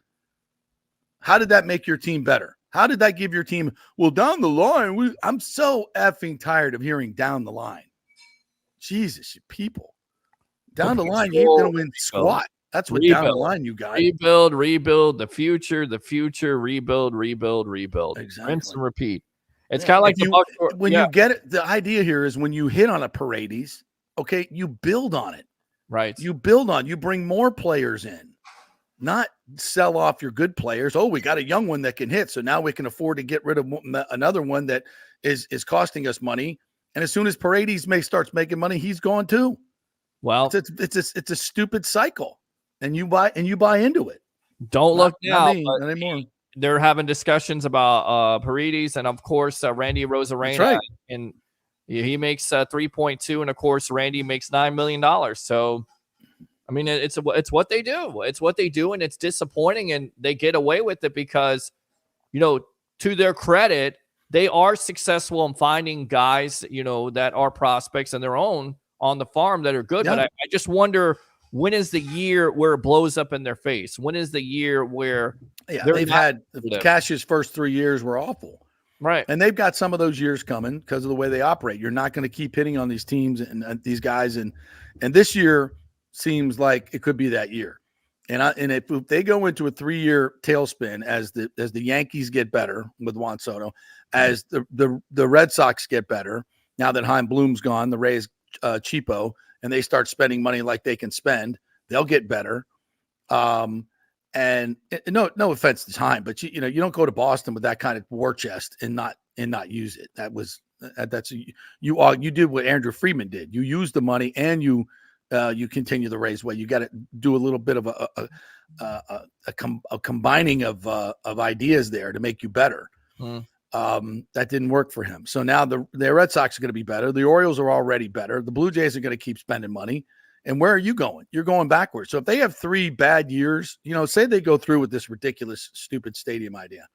How did that make your team better? How did that give your team? Well, down the line, I'm so effing tired of hearing down the line. Jesus, you people. Down the line, you ain't going to win squat. That's what down the line you got. Rebuild, the future, rebuild. Exactly. Rinse and repeat. It's kind of like you get it. The idea here is when you hit on a Paredes, okay, you build on it. Right. You bring more players in, not sell off your good players. Oh, we got a young one that can hit, so now we can afford to get rid of another one that is costing us money. And as soon as Paredes starts making money, he's gone too. Well, it's a stupid cycle, and you buy into it. Don't look now. Not anymore. They're having discussions about Paredes and, of course, Randy Rosarena. Right. And he makes 3.2, and, of course, Randy makes $9 million. So, I mean, it's what they do. It's what they do, and it's disappointing, and they get away with it because, to their credit, they are successful in finding guys, that are prospects on their own on the farm that are good. Yeah. But I just wonder, when is the year where it blows up in their face? When is the year where they've had Cash's first 3 years were awful. Right. And they've got some of those years coming because of the way they operate. You're not going to keep hitting on these teams and these guys. And this year seems like it could be that year. And if they go into a 3-year tailspin as the Yankees get better with Juan Soto, as the Red Sox get better, now that Chaim Bloom's gone, the Rays cheapo, and they start spending money like they can spend, they'll get better. And no offense to Chaim, but you don't go to Boston with that kind of war chest and not use it. You did what Andrew Friedman did. You use the money and you continue the Rays way. You got to do a little bit of a combining of ideas there to make you better. That didn't work for him. So now the Red Sox are going to be better. The Orioles are already better. The Blue Jays are going to keep spending money. And where are you going? You're going backwards. So if they have 3 bad years, say they go through with this ridiculous, stupid stadium idea,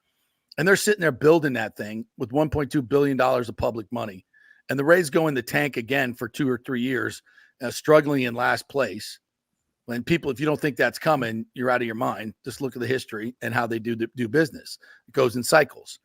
and they're sitting there building that thing with $1.2 billion of public money, and the Rays go in the tank again for 2 or 3 years, struggling in last place. When people, if you don't think that's coming, you're out of your mind. Just look at the history and how they do business. It goes in cycles.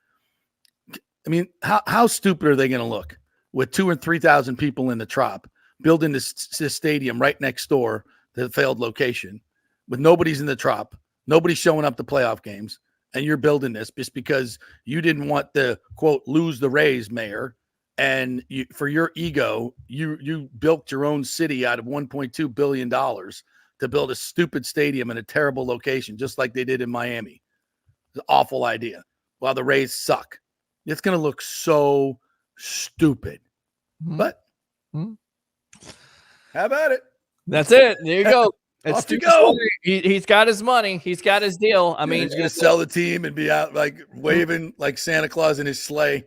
I mean, how stupid are they going to look with 2,000 and 3,000 people in the Trop building this stadium right next door to the failed location with nobody's in the Trop, nobody's showing up to playoff games, and you're building this just because you didn't want the, quote, lose the Rays mayor, and for your ego, you built your own city out of $1.2 billion to build a stupid stadium in a terrible location, just like they did in Miami. It's an awful idea. While the Rays suck. It's going to look so stupid. But how about it? That's it. There you go. Off you go. He's got his money. He's got his deal. I mean, he's going to sell the team and be out like waving like Santa Claus in his sleigh,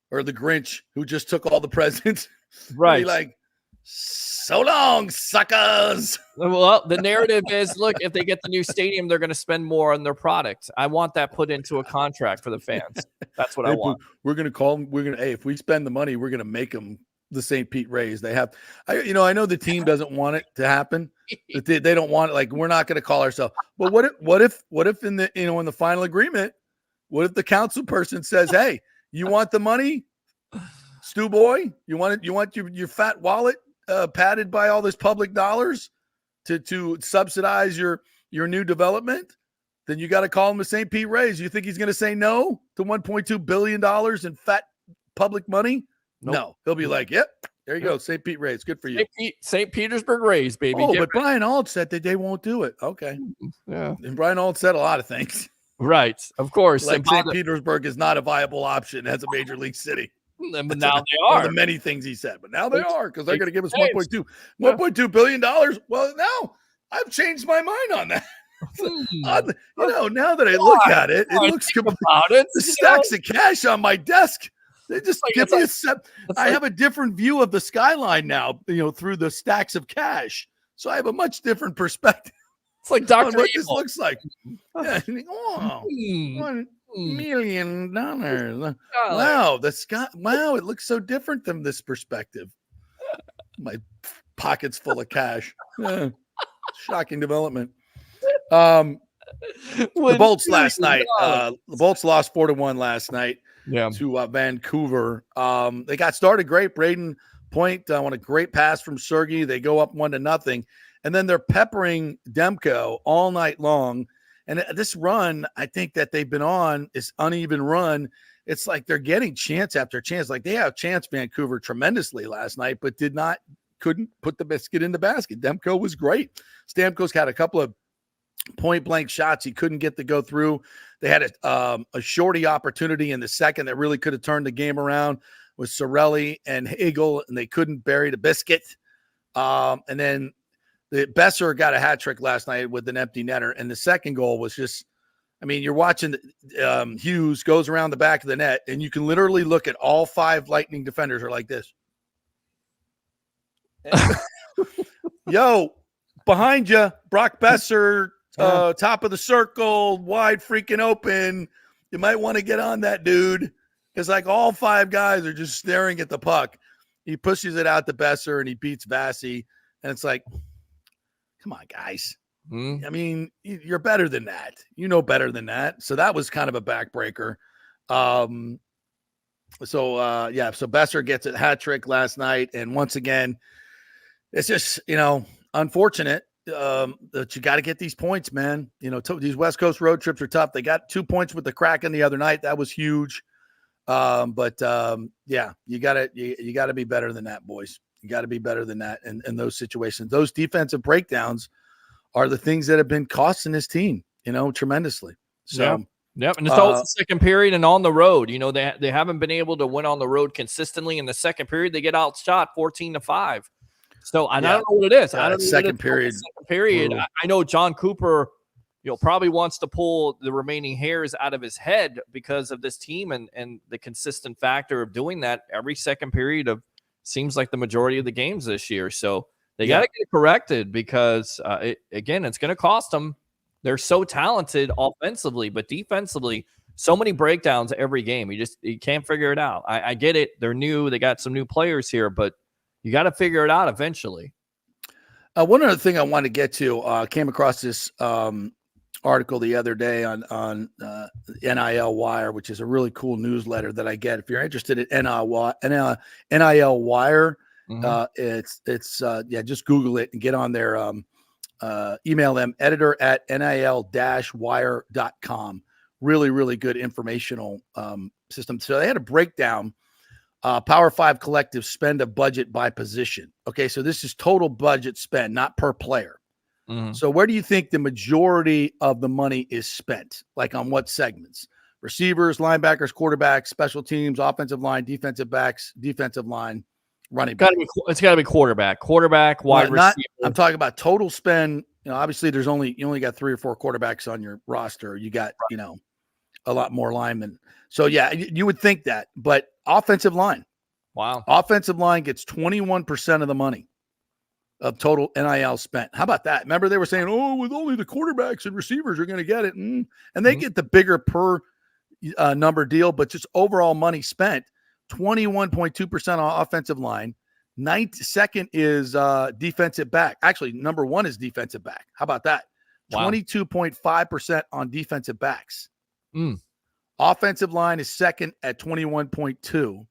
or the Grinch who just took all the presents. Right. Be like, so long, suckers. Well, the narrative is, look, if they get the new stadium, they're going to spend more on their product. I want that put into a contract for the fans. That's what I want. We're going to call them. If we spend the money, we're going to make them the St. Pete Rays. They have, I know the team doesn't want it to happen. But they don't want it. Like, we're not going to call ourselves. But what if in the, in the final agreement, what if the council person says, hey, you want the money, Stu boy? You want your fat wallet padded by all this public dollars to subsidize your new development? then you got to call him the St. Pete Rays. You think he's going to say no to $1.2 billion in fat public money? Nope. No. He'll be like, yep, there you go, St. Pete Rays. Good for you. St. Petersburg Rays, baby. Oh, but Brian Auld said that they won't do it. Okay. Yeah. And Brian Auld said a lot of things. Right. Of course. Like St. Petersburg is not a viable option as a major league city. But now they One are. of the many things he said. But now they are because they're going to give us $1.2 billion. Well, now I've changed my mind on that. Oddly, now that I look at it, it looks the stacks of cash on my desk. They just give me I have a different view of the skyline now, through the stacks of cash. So I have a much different perspective. It's like Dr. What this looks like. Yeah, $1 million. Wow, the sky. Wow, it looks so different from this perspective. My pocket's full of cash. Shocking development. The Bolts last night. The Bolts lost 4-1 last night to Vancouver. They got started great. Braden Point on a great pass from Sergey. They go up 1-0, and then they're peppering Demko all night long. And this run, I think that they've been on, this uneven run, it's like they're getting chance after chance. Like they have chance Vancouver tremendously last night, but couldn't put the biscuit in the basket. Demko was great. Stamkos had a couple of point-blank shots he couldn't get to go through. They had a shorty opportunity in the second that really could have turned the game around with Sorelli and Hagel, and they couldn't bury the biscuit. And then the Besser got a hat trick last night with an empty netter, and the second goal was just, you're watching Hughes goes around the back of the net, and you can literally look at all 5 Lightning defenders are like this. Yo, behind you, Brock Besser, top of the circle, wide freaking open. You might want to get on that dude because like all 5 guys are just staring at the puck. He pushes it out to Besser and he beats Vassy, and it's like, come on, guys. You're better than that. You know better than that. So that was kind of a backbreaker. So Besser gets a hat trick last night. And once again, it's just, unfortunate that you got to get these points, man. These West Coast road trips are tough. They got 2 points with the Kraken the other night. That was huge. You got to be better than that, boys. You got to be better than that in those situations. Those defensive breakdowns are the things that have been costing this team, tremendously. So, yep. And it's always the second period and on the road. They haven't been able to win on the road consistently. In the second period, they get outshot 14-5. So I don't know what it is. I don't know second period. I know John Cooper, probably wants to pull the remaining hairs out of his head because of this team and the consistent factor of doing that every second period of seems like the majority of the games this year. So they got to get it corrected because, it's going to cost them. They're so talented offensively, but defensively, so many breakdowns every game. You can't figure it out. I get it. They're new. They got some new players here, but you got to figure it out eventually. One other thing I want to get to, came across this article the other day on NIL Wire, which is a really cool newsletter that I get. If you're interested in NIL Wire, just Google it and get on there. Email them, editor@nil-wire.com. Really, really good informational system. So they had a breakdown, Power 5 collective spend a budget by position. Okay, so this is total budget spend, not per player. So where do you think the majority of the money is spent? Like on what segments? Receivers, linebackers, quarterbacks, special teams, offensive line, defensive backs, defensive line, running back. It's got to be quarterback, wide receiver. I'm talking about total spend. Obviously you only got 3 or 4 quarterbacks on your roster. You got, a lot more linemen. So yeah, you would think that, but offensive line. Wow. Offensive line gets 21% of the money of total NIL spent. How about that? Remember they were saying, with only the quarterbacks and receivers are going to get it. And they get the bigger per number deal, but just overall money spent, 21.2% on offensive line. Second is defensive back. Actually, number 1 is defensive back. How about that? Wow. 22.5% on defensive backs. Offensive line is second at 21.2.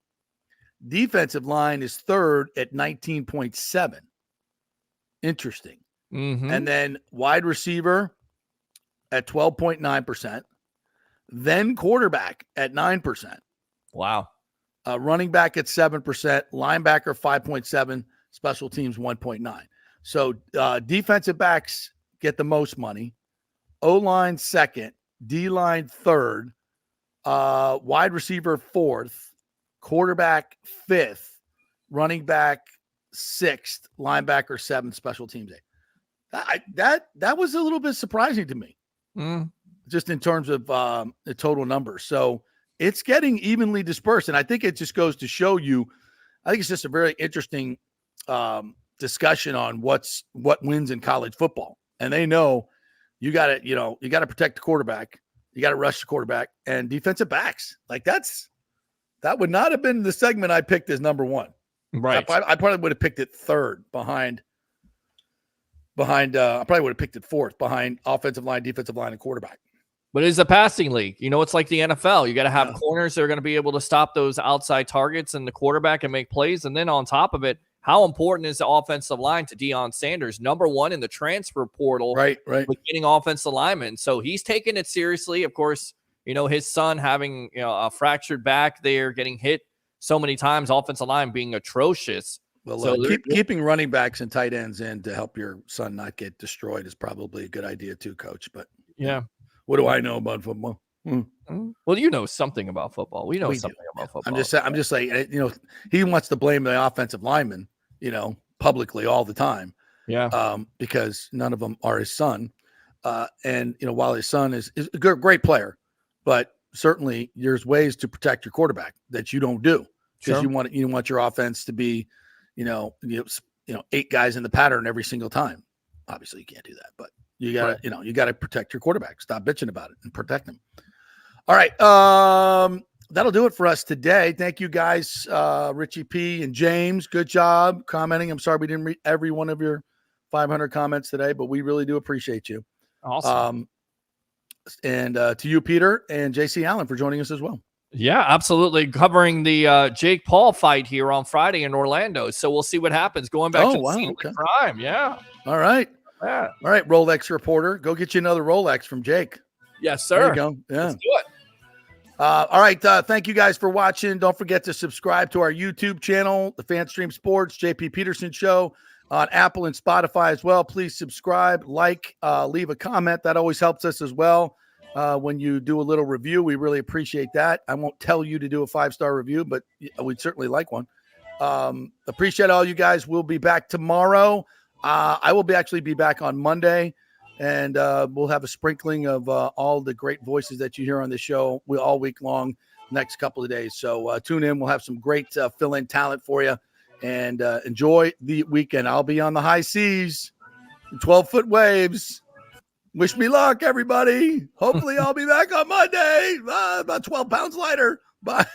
Defensive line is third at 19.7. Interesting. And then wide receiver, at 12.9%, then quarterback at 9%. Wow. Running back at 7%, linebacker 5.7%, special teams 1.9%. So defensive backs get the most money. O-line second, D-line third, wide receiver fourth, quarterback fifth, running back sixth, linebacker seventh, special teams eighth. That was a little bit surprising to me, just in terms of the total numbers. So it's getting evenly dispersed, and I think it just goes to show you. I think it's just a very interesting discussion on what wins in college football, and they know you got to protect the quarterback, you got to rush the quarterback, and defensive backs. Like that would not have been the segment I picked as number one. Right. I probably would have picked it third behind. I probably would have picked it fourth behind offensive line, defensive line, and quarterback. But it's a passing league. It's like the NFL. You got to have corners that are going to be able to stop those outside targets and the quarterback and make plays. And then on top of it, how important is the offensive line to Deion Sanders? Number one in the transfer portal, right, with getting offensive linemen. So he's taking it seriously. Of course, his son having a fractured back there, getting hit so many times, offensive line being atrocious. Well, so keeping running backs and tight ends in to help your son not get destroyed is probably a good idea too, Coach. But yeah. What do I know about football? Well, you know something about football. We know something about football. I'm just saying, he wants to blame the offensive lineman, publicly all the time. Yeah. Because none of them are his son. And while his son is a great player, but certainly there's ways to protect your quarterback that you don't do, because you want your offense to be, 8 guys in the pattern every single time. Obviously you can't do that, but you gotta, you gotta protect your quarterback. Stop bitching about it and protect them. All right. That'll do it for us today. Thank you guys, Richie P and James. Good job commenting. I'm sorry we didn't read every one of your 500 comments today, but we really do appreciate you. Awesome. And to you, Peter, and JC Allen, for joining us as well. Yeah, absolutely. Covering the Jake Paul fight here on Friday in Orlando. So we'll see what happens. Going back to the scene of crime. Yeah. All right. Yeah. All right, Rolex reporter. Go get you another Rolex from Jake. Yes, sir. There you go. Yeah. Let's do it. All right. Thank you guys for watching. Don't forget to subscribe to our YouTube channel, the FanStream Sports JP Peterson Show, on Apple and Spotify as well. Please subscribe, leave a comment. That always helps us as well. When you do a little review, we really appreciate that. I won't tell you to do a 5-star review, but we'd certainly like one. Appreciate all you guys. We'll be back tomorrow. I will actually be back on Monday, and we'll have a sprinkling of all the great voices that you hear on the show all week long, next couple of days. So tune in. We'll have some great fill-in talent for you, and enjoy the weekend. I'll be on the high seas, 12-foot waves. Wish me luck, everybody. Hopefully I'll be back on Monday, about 12 pounds lighter. Bye.